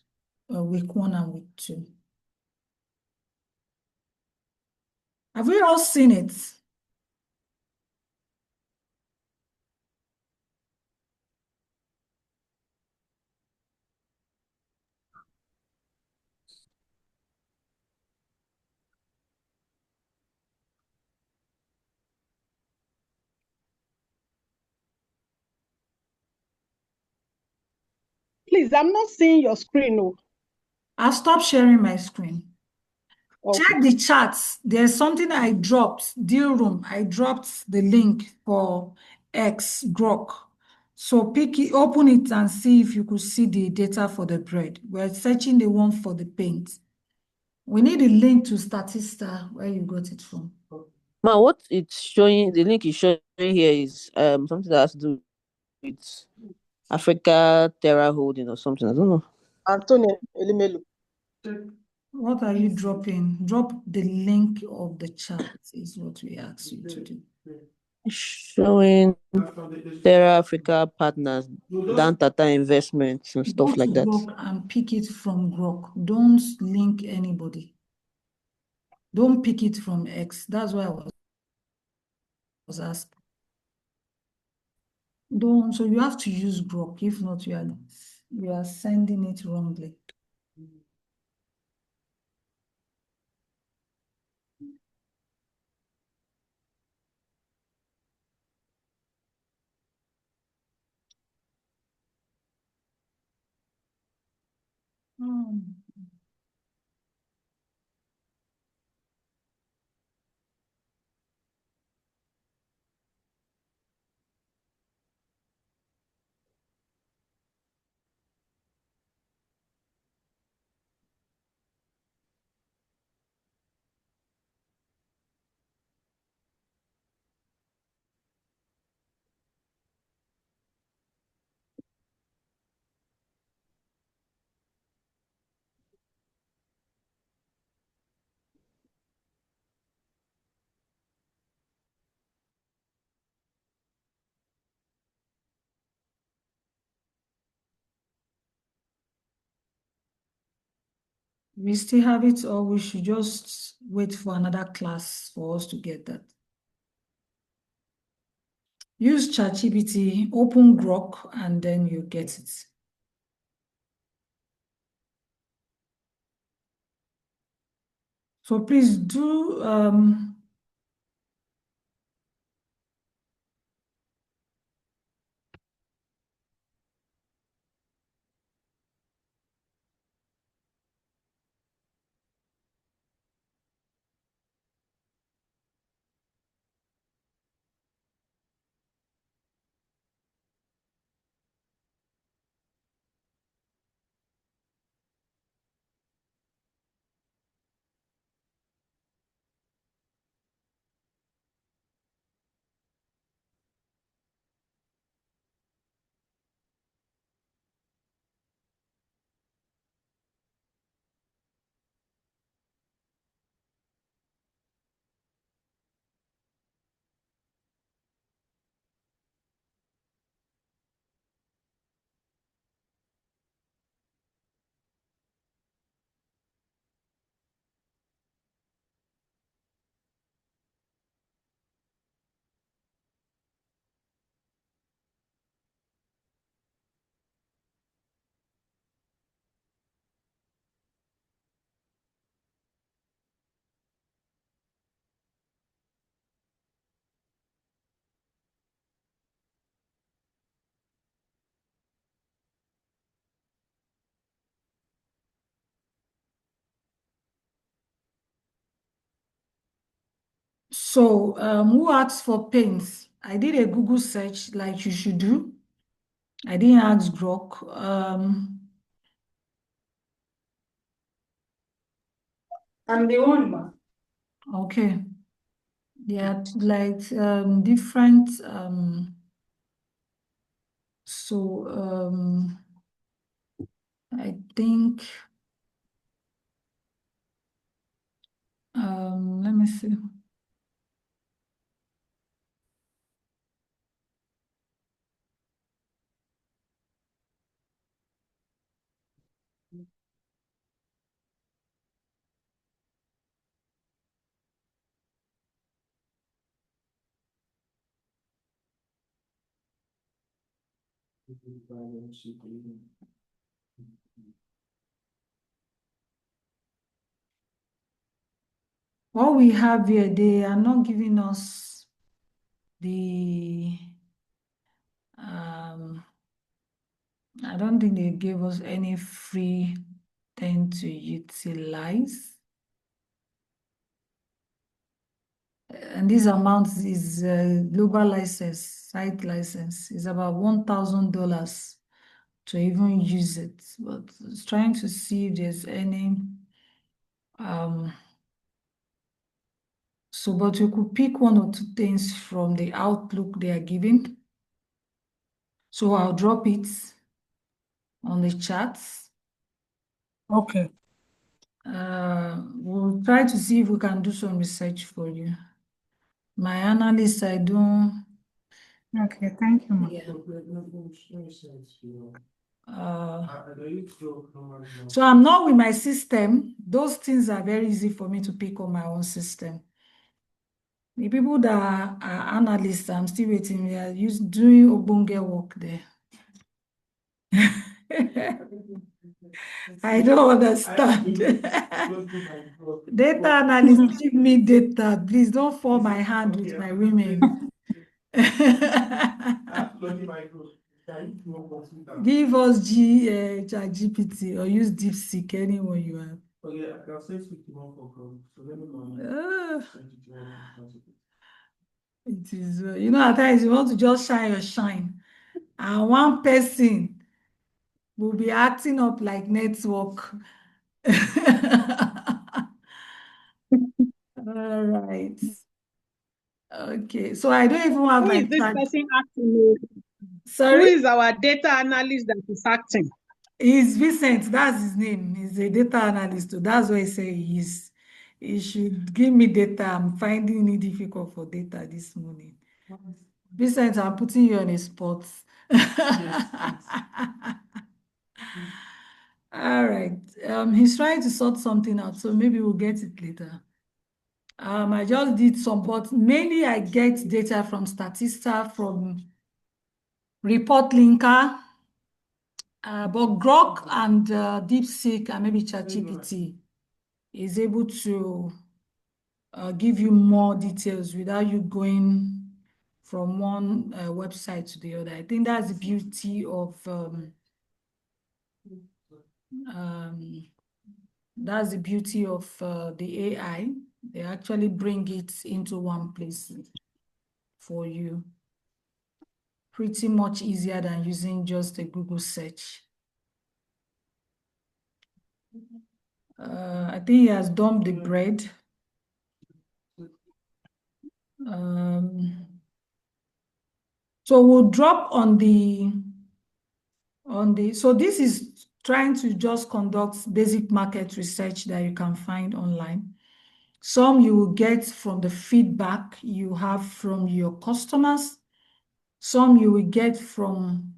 week 1 and week 2. Have we all seen it? Please, I'm not seeing your screen. No. I'll stop sharing my screen. Okay. Check the charts. There's something I dropped, deal room. I dropped the link for X Grok. So pick it, open it and see if you could see the data for the bread. We're searching the one for the paint. We need a link to Statista, where you got it from. Ma, what it's showing, the link is showing here is something that has to do with Africa Terra Holding or something. I don't know. Antonio Elimelu. What are you dropping? Drop the link of the chart is what we asked you to do. Showing Terra Africa Partners, Dan Tata Investments and stuff like that. Grok and pick it from Grok. Don't link anybody. Don't pick it from X. That's why I was asking. Don't. So you have to use Grok. If not, you are sending it wrongly. We still have it, or we should just wait for another class for us to get that. Use ChatGPT, open Grok, and then you get it. So please do So who asked for paints? I did a Google search like you should do. I didn't ask Grok. I'm the one, ma. Okay. Yeah, like different so I think let me see. What we have here, they are not giving us the I don't think they gave us any free thing to utilize. And this amount is global license, site license, is about $1,000 to even use it. But it's trying to see if there's any so but you could pick one or two things from the outlook they are giving. So I'll drop it on the chats. Okay. We'll try to see if we can do some research for you. My analyst, I don't. Okay, thank you, ma. Yeah. So I'm not with my system. Those things are very easy for me to pick on my own system. The people that are analysts, I'm still waiting. We are doing Obonge work there. I don't understand. Data analyst, give me data. Please don't fall my hand with my women. Give us GPT or use DeepSeek, anyone you have. Okay, I can say 51 for growth. So let me know. It is, at times you want to just shine your shine, and one person will be acting up like network. All right. Okay, so I don't even have Who my is this tag. person acting? Sorry? Who is our data analyst that is acting? He's Vincent, that's his name. He's a data analyst. So that's why I say he is. He should give me data. I'm finding it difficult for data this morning. Vincent, I'm putting you on a spot. All right. He's trying to sort something out, so maybe we'll get it later. I just did some, but mainly I get data from Statista, from Report Linker, but Grok and DeepSeek and maybe ChatGPT is able to give you more details without you going from one website to the other. I think that's the beauty of the AI. They actually bring it into one place for you. Pretty much easier than using just a Google search. I think he has dumped the bread. So we'll drop on the, so this is trying to just conduct basic market research that you can find online. Some you will get from the feedback you have from your customers. Some you will get from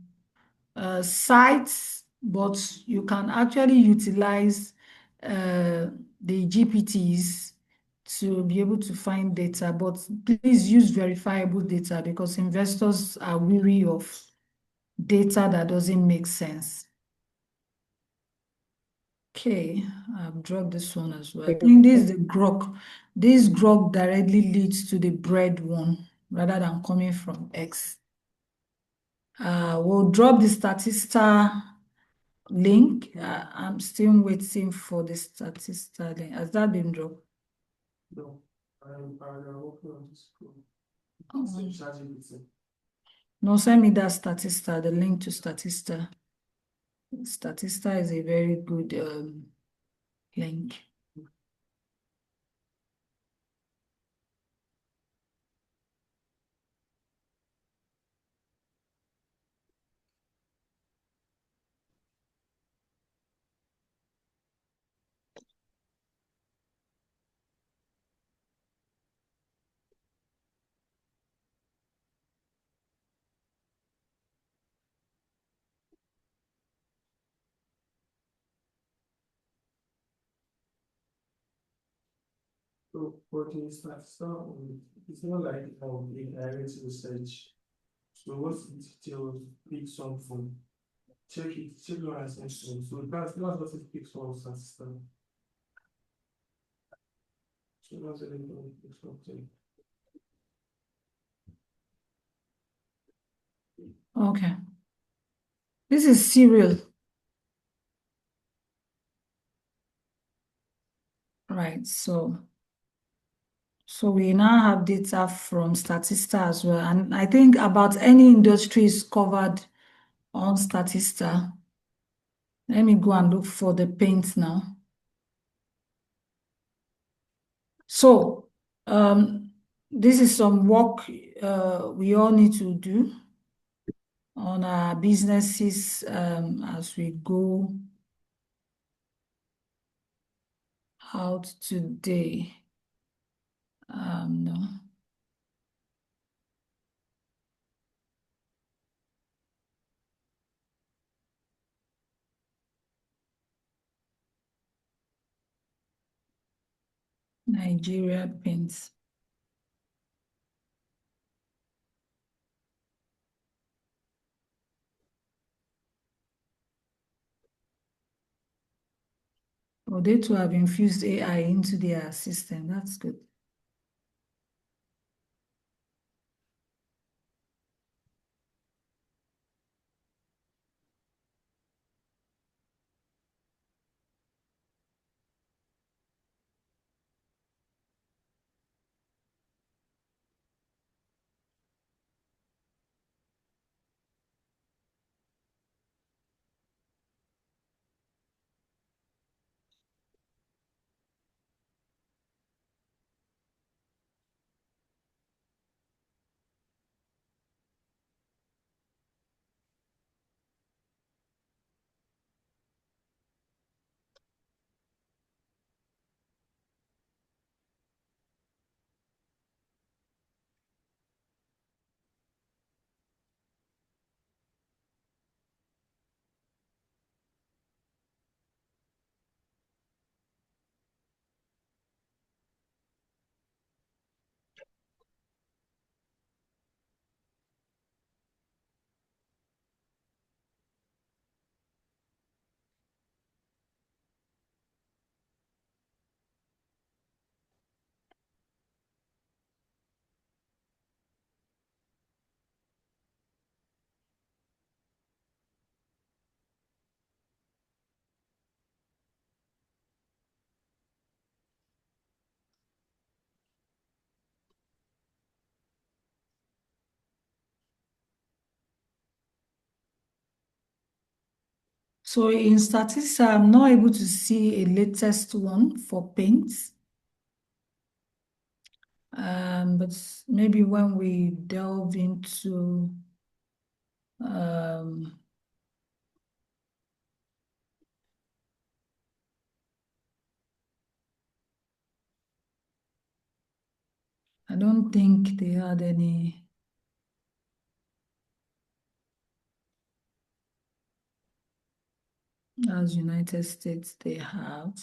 sites, but you can actually utilize the GPTs to be able to find data, but please use verifiable data because investors are weary of data that doesn't make sense. Okay, I've dropped this one as well. I think this is the Grok. This Grok directly leads to the bread one rather than coming from X. We'll drop the Statista link. I'm still waiting for the Statista link. Has that been dropped? No. I'm working on this program. No, send me that Statista, the link to Statista. Statista is a very good link. So for the Statista, it's not like a direct research. So what's the details? Pick something. Check it, check your assumption. So that's what it picks from Statista. So that's a little bit something. Okay. This is serial. Right, so we now have data from Statista as well. And I think about any industry is covered on Statista. Let me go and look for the paint now. So this is some work we all need to do on our businesses as we go out today. No. Nigeria paints. Oh, they too have infused AI into their system. That's good. So in statistics, I'm not able to see a latest one for paints. But maybe when we delve into I don't think they had any. As United States, they have.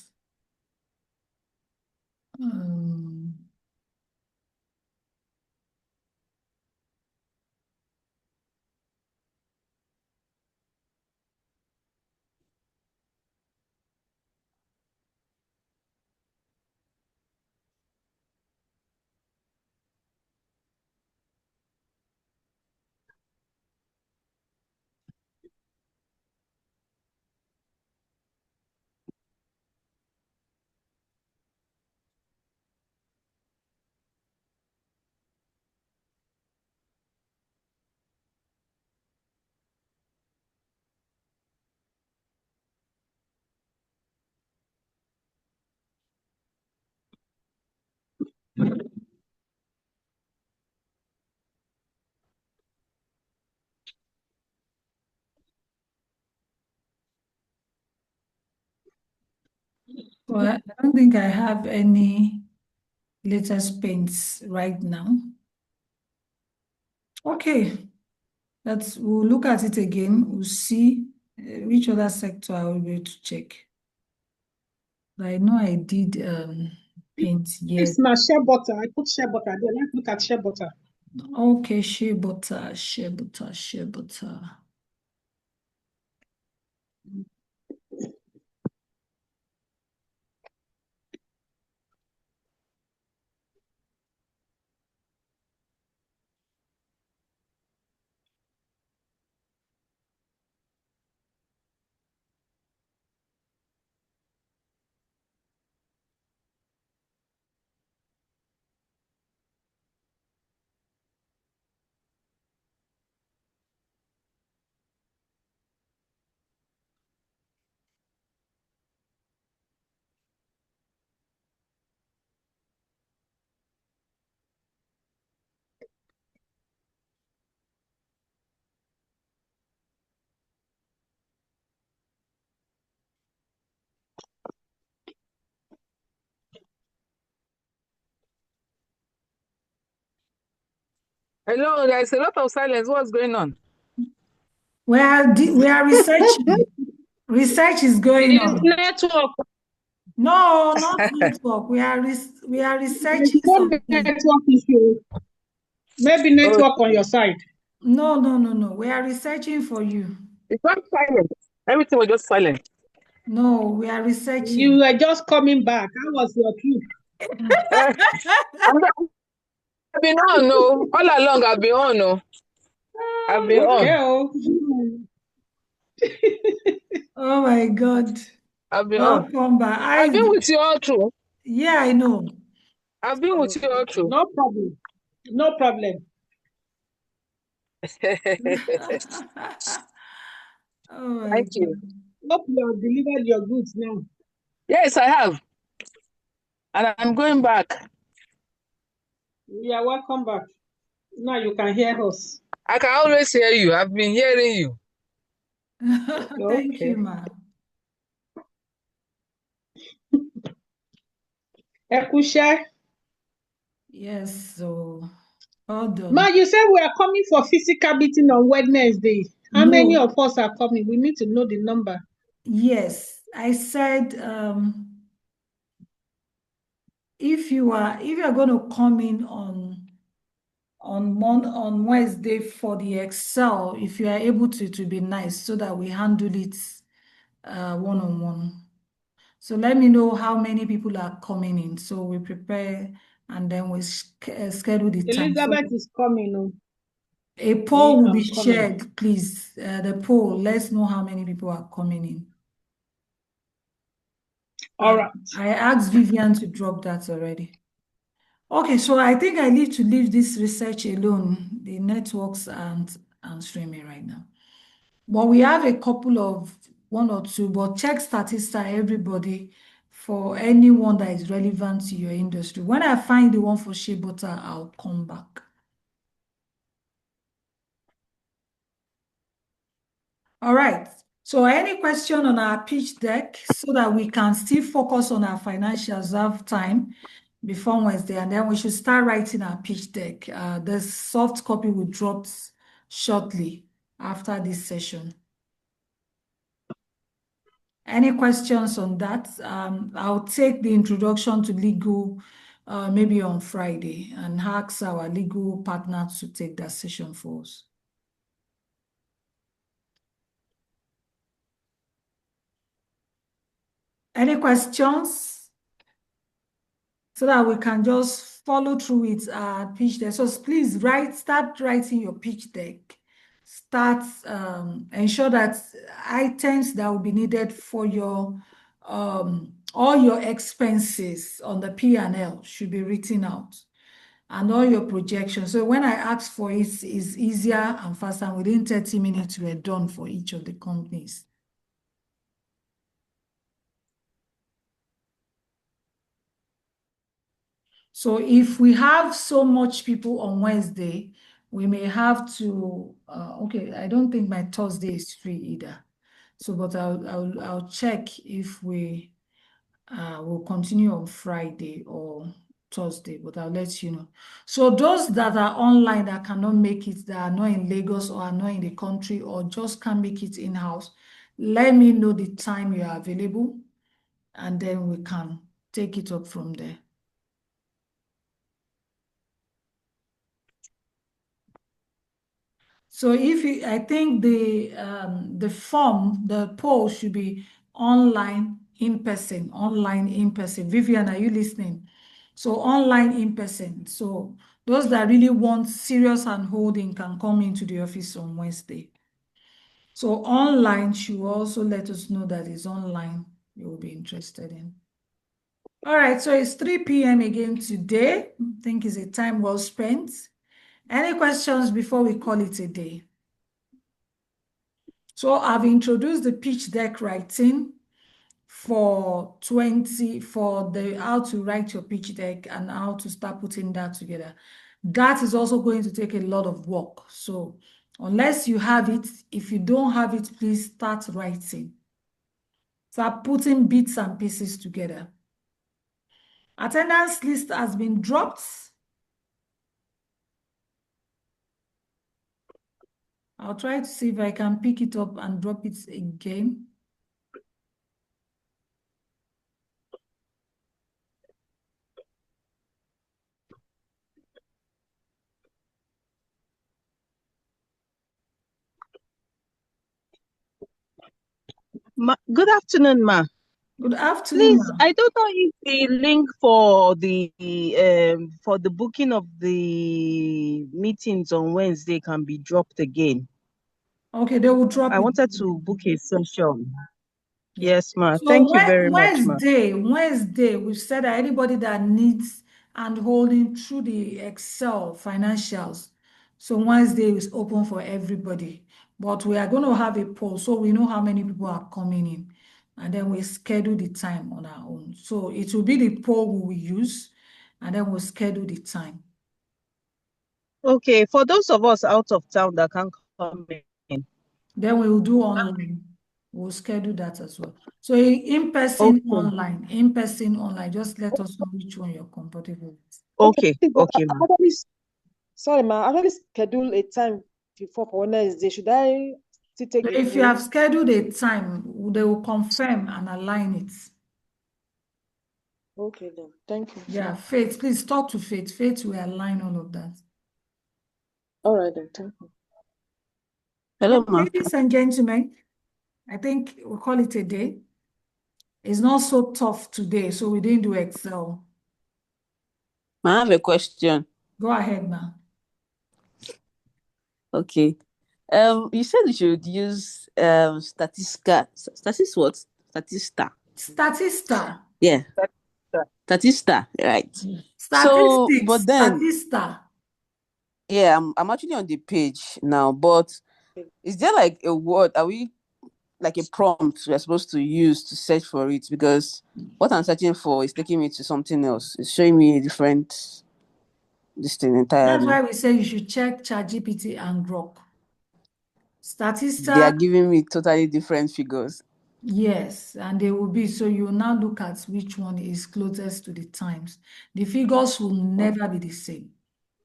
Well, I don't think I have any latest paints right now. Okay, we'll look at it again. We'll see which other sector I will be able to check. But I know I did paint years. It's my shea butter. I put shea butter there. Let's look at shea butter. Okay, shea butter, shea butter, shea butter. Hello, there's a lot of silence. What's going on? We are researching. Research is going on. Network. No, not network. We are researching Network issue. Maybe network on your side. No. We are researching for you. It's not silent. Everything was just silent. No, we are researching. You are just coming back. How was your trip? I've been on, no. All along I've been on, no. I've been on. Oh my God. I've been Welcome back. I've been with you all through. Yeah, I know. I've been with you all through. No problem. No problem. Oh my Thank you. Hope you have delivered your goods now. Yes, I have. And I'm going back. Yeah, welcome back. Now you can hear us. I can always hear you. I've been hearing you. Thank you, ma. Ekusha. Yes, so hold on. Ma, you said we are coming for physical meeting on Wednesday. How many of us are coming? We need to know the number. Yes, I said if you are going to come in on Wednesday for the Excel, if you are able to be nice so that we handle it one-on-one. So let me know how many people are coming in. So we prepare and then we schedule the time. Elizabeth is coming. A poll will be shared, please. The poll, let's know how many people are coming in. All right. I asked Vivian to drop that already. Okay, so I think I need to leave this research alone. The networks aren't answering me right now. But we have a couple of one or two, but check Statista, everybody, for anyone that is relevant to your industry. When I find the one for shea butter, I'll come back. All right. So any question on our pitch deck so that we can still focus on our financials, have time before Wednesday, and then we should start writing our pitch deck. The soft copy will drop shortly after this session. Any questions on that? I'll take the introduction to legal maybe on Friday and ask our legal partner to take that session for us. Any questions? So that we can just follow through with our pitch deck. So please start writing your pitch deck. Ensure that items that will be needed for your all your expenses on the P&L should be written out, and all your projections. So when I ask for it, it's easier and faster. And within 30 minutes, we're done for each of the companies. So if we have so much people on Wednesday, we may have to, okay, I don't think my Thursday is free either. So, but I'll check if we We'll continue on Friday or Thursday, but I'll let you know. So those that are online that cannot make it, that are not in Lagos or are not in the country or just can't make it in-house, let me know the time you are available, and then we can take it up from there. So I think the form, the poll should be online, in person, online, in person. Vivian, are you listening? So online, in person. So those that really want serious handholding can come into the office on Wednesday. So online, she will also let us know that it's online you will be interested in. All right, so it's 3 p.m. again today. I think it's a time well spent. Any questions before we call it a day? So I've introduced the pitch deck writing for how to write your pitch deck and how to start putting that together. That is also going to take a lot of work. So unless you have it, if you don't have it, please start writing. Start putting bits and pieces together. Attendance list has been dropped. I'll try to see if I can pick it up and drop it again. Good afternoon, ma. Good afternoon, Please, I don't know if the link for the booking of the meetings on Wednesday can be dropped again. Okay, they will drop it. I wanted to book a session. Yeah. Yes, ma. So Thank you very much, ma. Wednesday, we've said that anybody that needs and holding through the Excel financials. So Wednesday is open for everybody. But we are going to have a poll so we know how many people are coming in. And then we schedule the time on our own. So it will be the poll we will use, and then we'll schedule the time. Okay, for those of us out of town that can't come in. Then we will do online. We'll schedule that as well. So in person, online, just let us know which one you're comfortable with. Okay, okay, ma. Sorry, ma, I already scheduled a time before for Wednesday. Should I still take the If you have scheduled a time, they will confirm and align it. Okay, then. Thank you. Yeah, Faith, please talk to Faith. Faith will align all of that. All right, then. Thank you. Hello, ma. Ladies and gentlemen, I think we'll call it a day. It's not so tough today, so we didn't do Excel. I have a question. Go ahead, ma. Okay. You said you should use Statista. What? Statista. Yeah. Statista, right. Statistics. So, but then Statista. Yeah, I'm actually on the page now, but is there like a word? Are we like a prompt we're supposed to use to search for it? Because what I'm searching for is taking me to something else. It's showing me a different thing entirely. That's why we say you should check ChatGPT and Grok. Statista. They are giving me totally different figures. Yes, and they will be. So you now look at which one is closest to the times. The figures will never be the same.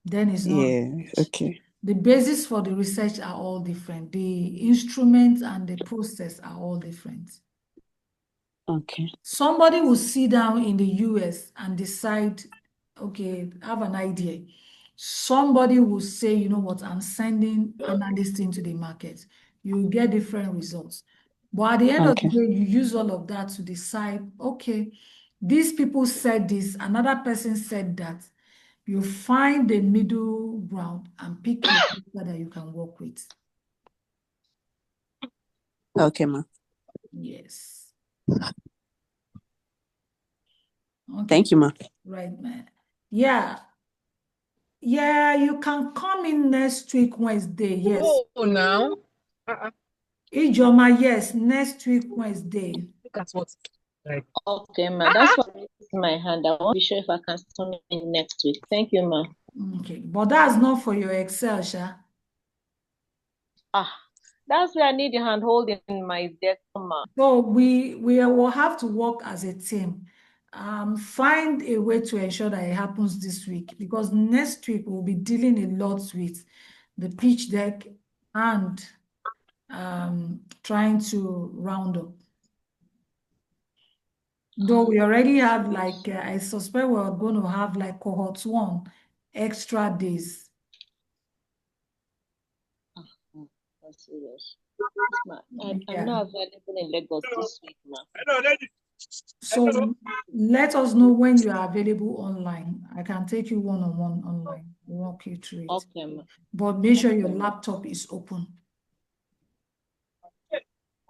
Then it's not. Yeah, okay. The basis for the research are all different. The instruments and the process are all different. Okay. Somebody will sit down in the US and decide, okay, have an idea. Somebody will say, you know what, I'm sending analysts into the market. You get different results. But at the end of the day, you use all of that to decide, okay, these people said this, another person said that. You find the middle ground and pick a paper that you can work with. Okay, ma. Yes. Okay. Thank you, ma. Right, man. Yeah. Yeah, you can come in next week, Wednesday. Yes. Oh, now. Ijoma, yes, next week, Wednesday. Look at what. Right. Okay, ma. That's why I raised my hand. I want to be sure if I can come in next week. Thank you, ma. Okay, but that's not for your Excel, Sha. That's where I need your hand holding my dear ma. So we will have to work as a team. Find a way to ensure that it happens this week, because next week we'll be dealing a lot with the pitch deck and trying to round up. Though we already have I suspect we're going to have cohort 1 extra days. That's serious. I'm not available in Lagos this week, ma. So let us know when you are available online. I can take you one-on-one online, walk you through it. Okay, ma. But make sure your laptop is open.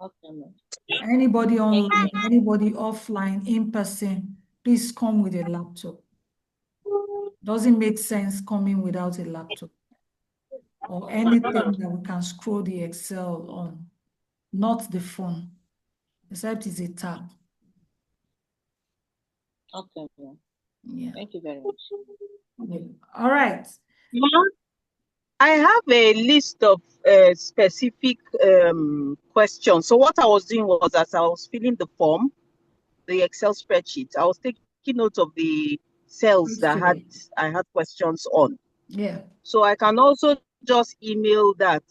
Okay, ma. Anybody online, anybody offline, in person, please come with a laptop. Doesn't make sense coming without a laptop or anything that we can scroll the Excel on, not the phone, except it's a tab. Okay, ma. Yeah. Thank you very much. Yeah. All right. I have a list of specific questions. So what I was doing was, as I was filling the form, the Excel spreadsheet, I was taking note of the cells that I had questions on. Yeah. So I can also just email that.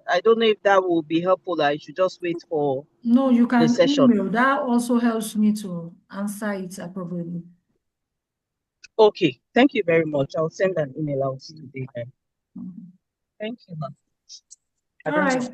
I don't know if that will be helpful. I should just wait for No, you can the session. email. That also helps me to answer it appropriately. Okay, thank you very much. I'll send an email out today then. Thank you. All right. So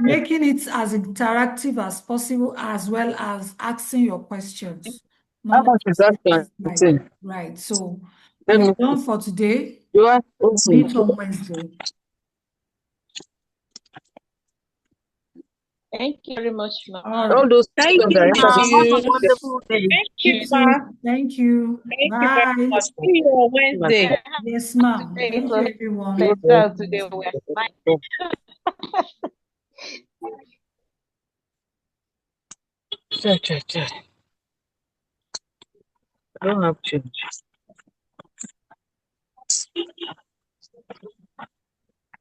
making it as interactive as possible, as well as asking your questions. How much is that plantain? Right. So we are done for today. Meet on Wednesday. Thank you very much, ma. All right. Thank you, ma. Have a wonderful day. Thank you. Bye. See you on Wednesday. Yes, ma'am. Thank you, everyone. Today we are I don't have change.